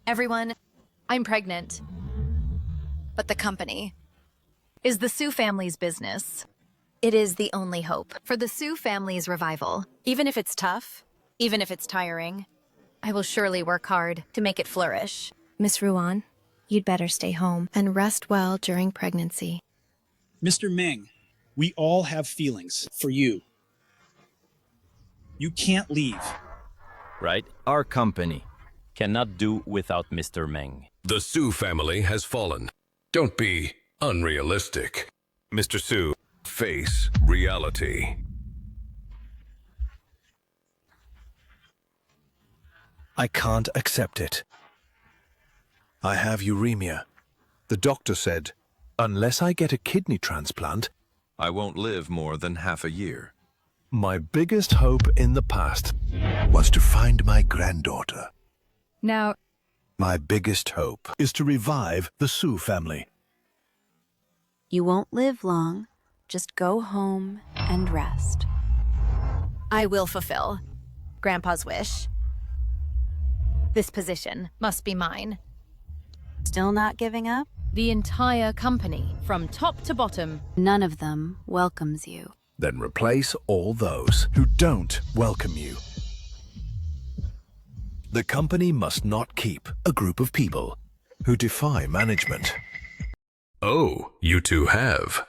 Everyone, I'm pregnant. But the company is the Sue family's business. It is the only hope for the Sue family's revival. Even if it's tough, even if it's tiring, I will surely work hard to make it flourish. Miss Ruan, you'd better stay home and rest well during pregnancy. Mr. Meng, we all have feelings for you. You can't leave. Right? Our company cannot do without Mr. Meng. The Sue family has fallen. Don't be unrealistic. Mr. Sue, face reality. I can't accept it. I have uremia. The doctor said, unless I get a kidney transplant, I won't live more than half a year. my biggest hope in the past was to find my granddaughter. Now, My biggest hope is to revive the Sue family. You won't live long. Just go home and rest. I will fulfill Grandpa's wish. This position must be mine. Still not giving up? The entire company, from top to bottom. None of them welcomes you. Then replace all those who don't welcome you. The company must not keep a group of people who defy management. Oh, you two have.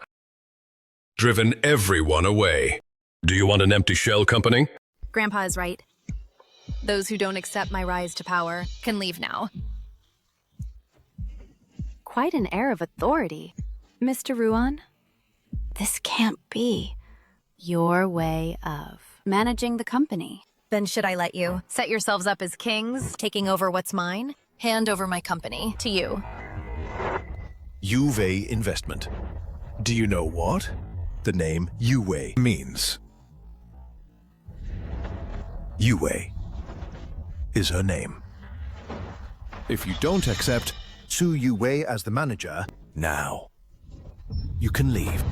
Driven everyone away. Do you want an empty shell company? Grandpa is right. Those who don't accept my rise to power can leave now. Quite an air of authority. Mr. Ruan, this can't be your way of managing the company. Then should I let you set yourselves up as kings, taking over what's mine? Hand over my company to you. Juve Investment. Do you know what the name Juve means? Juve is her name. If you don't accept Sue Juve as the manager, now you can leave.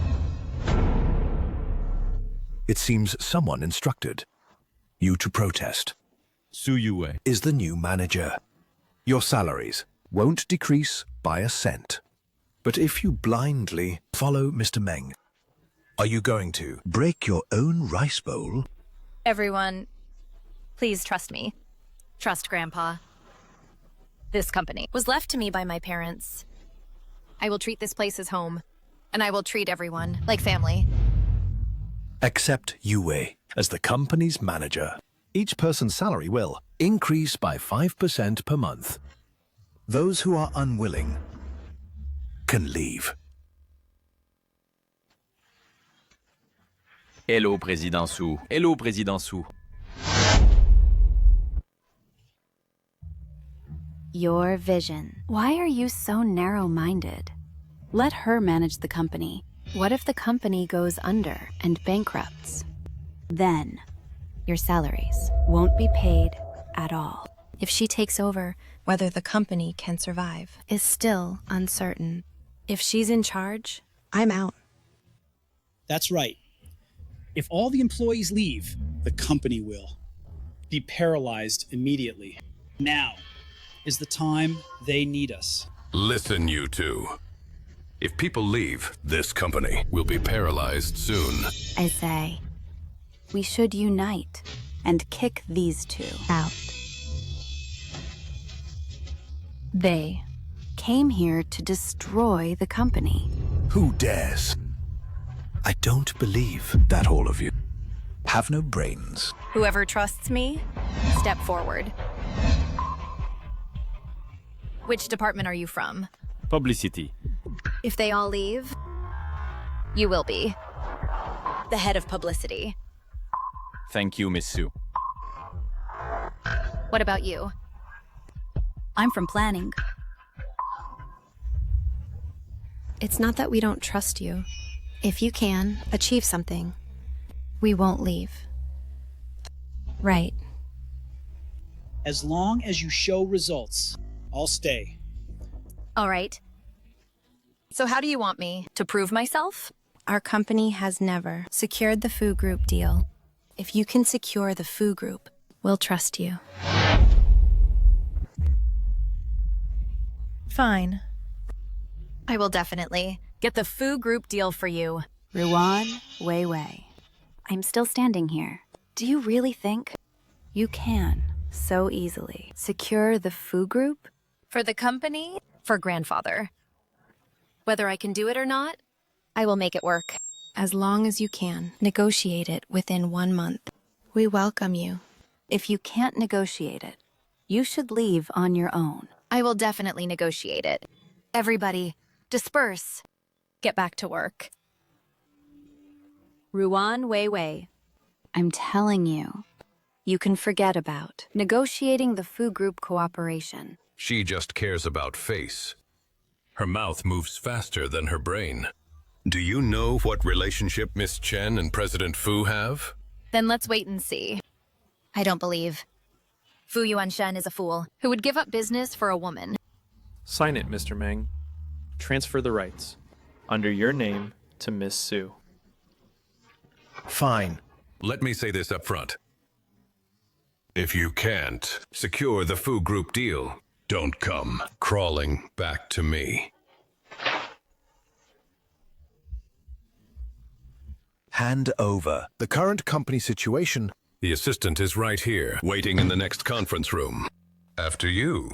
It seems someone instructed you to protest. Sue Yue is the new manager. Your salaries won't decrease by a cent. But if you blindly follow Mr. Meng, are you going to break your own rice bowl? Everyone, please trust me. Trust Grandpa. This company was left to me by my parents. I will treat this place as home, and I will treat everyone like family. Accept Yue as the company's manager. Each person's salary will increase by 5% per month. Those who are unwilling can leave. Hello, Président Sue. Hello, Président Sue. Your vision. Why are you so narrow-minded? Let her manage the company. What if the company goes under and bankrupts? Then, your salaries won't be paid at all. if she takes over, whether the company can survive is still uncertain. If she's in charge, I'm out. That's right. If all the employees leave, the company will be paralyzed immediately. Now is the time they need us. Listen, you two. If people leave, this company will be paralyzed soon. I say, we should unite and kick these two out. They came here to destroy the company. Who dares? I don't believe that all of you have no brains. Whoever trusts me, step forward. Which department are you from? Publicity. If they all leave, you will be the head of publicity. Thank you, Miss Sue. What about you? I'm from planning. It's not that we don't trust you. If you can achieve something, we won't leave. Right. As long as you show results, I'll stay. All right. So how do you want me to prove myself? Our company has never secured the Fu Group deal. If you can secure the Fu Group, we'll trust you. Fine. I will definitely get the Fu Group deal for you. Ruan Wei Wei. I'm still standing here. Do you really think you can so easily secure the Fu Group? For the company, for grandfather. Whether I can do it or not, I will make it work. As long as you can, negotiate it within 1 month. We welcome you. If you can't negotiate it, you should leave on your own. I will definitely negotiate it. Everybody, disperse. Get back to work. Ruan Wei Wei. I'm telling you, you can forget about negotiating the Fu Group cooperation. She just cares about face. Her mouth moves faster than her brain. Do you know what relationship Miss Chen and President Fu have? Then let's wait and see. I don't believe. Fu Yuanshen is a fool who would give up business for a woman. Sign it, Mr. Meng. Transfer the rights, under your name, to Miss Su. Fine. Let me say this up front. If you can't secure the Fu Group deal, don't come crawling back to me. Hand over. The current company situation. The assistant is right here, waiting in the next conference room. After you.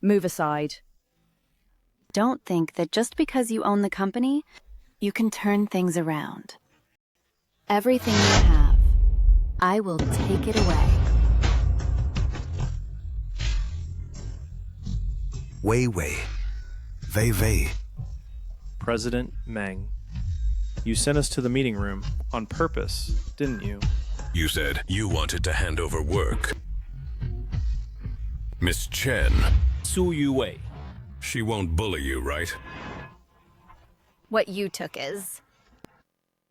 Move aside. Don't think that just because you own the company, you can turn things around. Everything you have, I will take it away. Wei Wei. Wei Wei. President Meng, you sent us to the meeting room on purpose, didn't you? You said you wanted to hand over work. Miss Chen. Su Yuwei. She won't bully you, right? What you took is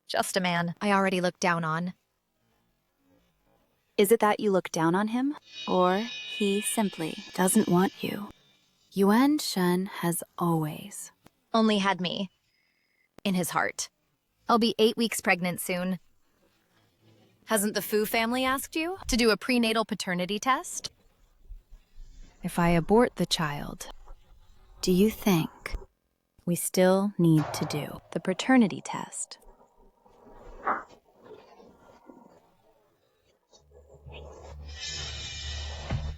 just a man I already looked down on. Is it that you look down on him? Or he simply doesn't want you? Yuan Shen has always Only had me in his heart. I'll be 8 weeks pregnant soon. Hasn't the Fu family asked you to do a prenatal paternity test? If I abort the child, do you think we still need to do the paternity test?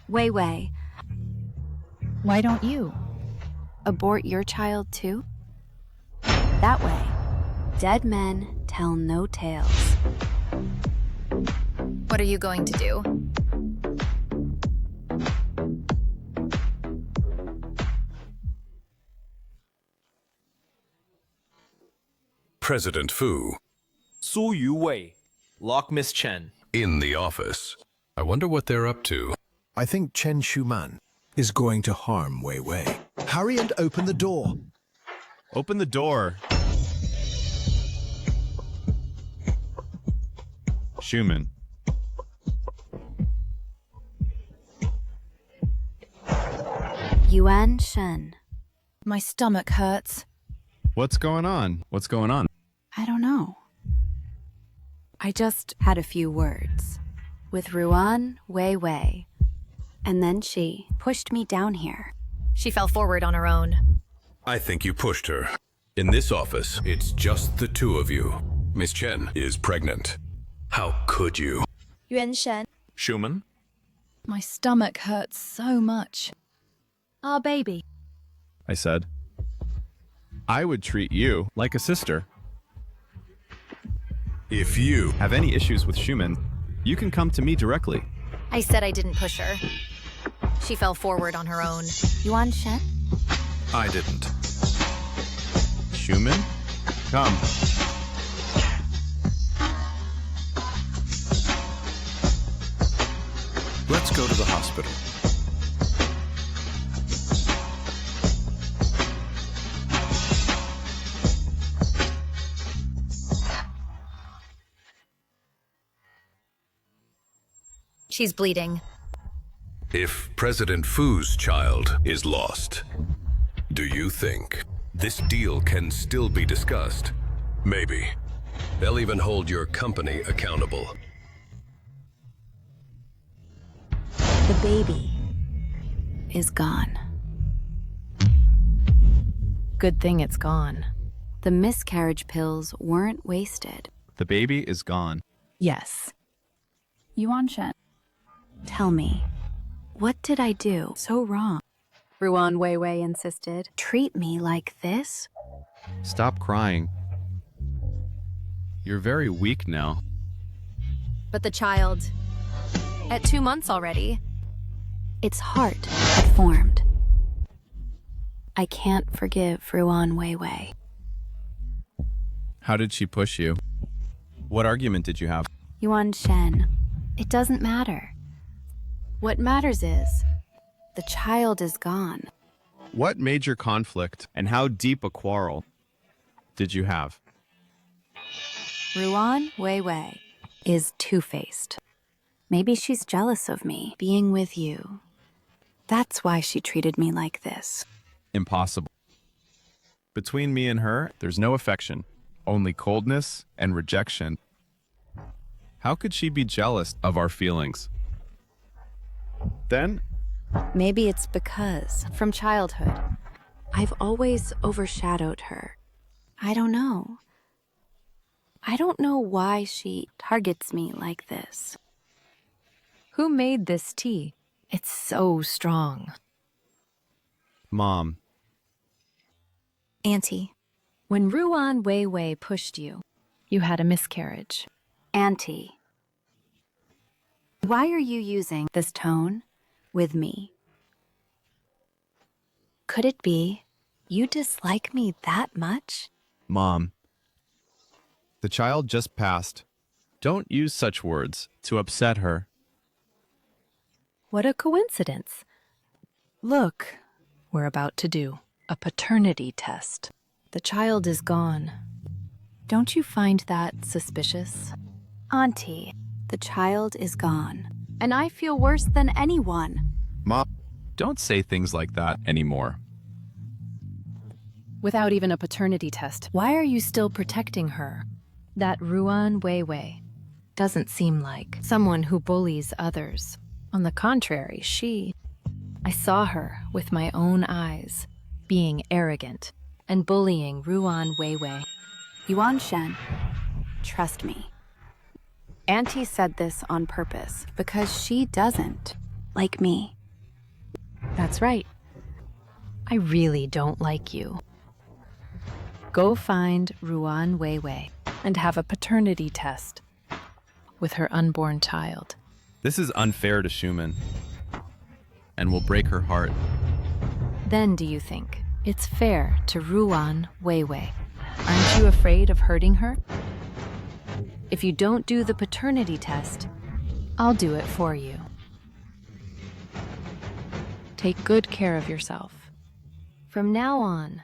Wei Wei. Why don't you? Abort your child too? That way, dead men tell no tales. What are you going to do? President Fu. Su Yuwei. Lock Miss Chen. In the office. I wonder what they're up to. I think Chen Shuman is going to harm Wei Wei. Hurry and open the door. Open the door. Schumann. Yuan Shen. My stomach hurts. What's going on? What's going on? I don't know. I just had a few words with Ruan Wei Wei, and then she pushed me down here. She fell forward on her own. I think you pushed her. In this office, it's just the two of you. Miss Chen is pregnant. How could you? Yuan Shen. Schumann? My stomach hurts so much. Our baby. I said. I would treat you like a sister. If you have any issues with Schumann, you can come to me directly. I said I didn't push her. She fell forward on her own. Yuan Shen? I didn't. Schumann? Come. Let's go to the hospital. She's bleeding. If President Fu's child is lost, do you think this deal can still be discussed? Maybe. They'll even hold your company accountable. The baby is gone. Good thing it's gone. The miscarriage pills weren't wasted. The baby is gone. Yes. Yuan Shen. Tell me, what did I do so wrong? Ruan Weiwei insisted. Treat me like this? Stop crying. You're very weak now. But the child, at 2 months already. Its heart had formed. I can't forgive Ruan Weiwei. How did she push you? What argument did you have? Yuan Shen, it doesn't matter. What matters is, the child is gone. What major conflict and how deep a quarrel did you have? Ruan Weiwei is two-faced. Maybe she's jealous of me being with you. That's why she treated me like this. Impossible. Between me and her, there's no affection, only coldness and rejection. How could she be jealous of our feelings? Then, Maybe it's because, from childhood, I've always overshadowed her. I don't know. I don't know why she targets me like this. Who made this tea? It's so strong. Mom. Auntie. When Ruan Weiwei pushed you, you had a miscarriage. Auntie, why are you using this tone with me? Could it be you dislike me that much? Mom. The child just passed. Don't use such words to upset her. What a coincidence. Look, we're about to do a paternity test. The child is gone. Don't you find that suspicious? Auntie, the child is gone, and I feel worse than anyone. Mom, don't say things like that anymore. Without even a paternity test, why are you still protecting her? That Ruan Weiwei doesn't seem like someone who bullies others. On the contrary, I saw her with my own eyes, being arrogant and bullying Ruan Weiwei. Yuan Shen, trust me. Auntie said this on purpose because she doesn't like me. That's right. I really don't like you. Go find Ruan Weiwei and have a paternity test with her unborn child. This is unfair to Schumann and will break her heart. Then do you think it's fair to Ruan Weiwei? Aren't you afraid of hurting her? If you don't do the paternity test, I'll do it for you. Take good care of yourself. From now on,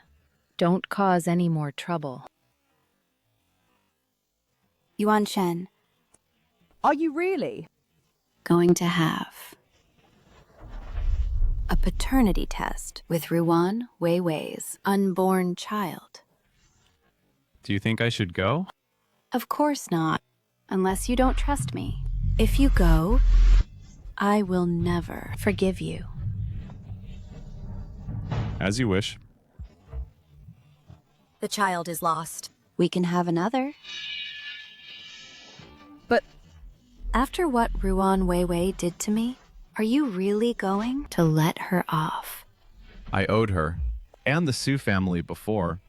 don't cause any more trouble. Yuan Shen, are you really going to have a paternity test with Ruan Weiwei's unborn child? Do you think I should go? Of course not, unless you don't trust me. If you go, I will never forgive you. As you wish. The child is lost. We can have another. But after what Ruan Weiwei did to me, are you really going to let her off? I owed her and the Su family before.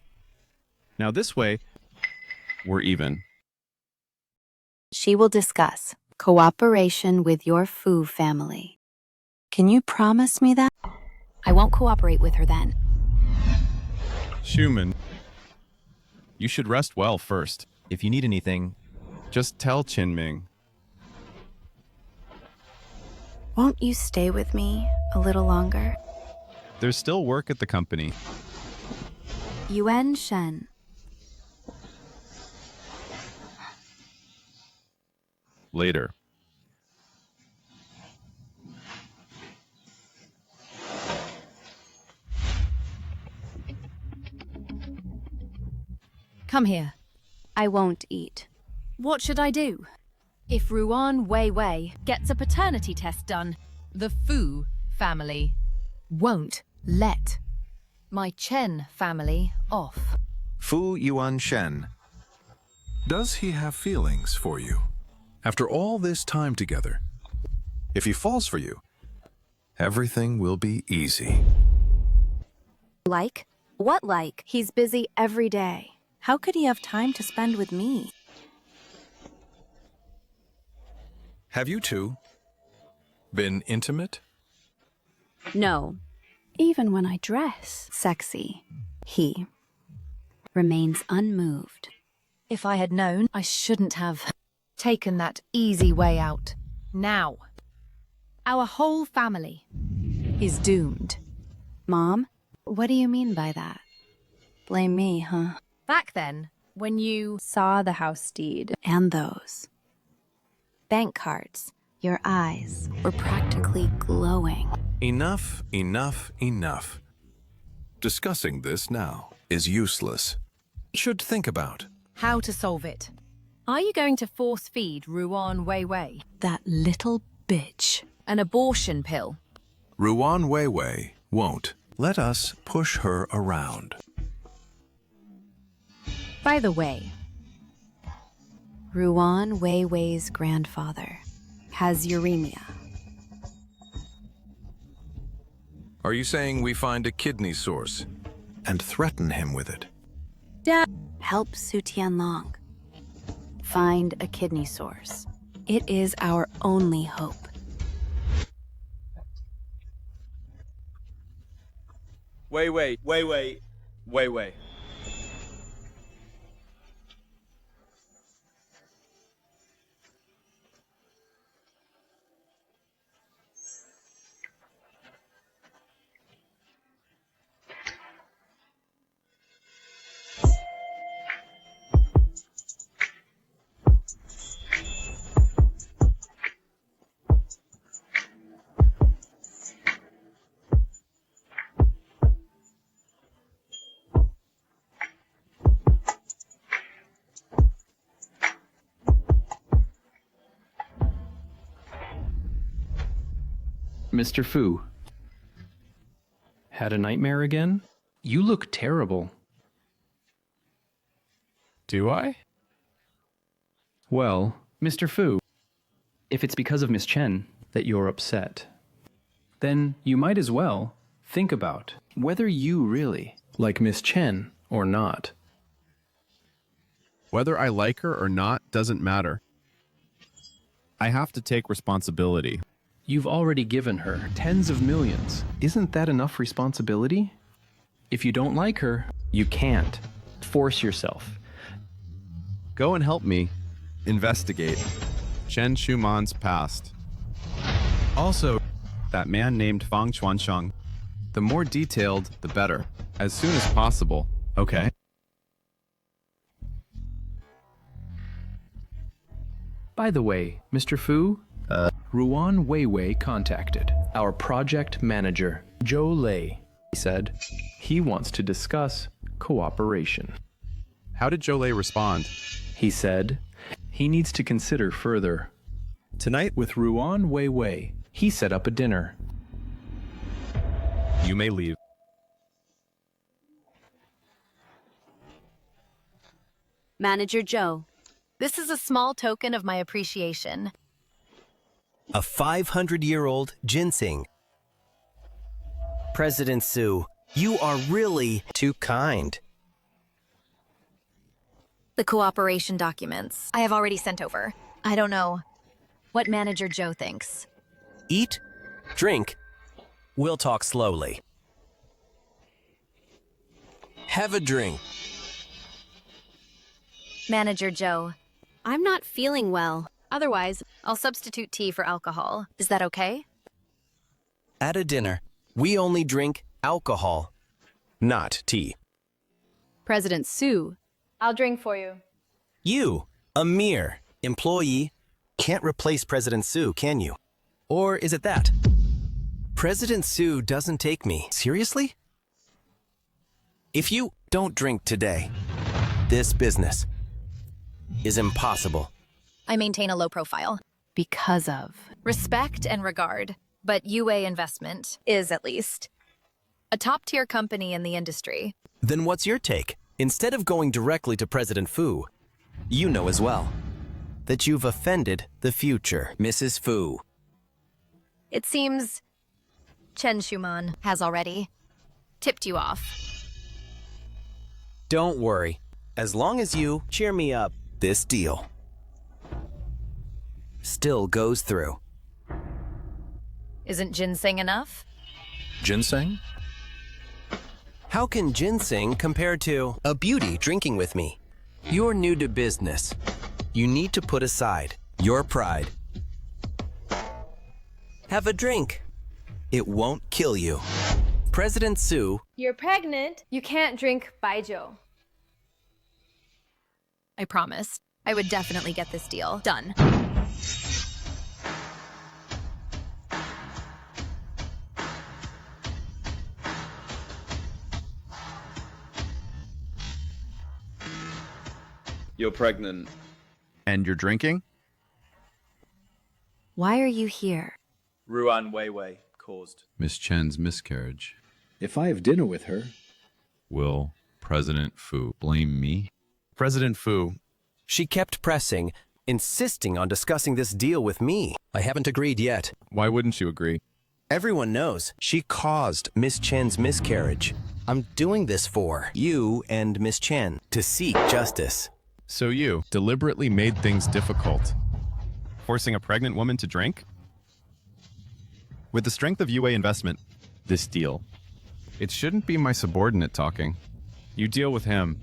Now this way, we're even. She will discuss cooperation with your Fu family. Can you promise me that? I won't cooperate with her then. Schumann, you should rest well first. If you need anything, just tell Qinming. Won't you stay with me a little longer? There's still work at the company. Yuan Shen. Later. Come here. I won't eat. What should I do? If Ruan Wei Wei gets a paternity test done, the Fu family won't let my Chen family off. Fu Yuan Shen. Does he have feelings for you? After all this time together, if he falls for you, everything will be easy. Like? What like? He's busy every day. How could he have time to spend with me? Have you two been intimate? No. Even when I dress sexy, he remains unmoved. If I had known, I shouldn't have taken that easy way out. Now, our whole family is doomed. Mom, what do you mean by that? Blame me, huh? Back then, when you saw the house deed and those bank cards, your eyes were practically glowing. Enough, enough, enough. Discussing this now is useless. Should think about how to solve it. Are you going to force feed Ruan Wei Wei, that little bitch, an abortion pill? Ruan Wei Wei won't. Let us push her around. By the way, Ruan Wei Wei's grandfather has uremia. Are you saying we find a kidney source and threaten him with it? Dad, help Su Tianlong find a kidney source. It is our only hope. Wait. Mr. Fu. Had a nightmare again? You look terrible. Do I? Well, Mr. Fu, if it's because of Miss Chen that you're upset, then you might as well think about whether you really like Miss Chen or not. Whether I like her or not doesn't matter. I have to take responsibility. You've already given her tens of millions. Isn't that enough responsibility? If you don't like her, you can't. Force yourself. Go and help me investigate Chen Shuman's past. Also, that man named Fang Chuansheng. The more detailed, the better. As soon as possible, okay? By the way, Mr. Fu, Ruan Wei Wei contacted our project manager, Zhou Lei. He said he wants to discuss cooperation. How did Zhou Lei respond? He said he needs to consider further. Tonight with Ruan Wei Wei, he set up a dinner. You may leave. Manager Zhou. This is a small token of my appreciation. A 500-year-old ginseng. President Su, you are really too kind. The cooperation documents I have already sent over. I don't know what Manager Joe thinks. Eat, drink, we'll talk slowly. Have a drink. Manager Joe, I'm not feeling well. Otherwise, I'll substitute tea for alcohol. Is that okay? At a dinner, we only drink alcohol, not tea. President Su, I'll drink for you. You, a mere employee, can't replace President Su, can you? Or is it that? President Su doesn't take me seriously? If you don't drink today, this business is impossible. I maintain a low profile. Because of. Respect and regard. But UA Investment is, at least, a top-tier company in the industry. Then what's your take? Instead of going directly to President Fu, you know as well that you've offended the future Mrs. Fu. It seems Chen Shuman has already tipped you off. Don't worry. As long as you cheer me up, this deal still goes through. Isn't ginseng enough? Ginseng? How can ginseng compare to a beauty drinking with me? You're new to business. You need to put aside your pride. Have a drink. It won't kill you. President Su. You're pregnant. You can't drink baijiu. I promised. I would definitely get this deal done. You're pregnant. And you're drinking? Why are you here? Ruan Weiwei caused. Miss Chen's miscarriage. If I have dinner with her, Will President Fu blame me? President Fu. She kept pressing, insisting on discussing this deal with me. I haven't agreed yet. Why wouldn't you agree? Everyone knows she caused Miss Chen's miscarriage. I'm doing this for you and Miss Chen to seek justice. So you deliberately made things difficult, forcing a pregnant woman to drink? With the strength of UA Investment, this deal, it shouldn't be my subordinate talking. You deal with him.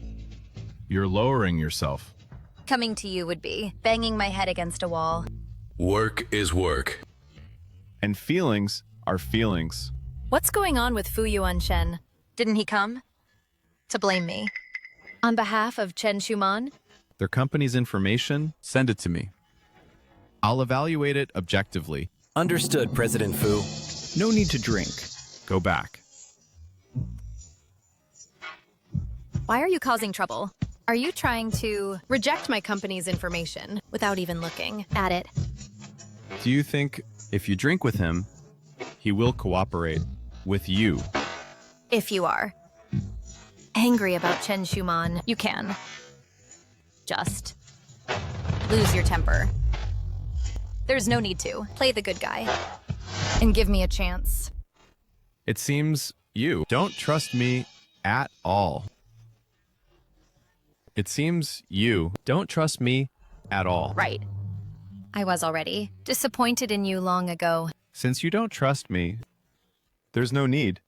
You're lowering yourself. Coming to you would be banging my head against a wall. Work is work. And feelings are feelings. What's going on with Fu Yuan Shen? Didn't he come to blame me? On behalf of Chen Shuman? Their company's information, send it to me. I'll evaluate it objectively. Understood, President Fu. No need to drink. Go back. Why are you causing trouble? Are you trying to reject my company's information without even looking at it? Do you think if you drink with him, he will cooperate with you? If you are angry about Chen Shuman, you can just lose your temper. There's no need to. Play the good guy and give me a chance. It seems you don't trust me at all. It seems you don't trust me at all. Right. I was already disappointed in you long ago. Since you don't trust me, there's no need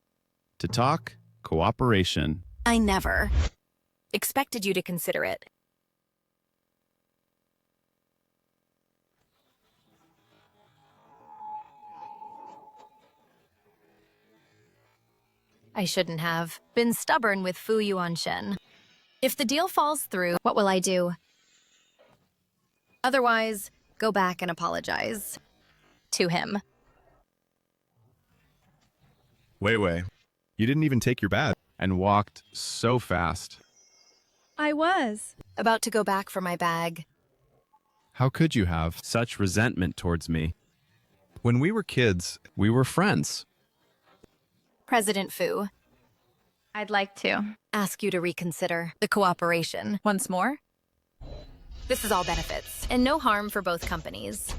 to talk cooperation. I never expected you to consider it. I shouldn't have been stubborn with Fu Yuan Shen. If the deal falls through, what will I do? Otherwise, go back and apologize to him. Wei, you didn't even take your bag and walked so fast. I was. About to go back for my bag. How could you have such resentment towards me? When we were kids, we were friends. President Fu, I'd like to ask you to reconsider the cooperation. Once more? This is all benefits and no harm for both companies.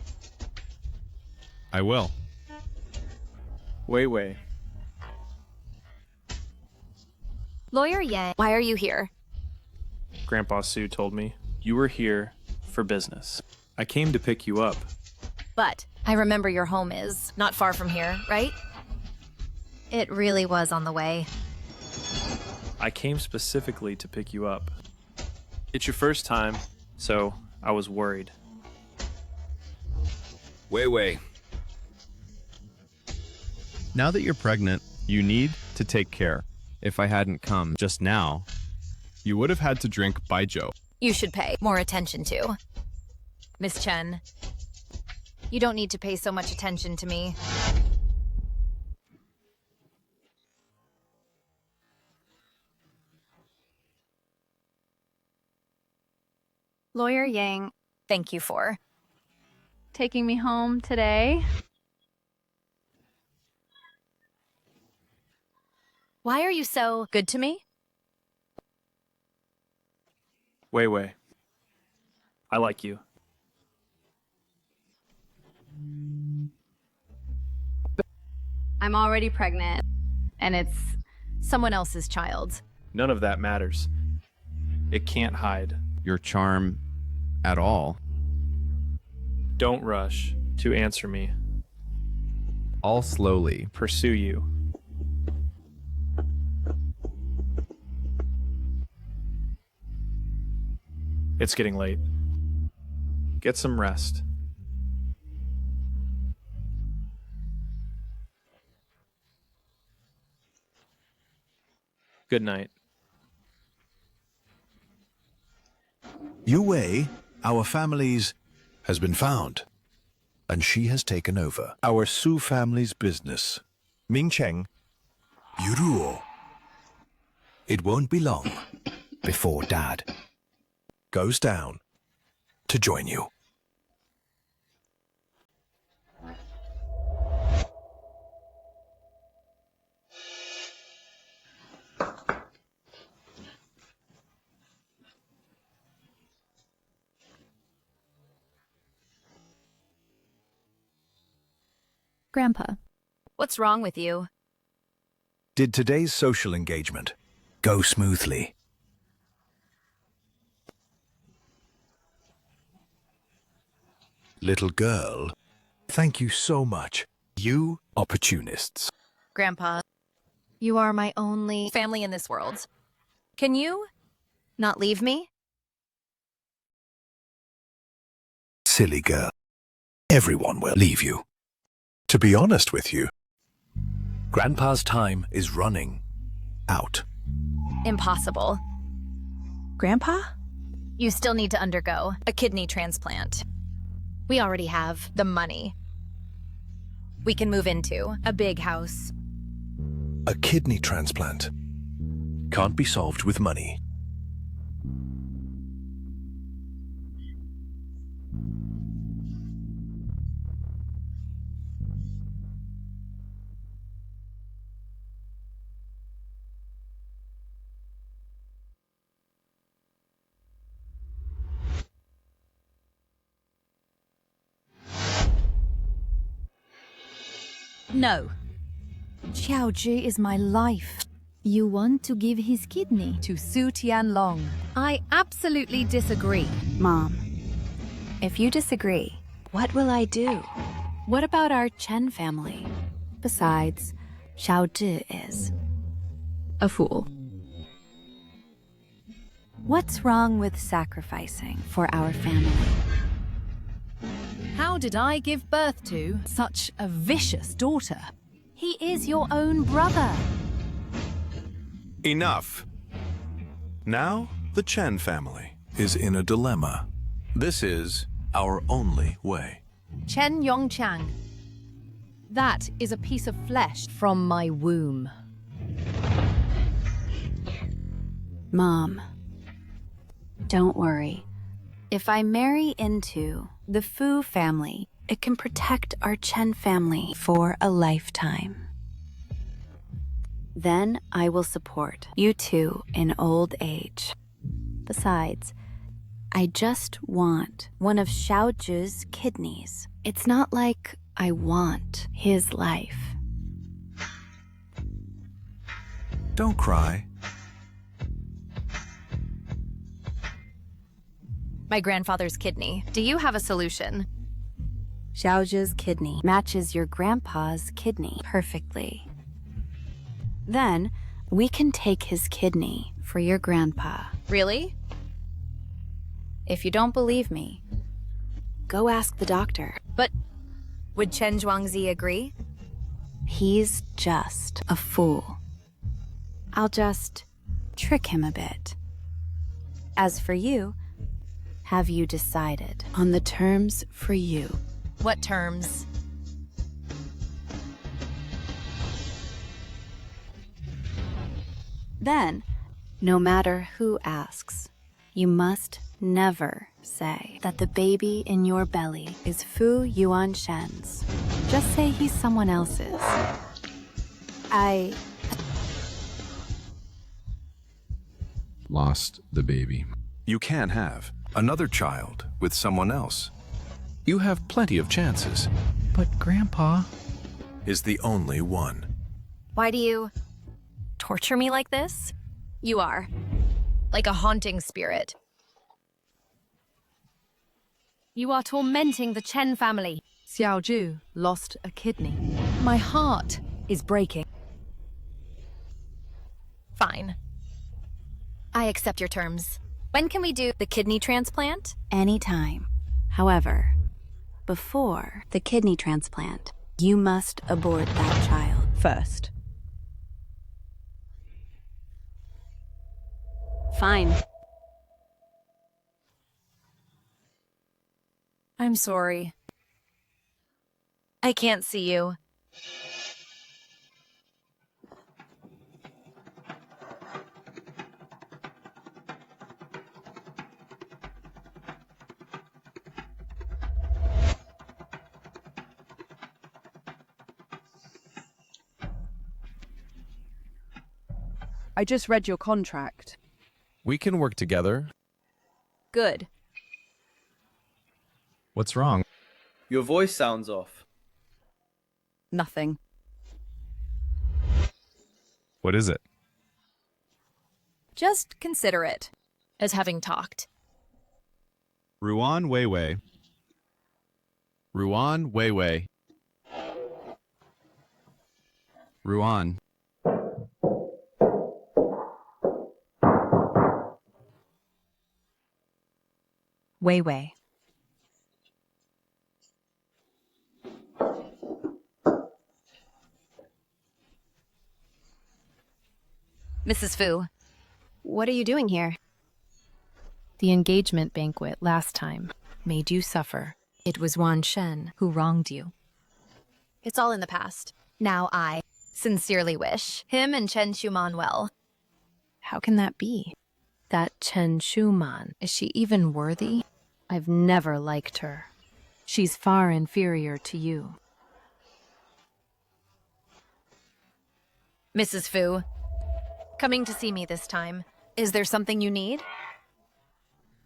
I will. Weiwei. Lawyer Yang, why are you here? Grandpa Su told me you were here for business. I came to pick you up. But I remember your home is not far from here, right? It really was on the way. I came specifically to pick you up. It's your first time, so I was worried. Weiwei. Now that you're pregnant, you need to take care. If I hadn't come just now, you would have had to drink baijiu. You should pay more attention to. Miss Chen, you don't need to pay so much attention to me. Lawyer Yang, thank you for Taking me home today? Why are you so good to me? Wei Wei. I like you. I'm already pregnant, and it's someone else's child. None of that matters. It can't hide. Your charm at all. Don't rush to answer me. I'll slowly pursue you. It's getting late. Get some rest. Good night. Yu Wei, our family's, has been found, and she has taken over our Su family's business. Ming Cheng, you rule. It won't be long before Dad goes down to join you. Grandpa. What's wrong with you? Did today's social engagement go smoothly? Little girl, thank you so much. You opportunists. Grandpa, you are my only family in this world. Can you not leave me? Silly girl. Everyone will leave you. To be honest with you, Grandpa's time is running out. Impossible. Grandpa? You still need to undergo a kidney transplant. We already have the money. We can move into a big house. A kidney transplant can't be solved with money. No. Xiaozhi is my life. You want to give his kidney to Su Tianlong. I absolutely disagree. Mom, if you disagree, what will I do? What about our Chen family? Besides, Xiaozhi is a fool. What's wrong with sacrificing for our family? How did I give birth to such a vicious daughter? He is your own brother. Enough. Now, the Chen family is in a dilemma. This is our only way. Chen Yongchang. That is a piece of flesh from my womb. Mom, don't worry. If I marry into the Fu family, it can protect our Chen family for a lifetime. Then I will support you two in old age. Besides, I just want one of Xiaozhi's kidneys. It's not like I want his life. Don't cry. My grandfather's kidney. Do you have a solution? Xiaozhi's kidney matches your grandpa's kidney perfectly. Then, we can take his kidney for your grandpa. Really? If you don't believe me, go ask the doctor. But would Chen Zhuangzi agree? He's just a fool. I'll just trick him a bit. As for you, have you decided on the terms for you? What terms? Then, no matter who asks, you must never say that the baby in your belly is Fu Yuan Shen's. Just say he's someone else's. Lost the baby. You can have another child with someone else. You have plenty of chances. But Grandpa... Is the only one. Why do you torture me like this? You are. Like a haunting spirit. You are tormenting the Chen family. Xiaoju lost a kidney. My heart is breaking. Fine. I accept your terms. When can we do the kidney transplant? Anytime. However, before the kidney transplant, you must abort that child first. Fine. I'm sorry. I can't see you. I just read your contract. We can work together. Good. What's wrong? Your voice sounds off. Nothing. What is it? Just consider it as having talked. Ruan Weiwei. Ruan Weiwei. Ruan. Weiwei. Mrs. Fu, What are you doing here? The engagement banquet last time made you suffer. It was Wan Shen who wronged you. it's all in the past. Now I sincerely wish him and Chen Shuman well. How can that be? That Chen Shuman, is she even worthy? I've never liked her. She's far inferior to you. Mrs. Fu, coming to see me this time. Is there something you need?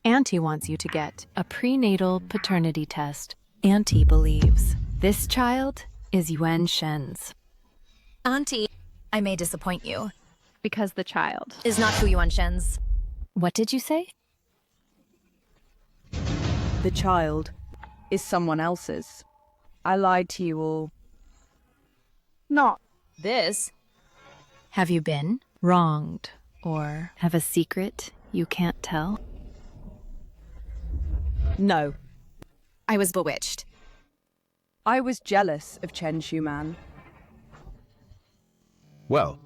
Auntie wants you to get a prenatal paternity test. Auntie believes this child is Yuan Shen's. Auntie, I may disappoint you. Because the child Is not Fu Yuan Shen's. What did you say? The child is someone else's. I lied to you all. not This? Have you been wronged or have a secret you can't tell? No. I was bewitched. I was jealous of Chen Shuman. Well,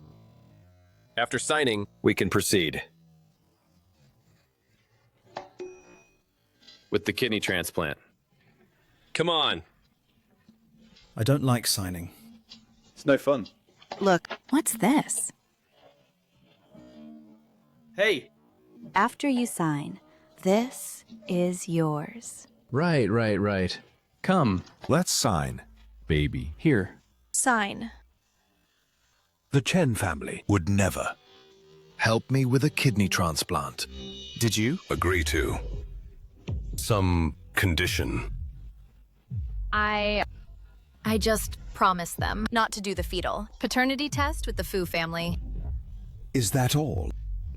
after signing, we can proceed. With the kidney transplant. Come on. I don't like signing. It's no fun. Look, what's this? Hey! After you sign, this is yours. Right. Come. Let's sign. Baby. Here. Sign. The Chen family would never help me with a kidney transplant. Did you agree to some condition? I just promised them not to do the fetal paternity test with the Fu family. Is that all?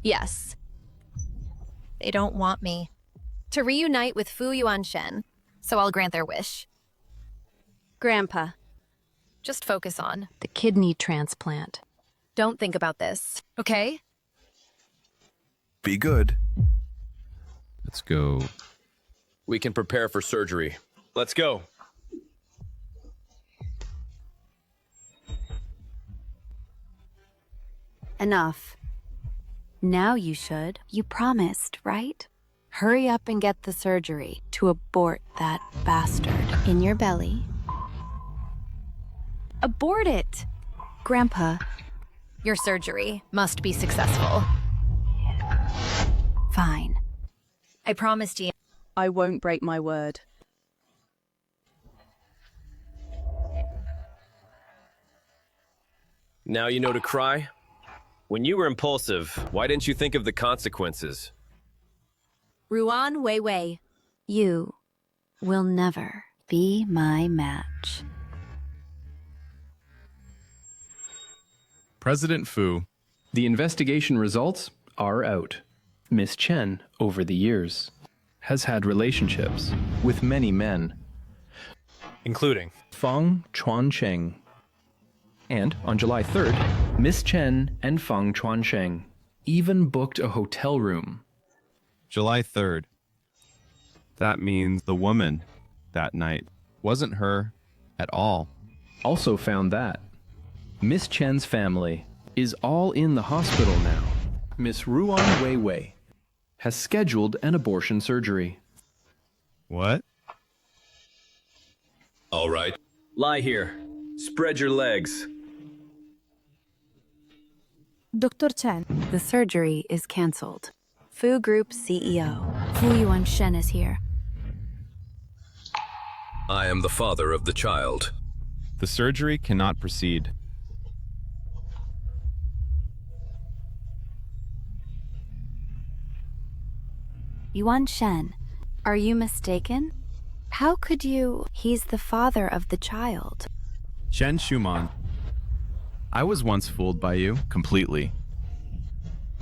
Yes. They don't want me to reunite with Fu Yuan Shen, so I'll grant their wish. Grandpa. Just focus on. The kidney transplant. Don't think about this, okay? Be good. Let's go. We can prepare for surgery. Let's go. Enough. Now you should. You promised, right? Hurry up and get the surgery to abort that bastard in your belly. Abort it! Grandpa. Your surgery must be successful. Fine. I promised you. I won't break my word. Now you know to cry? When you were impulsive, why didn't you think of the consequences? Ruan Wei Wei, you will never be my match. President Fu. The investigation results are out. Miss Chen, over the years, has had relationships with many men, including Feng Chuancheng. And on July 3rd, Miss Chen and Feng Chuancheng even booked a hotel room. July 3rd. That means the woman that night wasn't her at all. Also found that Miss Chen's family is all in the hospital now. Miss Ruan Wei Wei has scheduled an abortion surgery. What? All right. Lie here. Spread your legs. Dr. Chen, the surgery is cancelled. Fu Group CEO, Fu Yuanshen is here. I am the father of the child. The surgery cannot proceed. Yuanshen, are you mistaken? How could you? He's the father of the child. Chen Schumann. I was once fooled by you completely.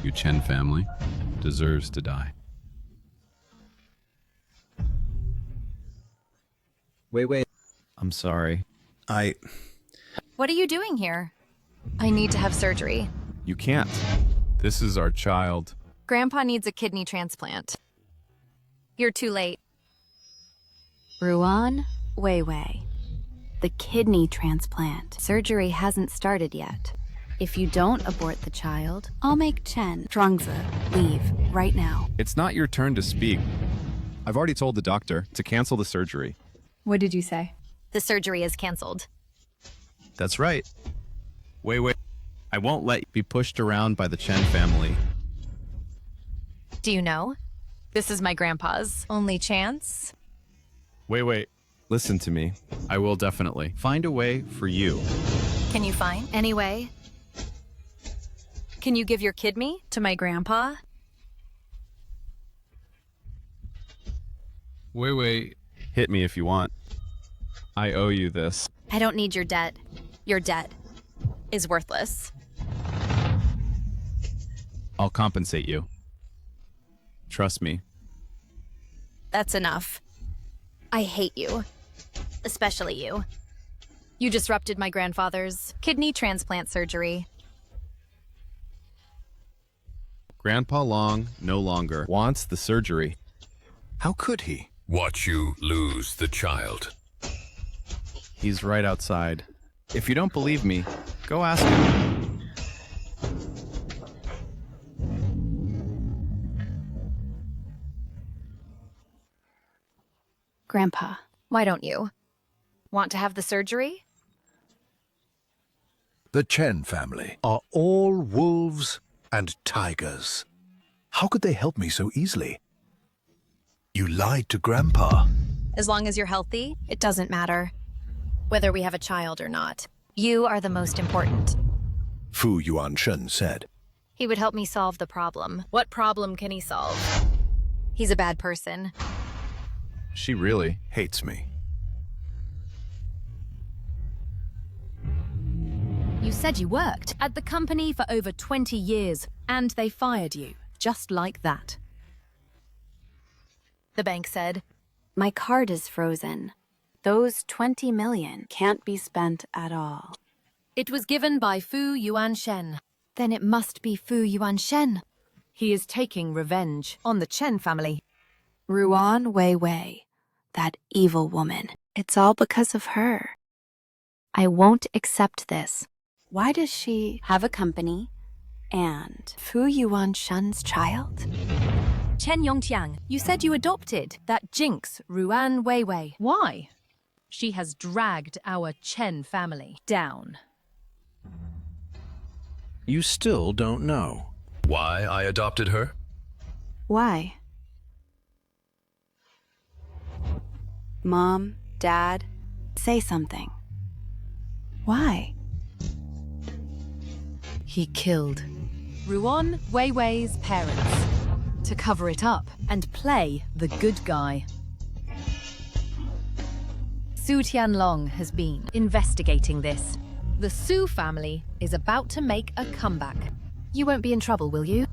Your Chen family deserves to die. Wait. I'm sorry. What are you doing here? I need to have surgery. You can't. This is our child. Grandpa needs a kidney transplant. You're too late. Ruan Wei Wei. The kidney transplant. Surgery hasn't started yet. If you don't abort the child, I'll make Chen Zhuangzi leave right now. It's not your turn to speak. I've already told the doctor to cancel the surgery. What did you say? The surgery is canceled. That's right. Wait. I won't let you be pushed around by the Chen family. Do you know? This is my grandpa's only chance. Wait. Listen to me. I will definitely find a way for you. Can you find any way? Can you give your kidney to my grandpa? Wait. Hit me if you want. I owe you this. I don't need your debt. Your debt is worthless. I'll compensate you. Trust me. That's enough. I hate you. Especially you. You disrupted my grandfather's kidney transplant surgery. Grandpa Long no longer wants the surgery. How could he? Watch you lose the child. He's right outside. If you don't believe me, go ask him. Grandpa, why don't you? Want to have the surgery? The Chen family are all wolves and tigers. How could they help me so easily? You lied to Grandpa. As long as you're healthy, it doesn't matter. Whether we have a child or not. You are the most important. Fu Yuanshen said. He would help me solve the problem. What problem can he solve? He's a bad person. She really hates me. You said you worked at the company for over 20 years, and they fired you, just like that. The bank said, my card is frozen. Those 20 million can't be spent at all. It was given by Fu Yuanshen. Then it must be Fu Yuanshen. He is taking revenge on the Chen family. Ruan Wei Wei, that evil woman. It's all because of her. I won't accept this. Why does she have a company and Fu Yuanshen's child? Chen Yongtiang, you said you adopted that jinx, Ruan Wei Wei. Why? She has dragged our Chen family down. You still don't know. Why I adopted her? Why? Mom, Dad, say something. Why? He killed Ruan Weiwei's parents to cover it up and play the good guy. Su Tianlong has been investigating this. The Su family is about to make a comeback. You won't be in trouble, will you?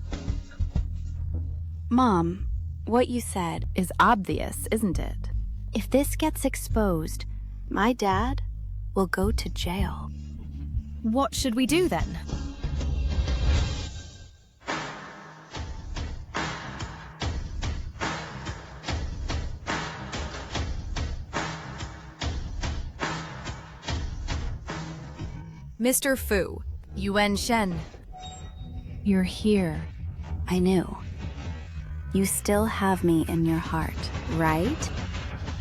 Mom, what you said is obvious, isn't it? If this gets exposed, my dad will go to jail. What should we do then? Mr. Fu, Yuan Shen. You're here. I knew. You still have me in your heart, right?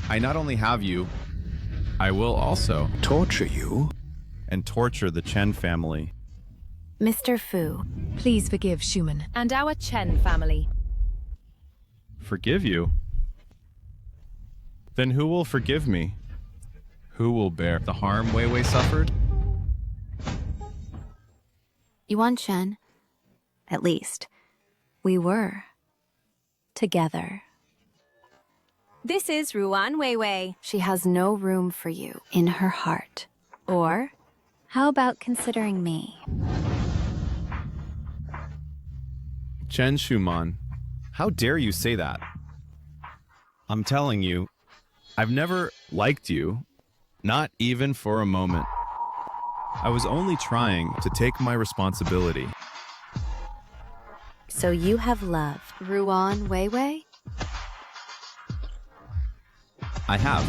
I not only have you, I will also torture you and torture the Chen family. Mr. Fu, please forgive Schumann and our Chen family. Forgive you? Then who will forgive me? Who will bear the harm Weiwei suffered? Yuan Shen, at least, we were together. This is Ruan Weiwei. She has no room for you in her heart. Or, how about considering me? Chen Schumann, how dare you say that? I'm telling you, I've never liked you, not even for a moment. I was only trying to take my responsibility. So you have loved Ruan Weiwei? I have.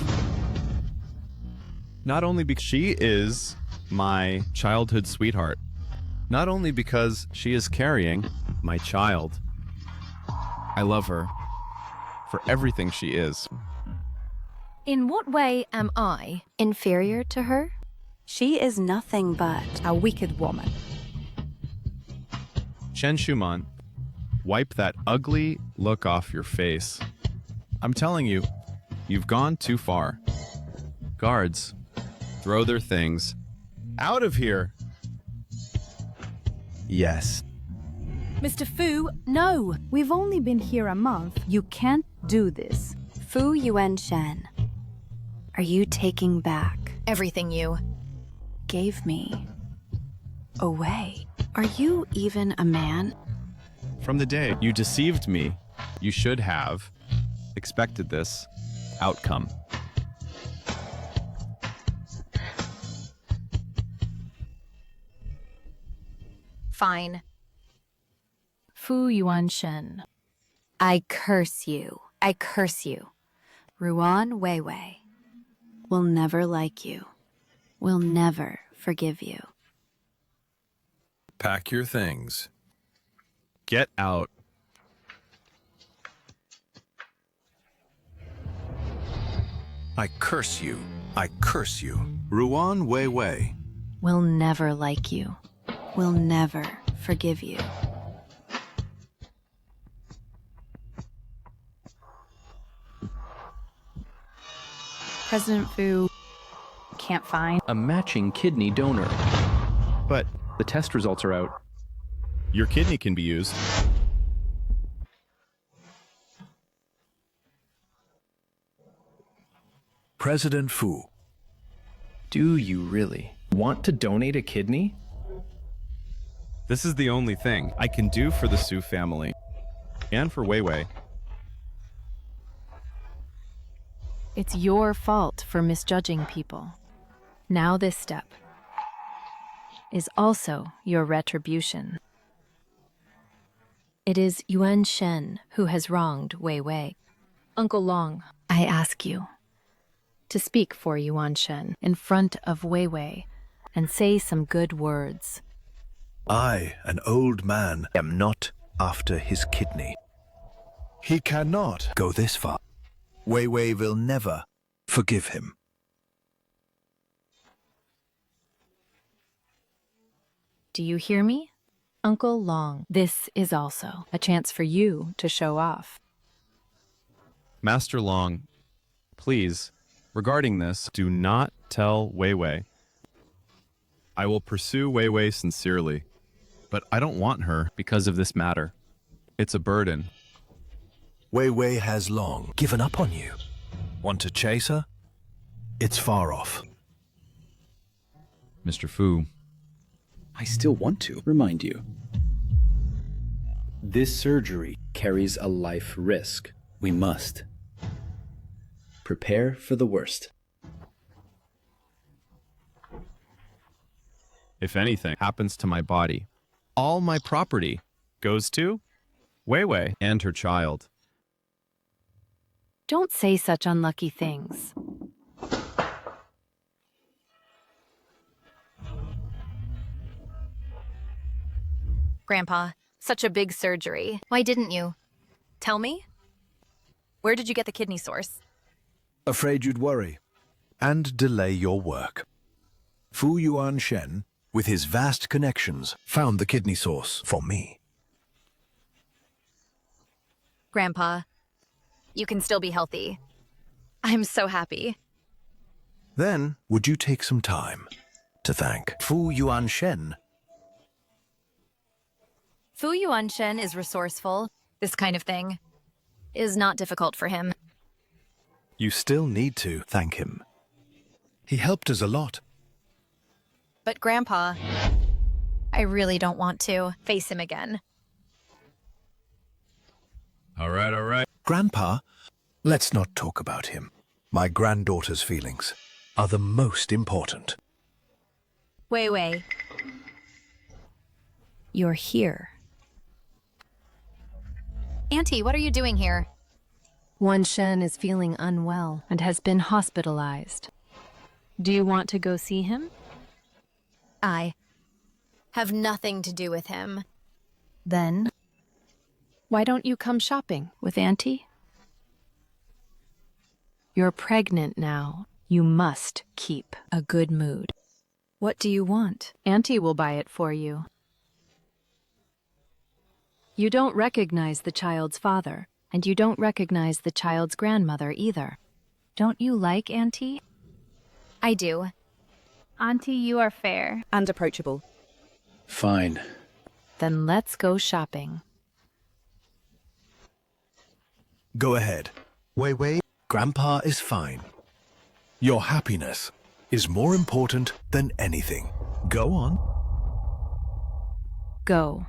Not only because she is my childhood sweetheart, not only because she is carrying my child. I love her for everything she is. In what way am I inferior to her? She is nothing but a wicked woman. Chen Schumann, wipe that ugly look off your face. I'm telling you, you've gone too far. Guards, throw their things out of here. Yes. Mr. Fu, no. We've only been here a month. You can't do this. Fu Yuan Shen, are you taking back everything you gave me away? Are you even a man? From the day you deceived me, you should have expected this outcome. Fine. Fu Yuan Shen, I curse you. I curse you. Ruan Weiwei will never like you. Will never forgive you. Pack your things. Get out. I curse you. I curse you. Ruan Weiwei will never like you. Will never forgive you. President Fu can't find a matching kidney donor. But the test results are out. Your kidney can be used. President Fu. Do you really want to donate a kidney? This is the only thing I can do for the Su family and for Weiwei. It's your fault for misjudging people. Now this step is also your retribution. It is Yuan Shen who has wronged Weiwei. Uncle Long, I ask you to speak for Yuan Shen in front of Weiwei and say some good words. I, an old man, am not after his kidney. He cannot go this far. Weiwei will never forgive him. Do you hear me? Uncle Long, this is also a chance for you to show off. Master Long, please, Regarding this, do not tell Wei Wei. I will pursue Wei Wei sincerely, but I don't want her because of this matter. It's a burden. Wei Wei has long given up on you. Want to chase her? It's far off. Mr. Fu, I still want to remind you. This surgery carries a life risk. We must prepare for the worst. If anything happens to my body, all my property goes to Wei Wei and her child. Don't say such unlucky things. Grandpa, such a big surgery. Why didn't you? Tell me? Where did you get the kidney source? Afraid you'd worry and delay your work. Fu Yuan Shen, with his vast connections, found the kidney source for me. Grandpa, you can still be healthy. I'm so happy. Then, would you take some time to thank Fu Yuan Shen? Fu Yuanshen is resourceful. This kind of thing is not difficult for him. You still need to thank him. He helped us a lot. But Grandpa, I really don't want to face him again. all right. Grandpa, let's not talk about him. My granddaughter's feelings are the most important. Wei Wei. You're here. Auntie, what are you doing here? Wan Shen is feeling unwell and has been hospitalized. Do you want to go see him? I have nothing to do with him. Then, why don't you come shopping with Auntie? You're pregnant now. You must keep a good mood. What do you want? Auntie will buy it for you. You don't recognize the child's father, and you don't recognize the child's grandmother either. Don't you like Auntie? I do. Auntie, you are fair. And approachable. Fine. Then let's go shopping. Go ahead. Wei Wei, Grandpa is fine. Your happiness is more important than anything. Go on. Go.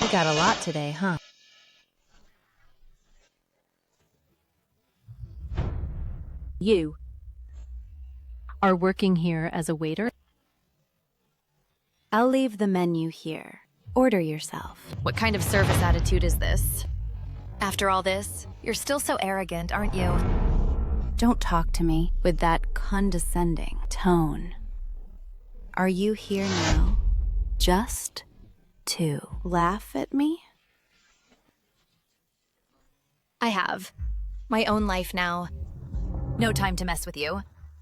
We got a lot today, huh? You are working here as a waiter? I'll leave the menu here. Order yourself. What kind of service attitude is this? After all this, you're still so arrogant, aren't you? Don't talk to me with that condescending tone. Are you here now just to laugh at me? I have my own life now. No time to mess with you.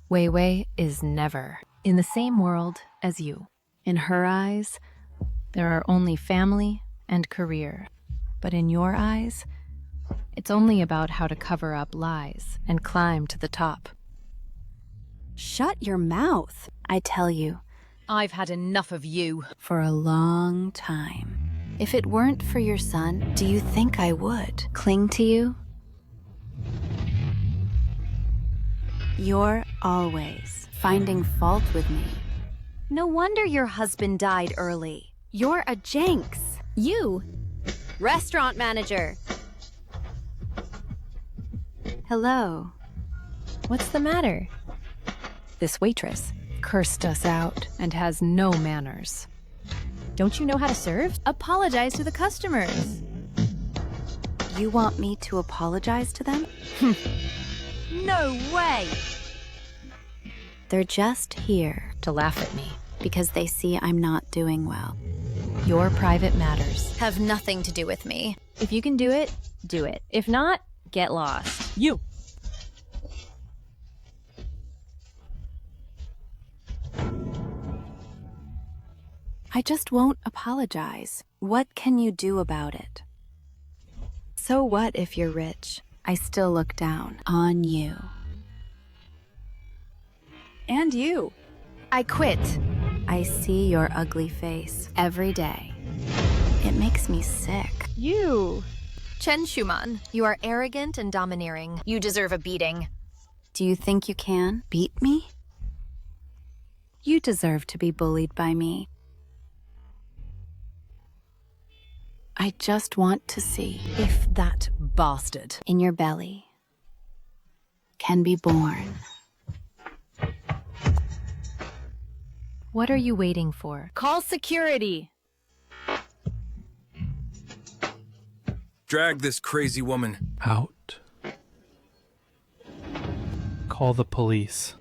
Wei Wei is never in the same world as you. In her eyes, there are only family and career. But in your eyes, it's only about how to cover up lies and climb to the top. Shut your mouth, I tell you. I've had enough of you. For a long time. If it weren't for your son, do you think I would cling to you? You're always finding fault with me. No wonder your husband died early. You're a Jenks. You, restaurant manager. Hello. What's the matter? This waitress cursed us out and has no manners. Don't you know how to serve? Apologize to the customers. You want me to apologize to them? No way! They're just here to laugh at me because they see I'm not doing well. Your private matters Have nothing to do with me. If you can do it, do it. If not, get lost. You. I just won't apologize. What can you do about it? So what if you're rich? I still look down on you. And you. I quit. I see your ugly face every day. It makes me sick. You. Chen Schumann, you are arrogant and domineering. You deserve a beating. Do you think you can beat me? You deserve to be bullied by me. I just want to see If that bastard in your belly can be born. What are you waiting for? Call security! Drag this crazy woman out. Call the police.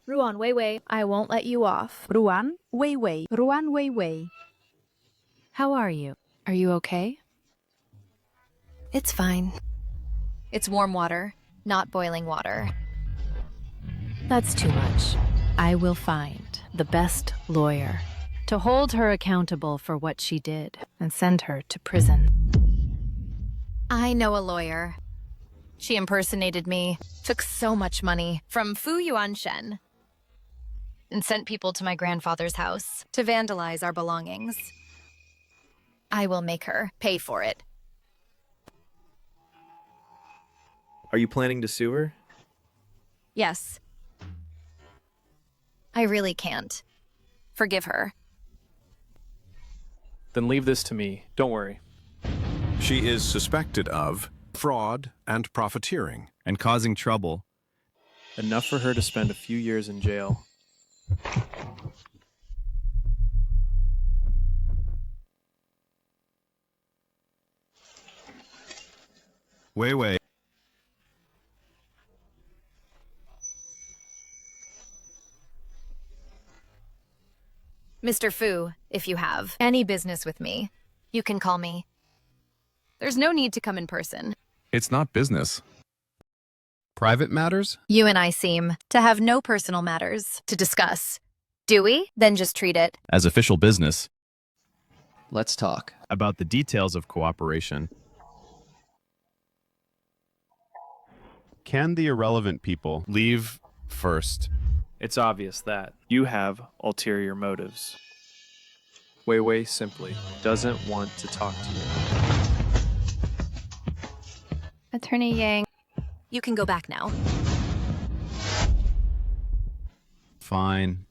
Ruan Weiwei, I won't let you off. Ruan Weiwei. Ruan Weiwei. How are you? Are you okay? It's fine. It's warm water, not boiling water. That's too much. I will find the best lawyer to hold her accountable for what she did and send her to prison. I know a lawyer. She impersonated me, took so much money from Fu Yuanshen, and sent people to my grandfather's house to vandalize our belongings. I will make her pay for it. Are you planning to sue her? Yes. I really can't. Forgive her. Then leave this to me. Don't worry. She is suspected of fraud and profiteering. And causing trouble. Enough for her to spend a few years in jail. Weiwei. Mr. Fu, if you have any business with me, you can call me. There's no need to come in person. It's not business. Private matters? You and I seem to have no personal matters to discuss. Do we? Then just treat it As official business. Let's talk. About the details of cooperation. Can the irrelevant people leave first? It's obvious that you have ulterior motives. Weiwei simply doesn't want to talk to you. Attorney Yang, you can go back now. Fine.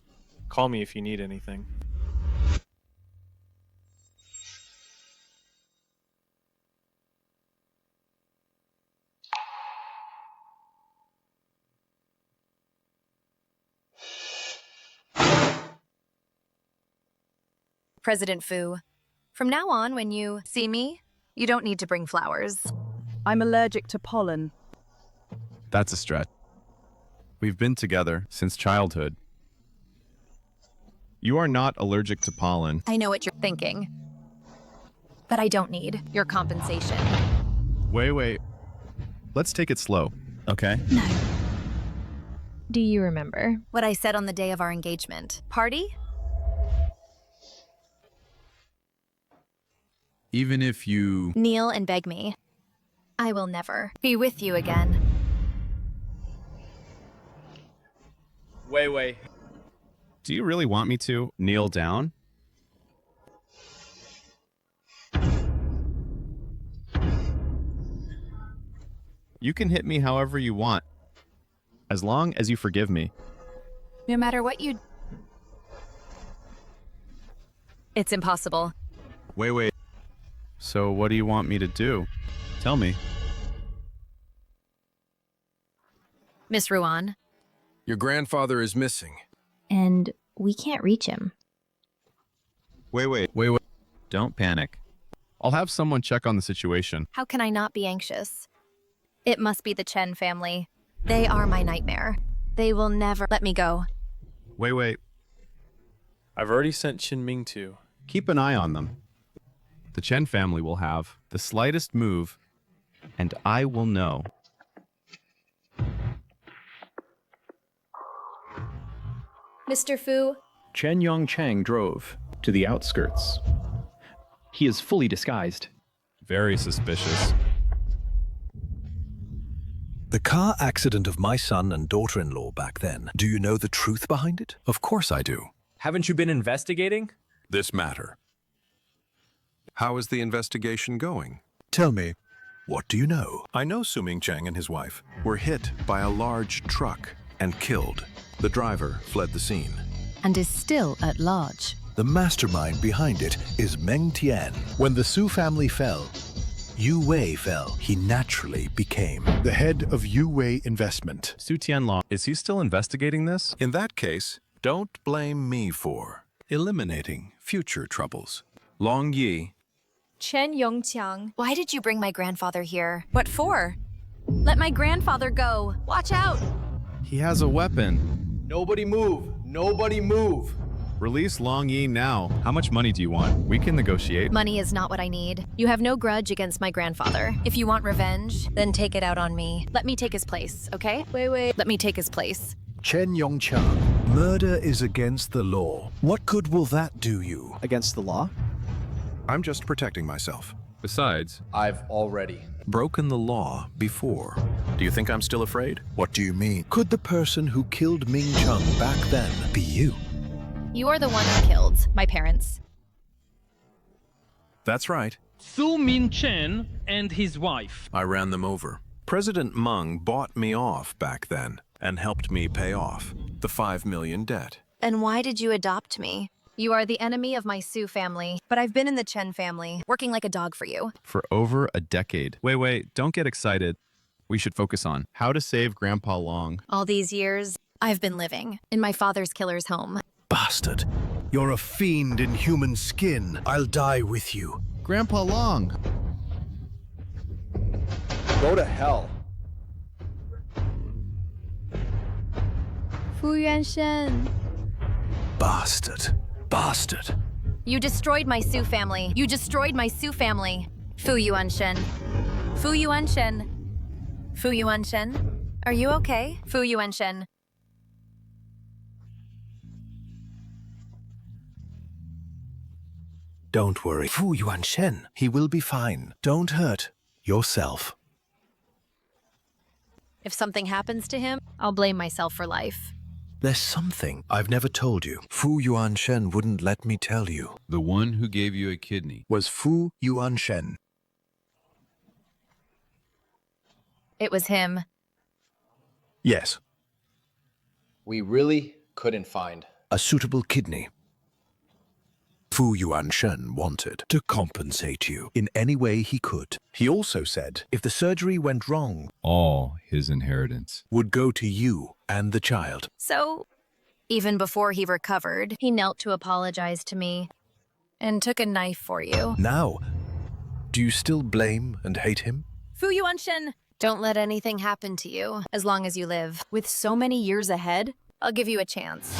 Call me if you need anything. President Fu, from now on, when you see me, you don't need to bring flowers. I'm allergic to pollen. That's a stretch. We've been together since childhood. You are not allergic to pollen. I know what you're thinking, but I don't need your compensation. Wait. Let's take it slow, okay? No. Do you remember? What I said on the day of our engagement. Party? Even if you... Kneel and beg me. I will never be with you again. Weiwei. Do you really want me to kneel down? You can hit me however you want, as long as you forgive me. No matter what you... It's impossible. Wait. So what do you want me to do? Tell me. Miss Ruan. Your grandfather is missing. And we can't reach him. Wait. Don't panic. I'll have someone check on the situation. How can I not be anxious? It must be the Chen family. They are my nightmare. They will never let me go. Wait. I've already sent Qinming to. Keep an eye on them. The Chen family will have the slightest move, and I will know. Mr. Fu, Chen Yongchang drove. to the outskirts. He is fully disguised. Very suspicious. The car accident of my son and daughter-in-law back then, do you know the truth behind it? Of course I do. Haven't you been investigating? This matter. How is the investigation going? Tell me, what do you know? I know Su Ming Cheng and his wife were hit by a large truck and killed. The driver fled the scene. And is still at large. The mastermind behind it is Meng Tian. When the Su family fell, Yu Wei fell. He naturally became the head of Yu Wei Investment. Su Tianlong, is he still investigating this? In that case, don't blame me for eliminating future troubles. Long Yi. Chen Yongqiang. Why did you bring my grandfather here? What for? Let my grandfather go. Watch out. He has a weapon. Nobody move! Nobody move! Release Long Yi now. How much money do you want? We can negotiate. Money is not what I need. You have no grudge against my grandfather. If you want revenge, then take it out on me. Let me take his place, okay? Wait. Let me take his place. Chen Yongqiang. Murder is against the law. What good will that do you? Against the law? I'm just protecting myself. Besides, I've already Broken the law before. Do you think I'm still afraid? What do you mean? Could the person who killed Ming Chung back then be you? You are the one who killed my parents. That's right. Su Ming Chen and his wife. I ran them over. President Meng bought me off back then and helped me pay off the 5 million debt. And why did you adopt me? You are the enemy of my Su family, but I've been in the Chen family, working like a dog for you. for over a decade. Wait, don't get excited. We should focus on how to save Grandpa Long. All these years, I've been living in my father's killer's home. Bastard. You're a fiend in human skin. I'll die with you. Grandpa Long! go to hell. Fu Yuanshen. Bastard. Bastard. You destroyed my Su family. You destroyed my Su family. Fu Yuanshen. Fu Yuanshen. Fu Yuanshen. Are you okay? Fu Yuanshen. Don't worry. Fu Yuanshen. He will be fine. Don't hurt yourself. If something happens to him, I'll blame myself for life. There's something I've never told you. Fu Yuanshen wouldn't let me tell you. The one who gave you a kidney Was Fu Yuanshen. It was him. Yes. We really couldn't find A suitable kidney. Fu Yuanshen wanted to compensate you in any way he could. He also said if the surgery went wrong, all his inheritance would go to you and the child. So, even before he recovered, he knelt to apologize to me and took a knife for you. Now, do you still blame and hate him? Fu Yuanshen, don't let anything happen to you as long as you live. With so many years ahead, I'll give you a chance.